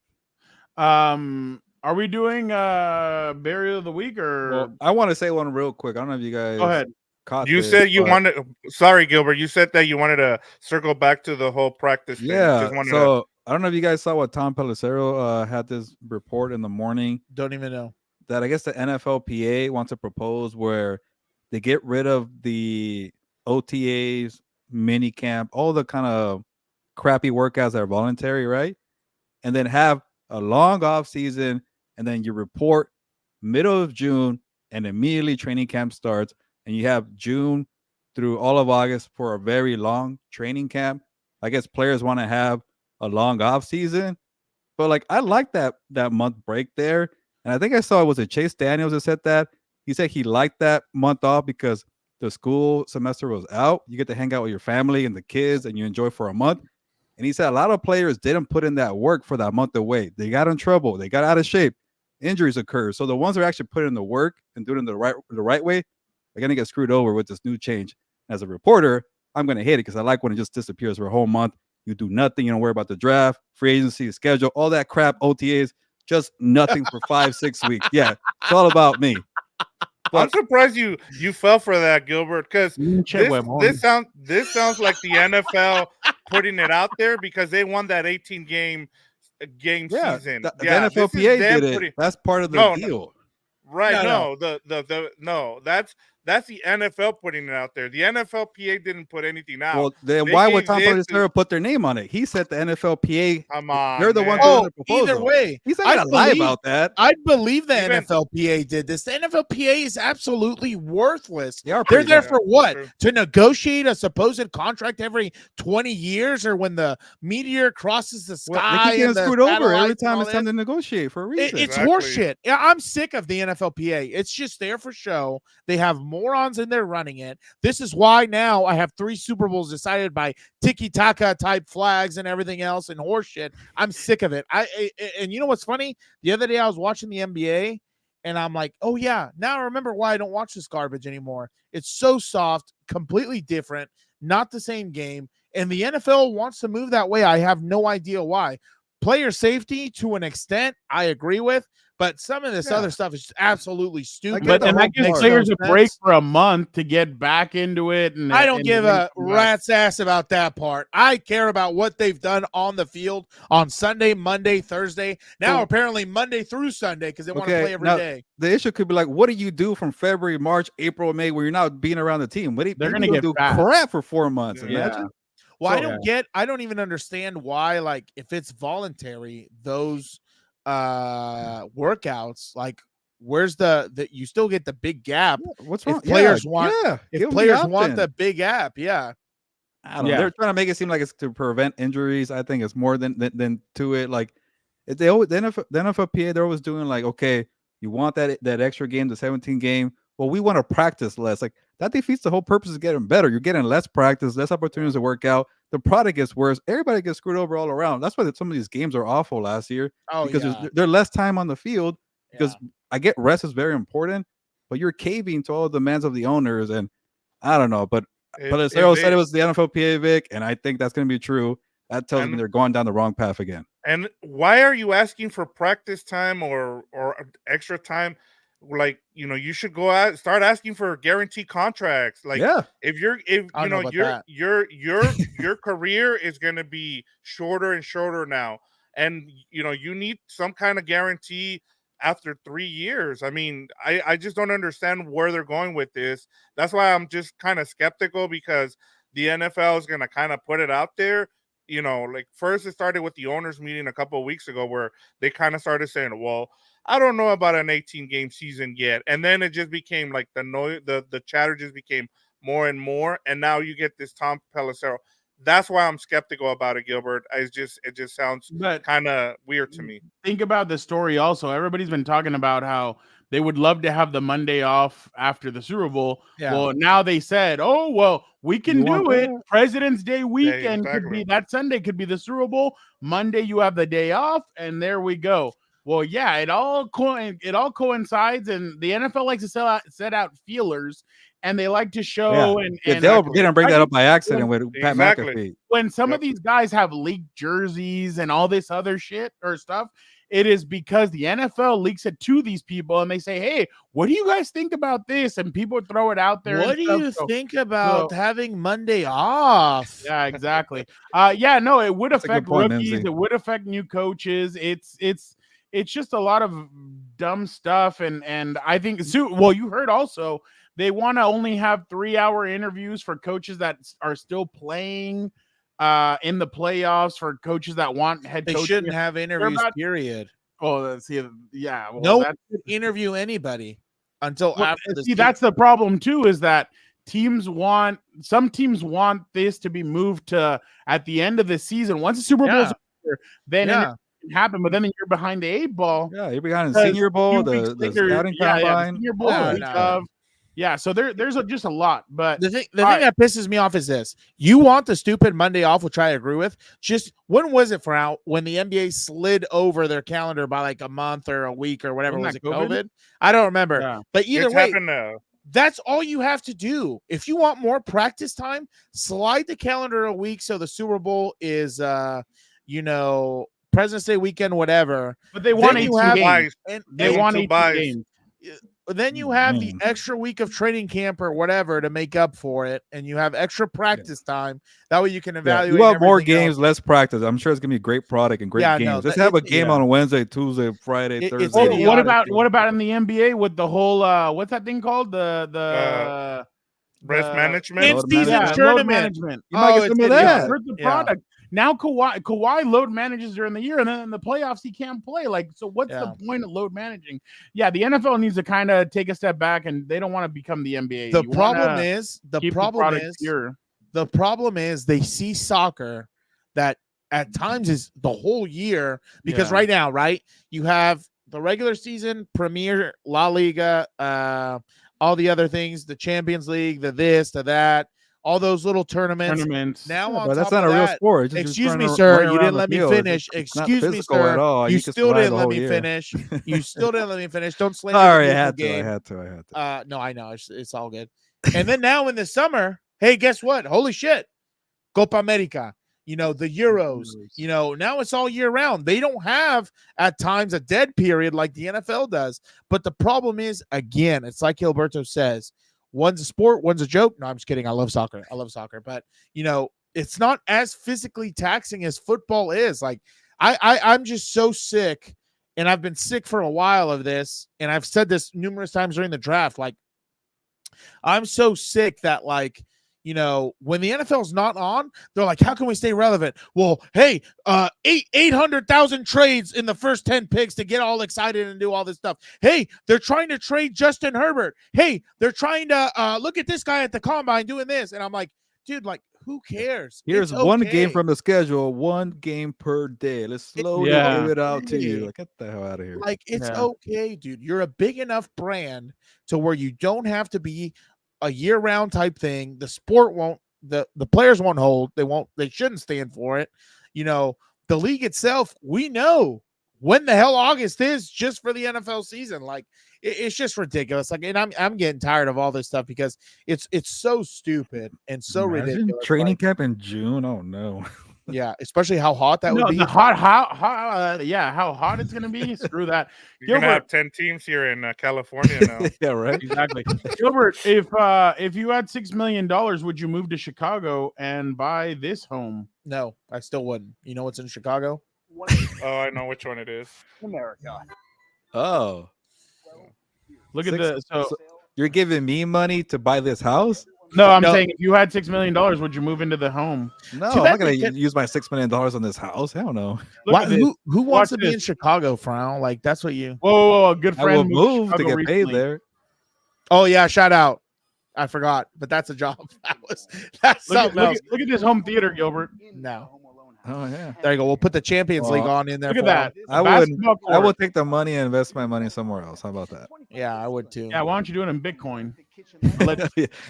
Yeah. Are we doing burial of the week or? Well, I want to say one real quick. I don't know if you guys. Go ahead. You said you wanted. Sorry, Gilbert. You said that you wanted to circle back to the whole practice thing. Yeah. So I don't know if you guys saw what Tom Pelissero had this report in the morning. Don't even know that. I guess the NFLPA wants to propose where they get rid of the OTAs, mini camp, all the kind of crappy workouts that are voluntary, right? And then have a long off season. And then you report middle of June and immediately training camp starts. And you have June through all of August for a very long training camp. I guess players want to have a long off season. But like I like that month break there. And I think I saw it was Chase Daniels that said that. He said he liked that month off because the school semester was out. You get to hang out with your family and the kids and you enjoy for a month. And he said a lot of players didn't put in that work for that month away. They got in trouble. They got out of shape. Injuries occur. So the ones that are actually putting in the work and doing it the right way are going to get screwed over with this new change. As a reporter, I'm going to hate it because I like when it just disappears for a whole month. You do nothing. You don't worry about the draft, free agency, schedule, all that crap, OTAs, just nothing for 5-6 weeks. Yeah, it's all about me. I'm surprised you fell for that, Gilbert, because this sounds like the NFL putting it out there because they won that 18 game season. The NFLPA did it. That's part of the deal. Right? No, that's the NFL putting it out there. The NFLPA didn't put anything out. Well, then why would Tom Pelissero put their name on it? He said the NFLPA. Come on, they're the one doing the proposal. Either way, he's not gonna lie about that. I believe the NFLPA did this. The NFLPA is absolutely worthless. They're there good. for what? To negotiate a supposed contract every 20 years, or when the meteor crosses the sky. They keep getting screwed over every time it's time to negotiate for a reason. It's horseshit. Yeah, I'm sick of the NFLPA. It's just there for show. They have morons in there running it. This is why now I have 3 Super Bowls decided by tiki-taka type flags and everything else and horseshit. I'm sick of it. And you know what's funny? The other day I was watching the NBA and I'm like, oh yeah, now I remember why I don't watch this garbage anymore. It's so soft, completely different, not the same game. And the NFL wants to move that way. I have no idea why. Player safety to an extent, I agree with. But some of this other stuff is absolutely stupid. But then that gives players a break for a month to get back into it. And I don't give a rat's ass about that part. I care about what they've done on the field on Sunday, Monday, Thursday. Now, apparently Monday through Sunday because they want to play every day. The issue could be like, what do you do from February, March, April, May where you're not being around the team? They're going to get do crap for 4 months. Imagine. Well, I don't even understand why, like, if it's voluntary, those workouts, like, where's the you still get the big gap. What's wrong? If players want the big gap, I don't know. They're trying to make it seem like it's to prevent injuries. I think it's more than to it. Like, they always the NFLPA, they're always doing like, okay, you want that extra game, the 17 game. Well, we want to practice less. Like, that defeats the whole purpose of getting better. You're getting less practice, less opportunities to work out. The product gets worse. Everybody gets screwed over all around. That's why some of these games are awful last year. Because there's less time on the field. Because I get rest is very important, but you're caving to all the demands of the owners. And I don't know, but Pelissero said it was the NFLPA, Vic, and I think that's going to be true. that tells me they're going down the wrong path again. And why are you asking for practice time or extra time? Like, you should go out, start asking for guaranteed contracts. Like, if your career is going to be shorter and shorter now, and you need some kind of guarantee after 3 years. I mean, I just don't understand where they're going with this. That's why I'm just kind of skeptical, because the NFL is going to kind of put it out there. Like, first it started with the owners meeting a couple of weeks ago, where they kind of started saying, well, I don't know about an 18-game season yet. And then it just became like the chatter just became more and more. And now you get this Tom Pelissero. That's why I'm skeptical about it, Gilbert. It just sounds kind of weird to me. Think about the story also. Everybody's been talking about how they would love to have the Monday off after the Super Bowl. Yeah. Well, now they said, oh, well, we can do it. President's Day weekend could be that Sunday, could be the Super Bowl. Monday, you have the day off, and there we go. Well, yeah, it all coincides, and the NFL likes to set out feelers, and they like to show and they didn't bring that up by accident with Pat McAfee. When some of these guys have leaked jerseys and all this other shit or stuff, it is because the NFL leaks it to these people, and they say, "Hey, what do you guys think about this?" And people throw it out there. What do you think about having Monday off? Yeah, exactly. It would affect rookies. Lindsay. It would affect new coaches. It's just a lot of dumb stuff, and I think you heard also they want to only have 3-hour interviews for coaches that are still playing in the playoffs, for coaches that want head coach. They shouldn't have interviews, period. Oh, see, yeah. Well, no one should interview anybody until after the season. That's the problem too, is that some teams want this to be moved to at the end of the season. Once the Super Bowl's over, then it can happen, but then you're behind the 8 ball. Yeah, you're behind the Senior Bowl, the scouting combine. Senior Bowl, so there's just a lot. But the thing that pisses me off is this: you want the stupid Monday off, which I agree with. Just when was it when the NBA slid over their calendar by like a month or a week or whatever? Was it COVID? I don't remember. Yeah. But either way, that's all you have to do. If you want more practice time, slide the calendar a week so the Super Bowl is President's Day weekend, whatever. But they want 18 games. They want 18 games. Then you have the extra week of training camp or whatever to make up for it, and you have extra practice time. That way you can evaluate. You have more games, less practice. I'm sure it's gonna be a great product and great games. No, Let's have a game on Wednesday, Tuesday, Friday, Thursday. What about in the NBA with the whole what's that thing called? The rest management, in-season tournament. Management. You might get some of that. The product. Now Kawhi load manages during the year, and then in the playoffs he can't play. Like, so what's the point of load managing? Yeah, the NFL needs to kind of take a step back, and they don't want to become the NBA. The problem is they see soccer that at times is the whole year, because right now, you have the regular season, Premier, La Liga, all the other things, the Champions League, the this, the that. All those little tournaments. Now, but that's not a real sport. Excuse me, sir. You didn't let me finish. Excuse me, sir. You still didn't let me finish. You still didn't let me finish. Don't slander the game. I had to. No, I know. It's all good. And then now in the summer, hey, guess what? Holy shit. Copa America. The Euros. Now it's all year round. They don't have at times a dead period like the NFL does. But the problem is, again, it's like Gilberto says, one's a sport, one's a joke. No, I'm just kidding. I love soccer. But, it's not as physically taxing as football is. Like, I'm just so sick, and I've been sick for a while of this, and I've said this numerous times during the draft. Like, I'm so sick that, like, when the NFL's not on, they're like, how can we stay relevant? Well, hey, 800,000 trades in the first 10 picks to get all excited and do all this stuff. Hey, they're trying to trade Justin Herbert. Hey, they're trying to look at this guy at the combine doing this. And I'm like, dude, like, who cares? Here's one game from the schedule, one game per day. Let's slowly give it out to you. Like, get the hell out of here. Like, it's okay, dude. You're a big enough brand to where you don't have to be a year-round type thing. The sport won't, the players won't hold. They shouldn't stand for it. The league itself, we know when the hell August is just for the NFL season. Like, it's just ridiculous. Like, and I'm getting tired of all this stuff because it's so stupid and so ridiculous. Training camp in June. Oh no. Yeah, especially how hot that No, would be. the hot, how hot it's gonna be. Screw that. You're gonna have Gilbert, 10 teams here in California now. Yeah, right. exactly. Gilbert, if you had $6 million, would you move to Chicago and buy this home? No, I still wouldn't. You know what's in Chicago? Oh, I know which one it is. America. Oh, Look at the so you're giving me money to buy this house? No, I'm No. saying if you had $6 million, would you move into the home? No, Too I'm bad not gonna they can't- use my $6 million on this house. Hell no. Look Why, at this. who Watch wants to be this. in Chicago, Frown? Like that's what you. Whoa, a good I friend will moved move to Chicago get paid recently. there. Oh yeah, shout out. I forgot, but that's a job. That's something else. Look at this home theater, Gilbert. No, Oh yeah. there you go. We'll put the Champions League Well, on in there. Look at for that. them. I would. Basketball I court. will take the money and invest my money somewhere else. How about that? Yeah, I would too. Yeah, why don't you do it in Bitcoin?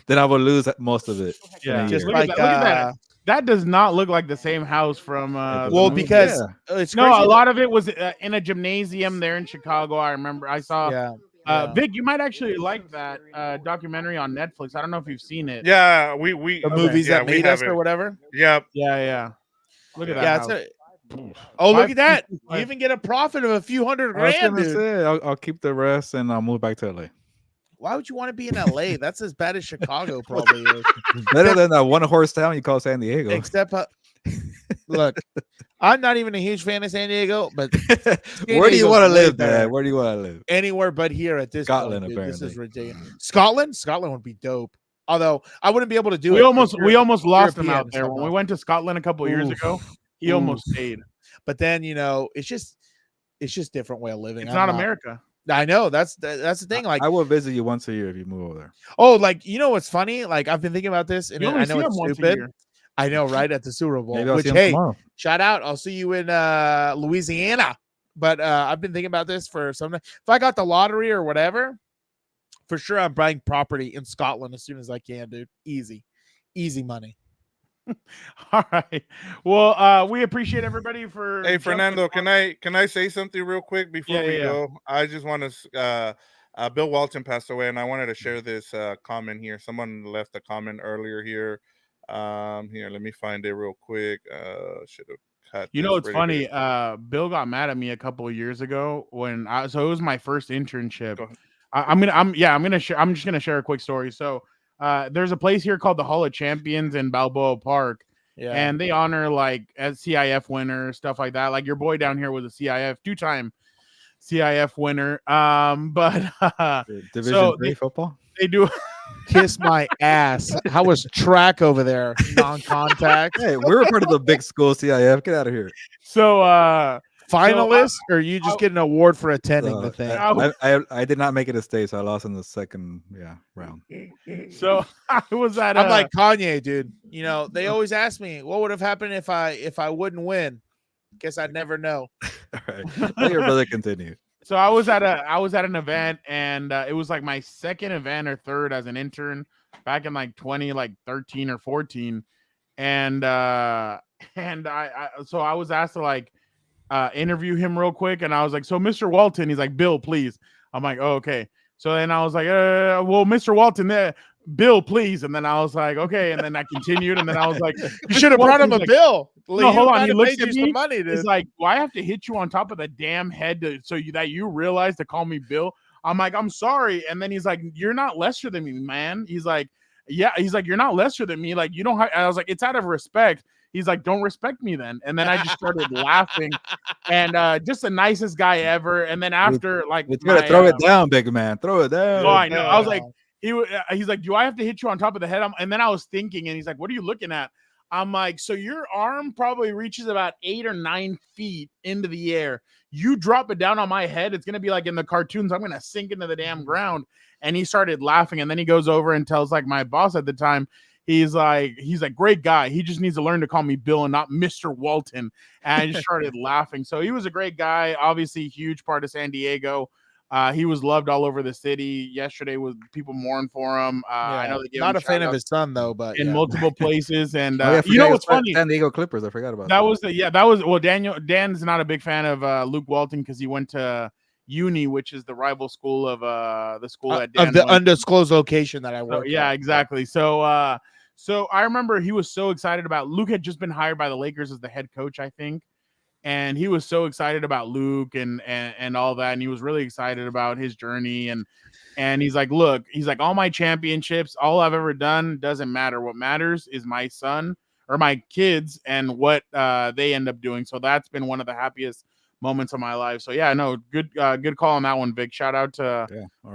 Then I will lose most of it. in a Yeah, Just year. like look at that. That does not look like the same house from. It the well, movie. because Yeah. it's no, crazy a lot of it was in a gymnasium there in Chicago. I remember I saw. Yeah. Yeah. Vic, you might actually like that documentary on Netflix. I don't know if you've seen it. Yeah, we The movies yeah, that we made have us or it. whatever. Yep. Yeah. Look at that. Yeah, house. it's oh, look at that! You 555. even get a profit of a few hundred I was grand, gonna dude. say I'll keep the rest and I'll move back to LA. Why would you want to be in LA? That's as bad as Chicago probably is. Better than that one horse town you call San Diego. Except, look, I'm not even a huge fan of San Diego, but Where do you want to Diego's way live, better. man? Where do you want to live? Anywhere but here at this Scotland, point, dude. This is apparently. ridiculous. Scotland would be dope. Although I wouldn't be able to do We it. almost lost him European out there when we somehow. went to Scotland a couple years ago. He almost stayed. But then it's just different way of living. It's I'm not America. I know that's the thing. Like I will visit you once a year if you move over there. oh, like you know what's funny? Like I've been thinking about this, and You only I know see him it's once a stupid. year. I know, right? At the Super Bowl. Maybe I'll Which see him hey, tomorrow. shout out! I'll see you in Louisiana. But I've been thinking about this for some. If I got the lottery or whatever, for sure I'm buying property in Scotland as soon as I can, dude. Easy money. All right. Well, we appreciate everybody for. Hey jumping Fernando, on. can I say something real quick before Yeah, we yeah. go? I just want to. Bill Walton passed away, and I wanted to share this comment here. Someone left a comment earlier here. Here, let me find it real quick. Should have cut. You know, this it's right here. funny. Bill got mad at me a couple of years ago when so it was my first internship. Go ahead. I'm just gonna share a quick story. So, there's a place here called the Hall of Champions in Balboa Park, Yeah. and they honor like as CIF winners, stuff like that. Like your boy down here was a CIF 2-time CIF winner. But Division so 3 football. they do. Kiss my ass. How was track over there? Non-contact. Hey, we're part of the big school CIF. Get out of here. So Finalist, or you just get an award for attending the thing? I did not make it a state, so I lost in the second round. So I was at. I'm like Kanye, dude. You know, they always ask me what would have happened if I wouldn't win. Guess I'd never know. All right, let your brother continue. So I was at an event, and it was like my second event or third as an intern back in like 2013 or 14, and I was asked to like interview him real quick, and I was like, so Mr. Walton, he's like, Bill, please. I'm like, oh, okay. So then I was like, well, Mr. Walton, Bill, please. And then I was like, okay. And then I continued, and then I was like, You should have brought him a like, bill. No, hold on. He looks paid at you me. some money, dude. He's like, "Do I have to hit you on top of the damn head that you realize to call me Bill?" I'm like, "I'm sorry." And then he's like, "You're not lesser than me, man." He's like, "Yeah." He's like, "You're not lesser than me. Like, you don't." I was like, "It's out of respect." He's like, "Don't respect me then." And then I just started laughing, and just the nicest guy ever. And then after, like, You gotta throw it down, big man. Throw it down. Oh, I know. I was like, he's like, "Do I have to hit you on top of the head?" And then I was thinking, and he's like, "What are you looking at?" I'm like, "So your arm probably reaches about 8 or 9 feet into the air. You drop it down on my head, it's gonna be like in the cartoons. I'm gonna sink into the damn ground." And he started laughing, and then he goes over and tells like my boss at the time. He's like, great guy. He just needs to learn to call me Bill and not Mr. Walton. And I just started laughing. So he was a great guy. Obviously, huge part of San Diego. He was loved all over the city. Yesterday was people mourned for him. I know they gave not him a fan of shout-outs his son though, but in multiple places. And you know what's funny? San Diego Clippers. I forgot about That was Dan's not a big fan of Luke Walton because he went to Uni, which is the rival school of the school that Dan of the went. undisclosed location that I work. Yeah, exactly. So So I remember he was so excited about Luke had just been hired by the Lakers as the head coach, I think. And he was so excited about Luke and all that. And he was really excited about his journey. And he's like, look, he's like, all my championships, all I've ever done doesn't matter. What matters is my son or my kids and what they end up doing. So that's been one of the happiest moments of my life. So yeah, no, good call on that one, Vic. Shout out to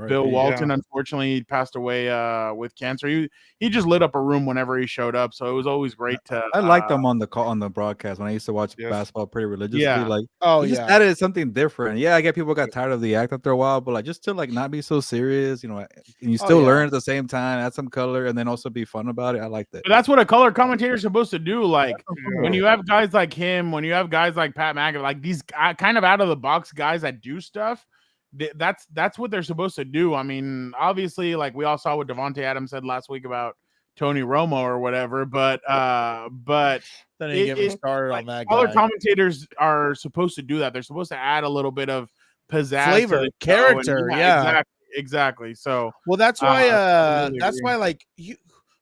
Bill Walton. Unfortunately, he passed away with cancer. He just lit up a room whenever he showed up. So it was always great to. I liked him on the broadcast when I used to watch basketball pretty religiously. Yeah. Like, he just added something different. Yeah, I get people got tired of the act after a while, but like just to like not be so serious, you know, and you still learn at the same time, add some color, and then also be fun about it. I liked it. But that's what a color commentator is supposed to do. Like when you have guys like him, when you have guys like Pat McAfee, like these kind of out of the box guys that do stuff. That's what they're supposed to do. I mean, obviously, like we all saw what Devontae Adams said last week about Tony Romo or whatever, but then he get me started on that. Color commentators are supposed to do that. They're supposed to add a little bit of pizzazz, flavor, to the character. Yeah, exactly. So well, that's why. really That's agree. why, like,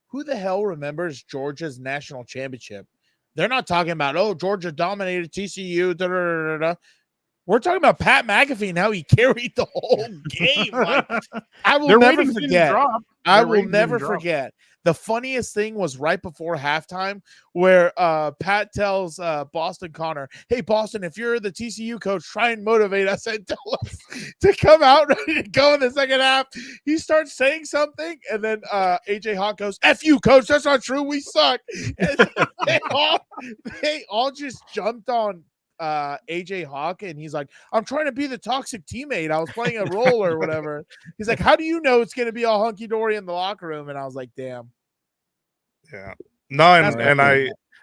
who the hell remembers Georgia's national championship? They're not talking about Georgia dominated TCU. Da, da, da, da, da. We're talking about Pat McAfee and how he carried the whole game. Like, I will never forget. I will never forget. The funniest thing was right before halftime where Pat tells Boston Connor, hey, Boston, if you're the TCU coach, try and motivate us and tell us to come out ready to go in the second half. He starts saying something, and then AJ Hawk goes, F you, coach. That's not true. We suck. And they all just jumped on AJ Hawk, and he's like, I'm trying to be the toxic teammate. I was playing a role or whatever. He's like, how do you know it's going to be all hunky-dory in the locker room? And I was like, damn. Yeah. No, and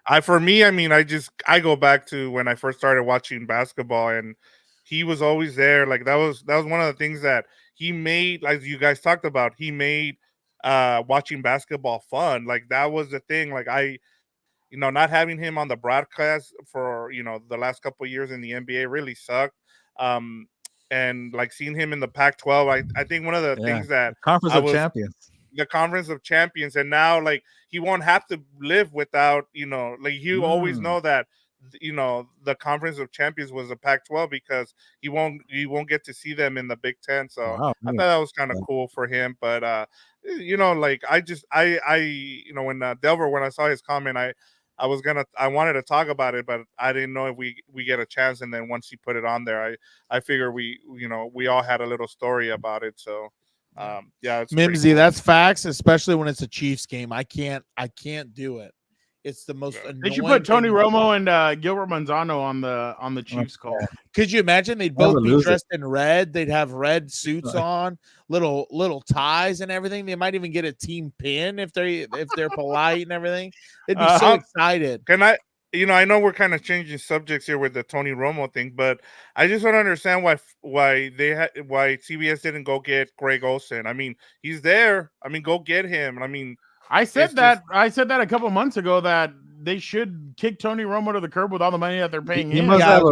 I for me, I mean, I go back to when I first started watching basketball, and he was always there. Like that was one of the things that he made, like you guys talked about, he made watching basketball fun. Like that was the thing. Like not having him on the broadcast for, the last couple of years in the NBA really sucked. And like seeing him in the Pac-12, I think one of the things that the Conference of Champions, and now like he won't have to live without, like you always know that, the Conference of Champions was a Pac-12 because you won't get to see them in the Big Ten. So I thought that was kind of cool for him. But like when Delver, when I saw his comment, I wanted to talk about it, but I didn't know if we get a chance. And then once he put it on there, I figure we all had a little story about it. So it's Mimsy, cool. that's facts, especially when it's a Chiefs game. I can't do it. It's the most annoying. They should put Tony Romo and Gilbert Manzano on the Chiefs call. Could you imagine? They'd both be dressed in red. They'd have red suits on, little ties and everything. They might even get a team pin if they're polite and everything. They'd be so excited. I know we're kind of changing subjects here with the Tony Romo thing, but I just don't understand why CBS didn't go get Greg Olsen. I mean, he's there. I mean, go get him. I mean, I said that a couple months ago that they should kick Tony Romo to the curb with all the money that they're paying him. He must have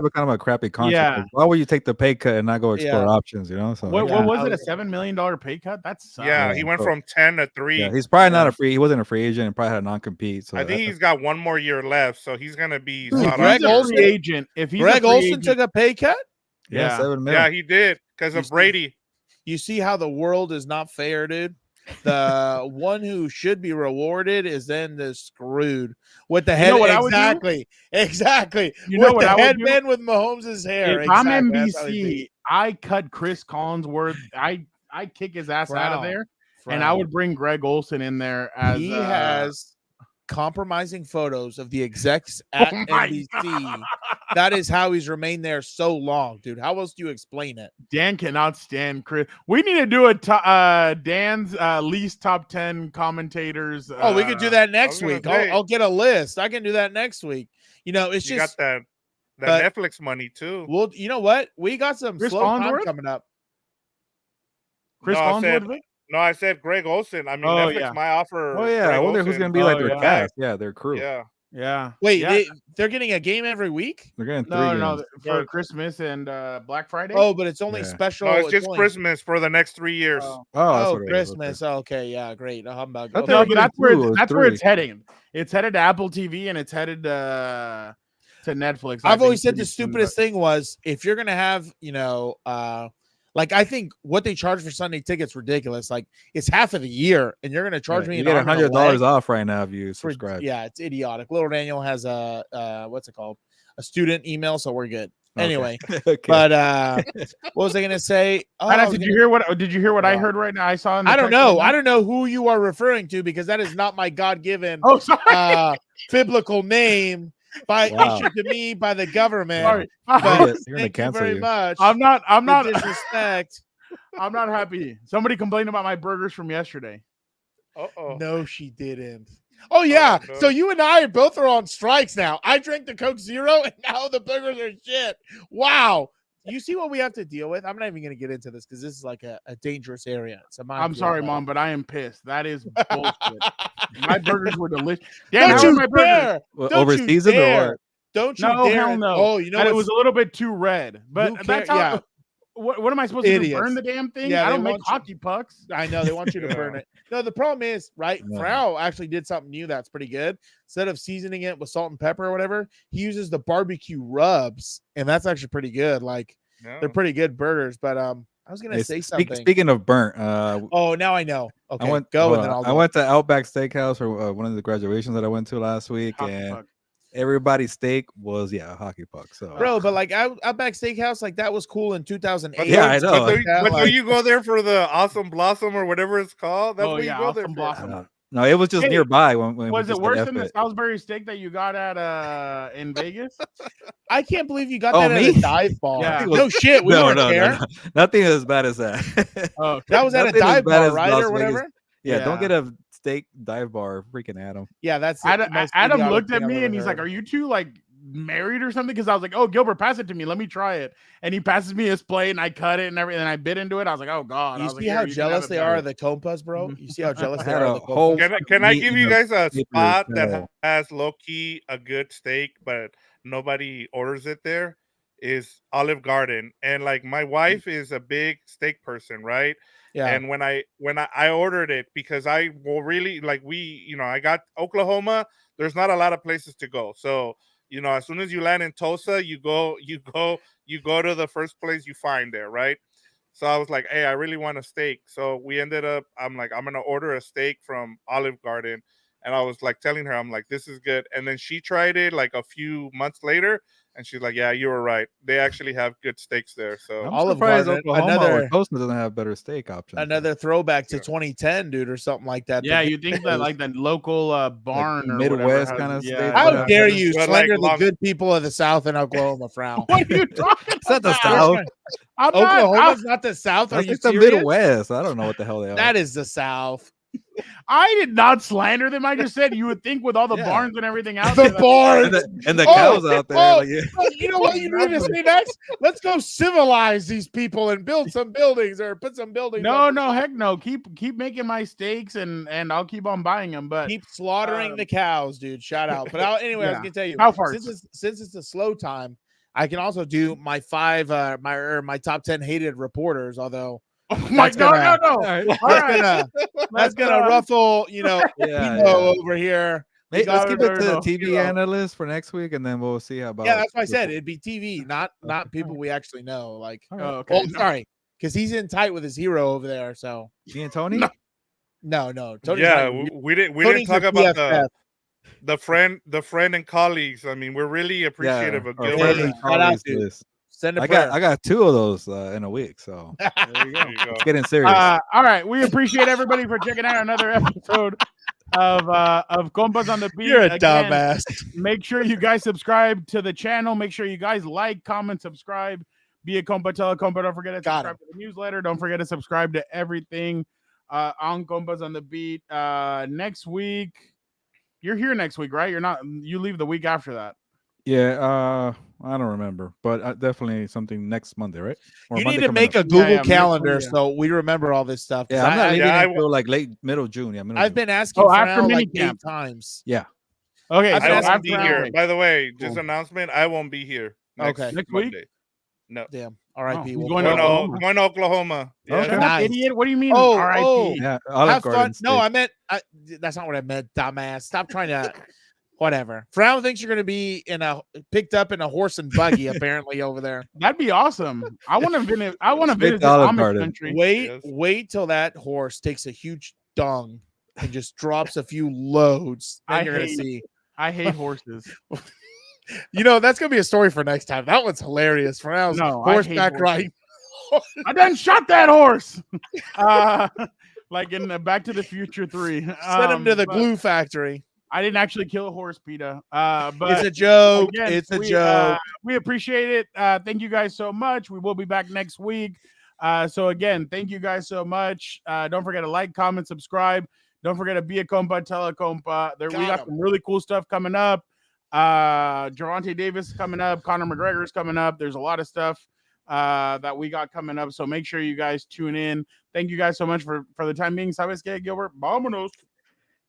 a kind of a crappy contract. Yeah. Like, why would you take the pay cut and not go explore options? So what was it? A $7 million pay cut? That sucks. Yeah, he went from 10 to 3. Yeah, he's probably not he wasn't a free agent and probably had a non-compete. So I think he's got one more year left, so he's gonna be Greg Olsen agent. If Greg Olsen took a pay cut, yeah, $7 million. Yeah, he did because of Brady. You see how the world is not fair, dude. The one who should be rewarded is then the screwed with the head. Exactly. You know what the I would headband with Mahomes' hair. If I'm NBC, I cut Chris Collinsworth. I kick his ass out of there, and I would bring Greg Olsen in there as he has compromising photos of the execs at NBC. That is how he's remained there so long, dude. How else do you explain it? Dan cannot stand Chris. We need to do a Dan's least top 10 commentators. We could do that next week. I'll get a list. I can do that next week. It's you just got that Netflix money too. Well, you know what? We got some Chris slow time Collinsworth coming up. Chris Collinsworth? No, I said Greg Olsen. I mean, Netflix might offer. Oh yeah, I wonder who's gonna be like their cast. Yeah, their crew. Yeah. Yeah. Wait, yeah. they're getting a game every week? They're getting 3 No, games. for Christmas and Black Friday. Oh, but it's only Yeah. special. No, it's just only... Christmas for the next 3 years. Oh, that's Oh, what it was. Christmas. Okay, yeah, great. A humbug. I thought Okay. No, were but getting that's where 2, it was that's where 3. it's heading. It's headed to Apple TV and it's headed to Netflix. I I've think, always said the pretty soon, stupidest thing was if you're gonna have, like I think what they charge for Sunday tickets ridiculous. Like it's half of the year, and you're gonna charge me. You an get arm and a $100 leg? off right now if you It's subscribe. Yeah, it's idiotic. Little Daniel has a what's it called? A student email, so we're good. Okay. Anyway, Okay. but what was I gonna say? Oh, I was Did gonna- you hear what I heard right now? I saw. In the I don't text know. right now. I don't know who you are referring to because that is not my God-given Oh, sorry. biblical name Wow. issued to me by the government. Sorry. But You're gonna thank you cancel very you. much. I'm not. for disrespect. I'm not happy. Somebody complained about my burgers from yesterday. Uh-oh. No, she didn't. Oh yeah. no. So you and I both are on strikes now. I drank the Coke Zero, and now the burgers are shit. Wow. You see what we have to deal with? I'm not even going to get into this because this is like a dangerous area. It's a I'm minefield, sorry, but- Mom, but I am pissed. That is bullshit. My burgers were delicious. Damn, Don't how are you my burgers? dare! Well, Don't over you seasoned or dare! what? Don't you No, dare! hell no. Oh, you know And it what's- was a little bit too red. Who But that's care- how. yeah. What am I supposed to do? Idiots. Burn the damn thing? Yeah, I they don't make want you- hockey pucks. I know they want you to burn it. No, the problem is, right? No. Frau actually did something new that's pretty good. Instead of seasoning it with salt and pepper or whatever, he uses the barbecue rubs, and that's actually pretty good. Like they're pretty good burgers. But I was gonna Hey, say something. Speaking of burnt, Oh, now I know. Okay, I went. go hold and then on. I'll. I Go. went to Outback Steakhouse for one of the graduations that I went to last week, Hockey and puck. everybody's steak was a hockey puck. So Bro, but like Outback Steakhouse, like that was cool in 2008. Yeah, I know. But do you go there for the Awesome Blossom or whatever it's called? That's Oh, what yeah, you go there Awesome for. Blossom. no, it was just Hey, nearby. When we Was it just said worse F than the it. Salisbury steak that you got at in Vegas? I can't believe you got Oh, that at me? a dive bar. Yeah. No shit, we weren't there. No. Nothing as bad as that. Oh, okay. That was at a Nothing as dive bad bar, as right, Las or Vegas. whatever. Yeah, don't Yeah. get a steak dive bar. Freaking Adam. Yeah, that's the Adam, most Adam idiotic looked at thing I've me ever and he's like, heard. "Are you two like married or something?" Because I was like, "Oh, Gilbert, pass it to me. Let me try it." And he passes me his plate, and I cut it and everything. And I bit into it. I was like, "Oh God!" I You was like, see "Here, how you can have jealous it they back." are of the Compas, bro? You see how jealous I they had are a of the whole- Compas? Can I meat give in you a guys a paper spot towel. that has low key a good steak, but nobody orders it there? Is Olive Garden, and like my wife is a big steak person, right? Yeah. And when I ordered it because I will really like I got Oklahoma. There's not a lot of places to go, so as soon as you land in Tulsa, you go to the first place you find there, right? So I was like, hey, I really want a steak. So we ended up, I'm like, I'm gonna order a steak from Olive Garden, and I was like telling her, I'm like, this is good. And then she tried it like a few months later, and she's like, yeah, you were right. They actually have good steaks there. So I'm Olive surprised Garden, Oklahoma another- or Tulsa doesn't have better steak options. Another throwback to 2010, dude, or something like that. Yeah, The you think that like the local barn or Midwest whatever has- kinda steak, yeah, How Yeah. dare you But, slander like, the long- good people of the South in Oklahoma, Frau? What are you talking It's not the about? South. I'm not. Oklahoma's not the South. Are That's you like the serious? Midwest. I don't know what the hell they are. That is the South. I did not slander them. I just said you would think with all the Yeah. barns and everything out The there. that- barns. and the Oh, cows out there. oh, like, yeah. Oh, you know what you need to say next? Let's go civilize these people and build some buildings or put some buildings. No, up. no, heck no. Keep making my steaks and I'll keep on buying them. But Keep slaughtering the cows, dude. Shout out. But anyway, I was Yeah. gonna tell you, Cow farts. since it's a slow time, I can also do my my top 10 hated reporters. Although oh my That's God, gonna- no. right. All that's right. gonna that's Let's, gonna ruffle, Yeah, over here. Hey, let's keep it to the no. TV analyst for next week, and then we'll see how about. Yeah, that's why I said it'd be TV, not people we actually know. Like, Oh, okay. oh, sorry, because he's in tight with his hero over there. So Me and Tony. no, Tony's yeah, not- we didn't Tony's talk a about PFF. the friend and colleagues. I mean, we're really appreciative of our Gilbert. friendly Shout out, colleagues dude. list. Send a I prayer. got 2 of those in a week, so There you go. There you go. it's getting serious. All right, we appreciate everybody for checking out another episode of Compas on the Beat. You're a Again, dumbass. Make sure you guys subscribe to the channel. Make sure you guys like, comment, subscribe. Be a compa, tell a compa. Don't forget to Got subscribe to the newsletter. Don't forget to subscribe to everything on Compas on the Beat. Next week, you're here next week, right? You're not. You leave the week after that. Yeah, I don't remember, but definitely something next Monday, right? Or You Monday need to coming make up. a Google yeah, calendar yeah. so we remember all this stuff. 'cause Yeah, I'm not leaving yeah, I until like middle June. Yeah, middle I've June. been asking Oh, for after now like minicamp. 8 times. Yeah. Okay, I so won't be after here. By the way, just Cool. announcement: I won't be here. Next week. Monday. No. Damn. R.I.P. he's We'll going to play. Oklahoma. Going to Oklahoma. Shut Yeah. up, Nice. idiot. What do you mean? Oh, R.I.P. Yeah, Olive have Garden fun. No, steak. I meant that's not what I meant, dumbass. Stop trying to whatever. Fernando thinks you're gonna be picked up in a horse and buggy, apparently, over there. That'd be awesome. I want to visit. I want to Straight visit to Olive Amish Garden. country. Wait till that horse takes a huge dung and just drops a few loads. Then you're gonna see. I hate horses. You know, that's gonna be a story for next time. That one's hilarious. Fernando's No, I hate horseback horses. riding. I done shot that horse. Like in Back to the Future 3. Send him to the glue factory. I didn't actually kill a horse, Peter. But It's a joke. again, It's a joke. We appreciate it. Thank you guys so much. We will be back next week. So again, thank you guys so much. Don't forget to like, comment, subscribe. Don't forget to be a compa, tell a compa. We got some really cool stuff coming up. Gervonta Davis is coming up. Conor McGregor is coming up. There's a lot of stuff that we got coming up. So make sure you guys tune in. Thank you guys so much for the time being. ¿Sabes qué, Gilbert? Vámonos.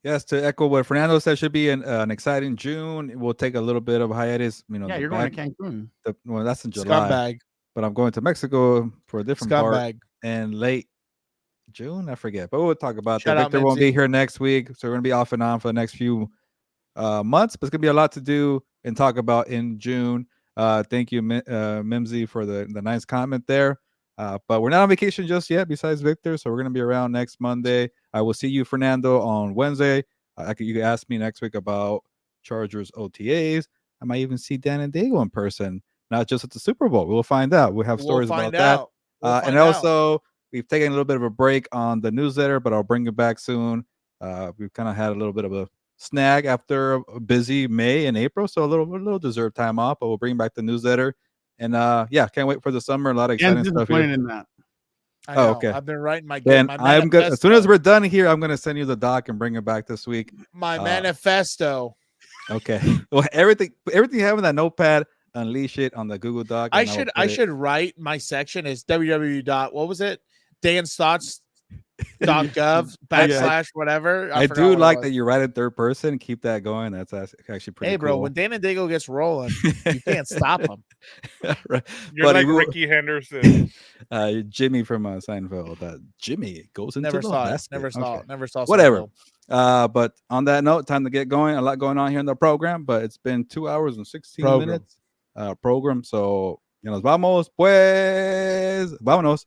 Yes, to echo what Fernando said, should be an exciting June. We'll take a little bit of a hiatus. You know, Yeah, you're going to Cancun. Well, that's in July. Scumbag. But I'm going to Mexico for a different part. Scumbag. And late June, I forget. But we'll talk about Shout that. out, Victor won't Mimsy. be here next week, so we're gonna be off and on for the next few months. But it's gonna be a lot to do and talk about in June. Thank you, Mimsy, for the nice comment there. But we're not on vacation just yet, besides Victor. So we're gonna be around next Monday. I will see you, Fernando, on Wednesday. You can ask me next week about Chargers OTAs. I might even see Dan and Diego in person, not just at the Super Bowl. We'll find out. We'll have stories about that. And also, we've taken a little bit of a break on the newsletter, but I'll bring it back soon. We've kind of had a little bit of a snag after a busy May and April, so a little deserved time off. But we'll bring back the newsletter, and yeah, can't wait for the summer. A lot of exciting stuff here. In that. I know. Okay. I've been writing my. Then my I'm good. As soon as we're done here, I'm gonna send you the doc and bring it back this week. My manifesto. Okay. Well, everything you have in that notepad, unleash it on the Google Doc. I should write my section is www. What was it? dansthoughts.gov/ whatever. I do like that you write in third person. Keep that going. That's actually pretty Hey, bro, cool. when Dan and Diego gets rolling, you can't stop him. Right. You're like Ricky Henderson. Jimmy from Seinfeld. Jimmy goes into Never the saw it. basket. Never saw it. Never saw Whatever. Seinfeld. But on that note, time to get going. A lot going on here in the program, but it's been 2 hours and 16 minutes program. So, nos vamos, pues. Vámonos.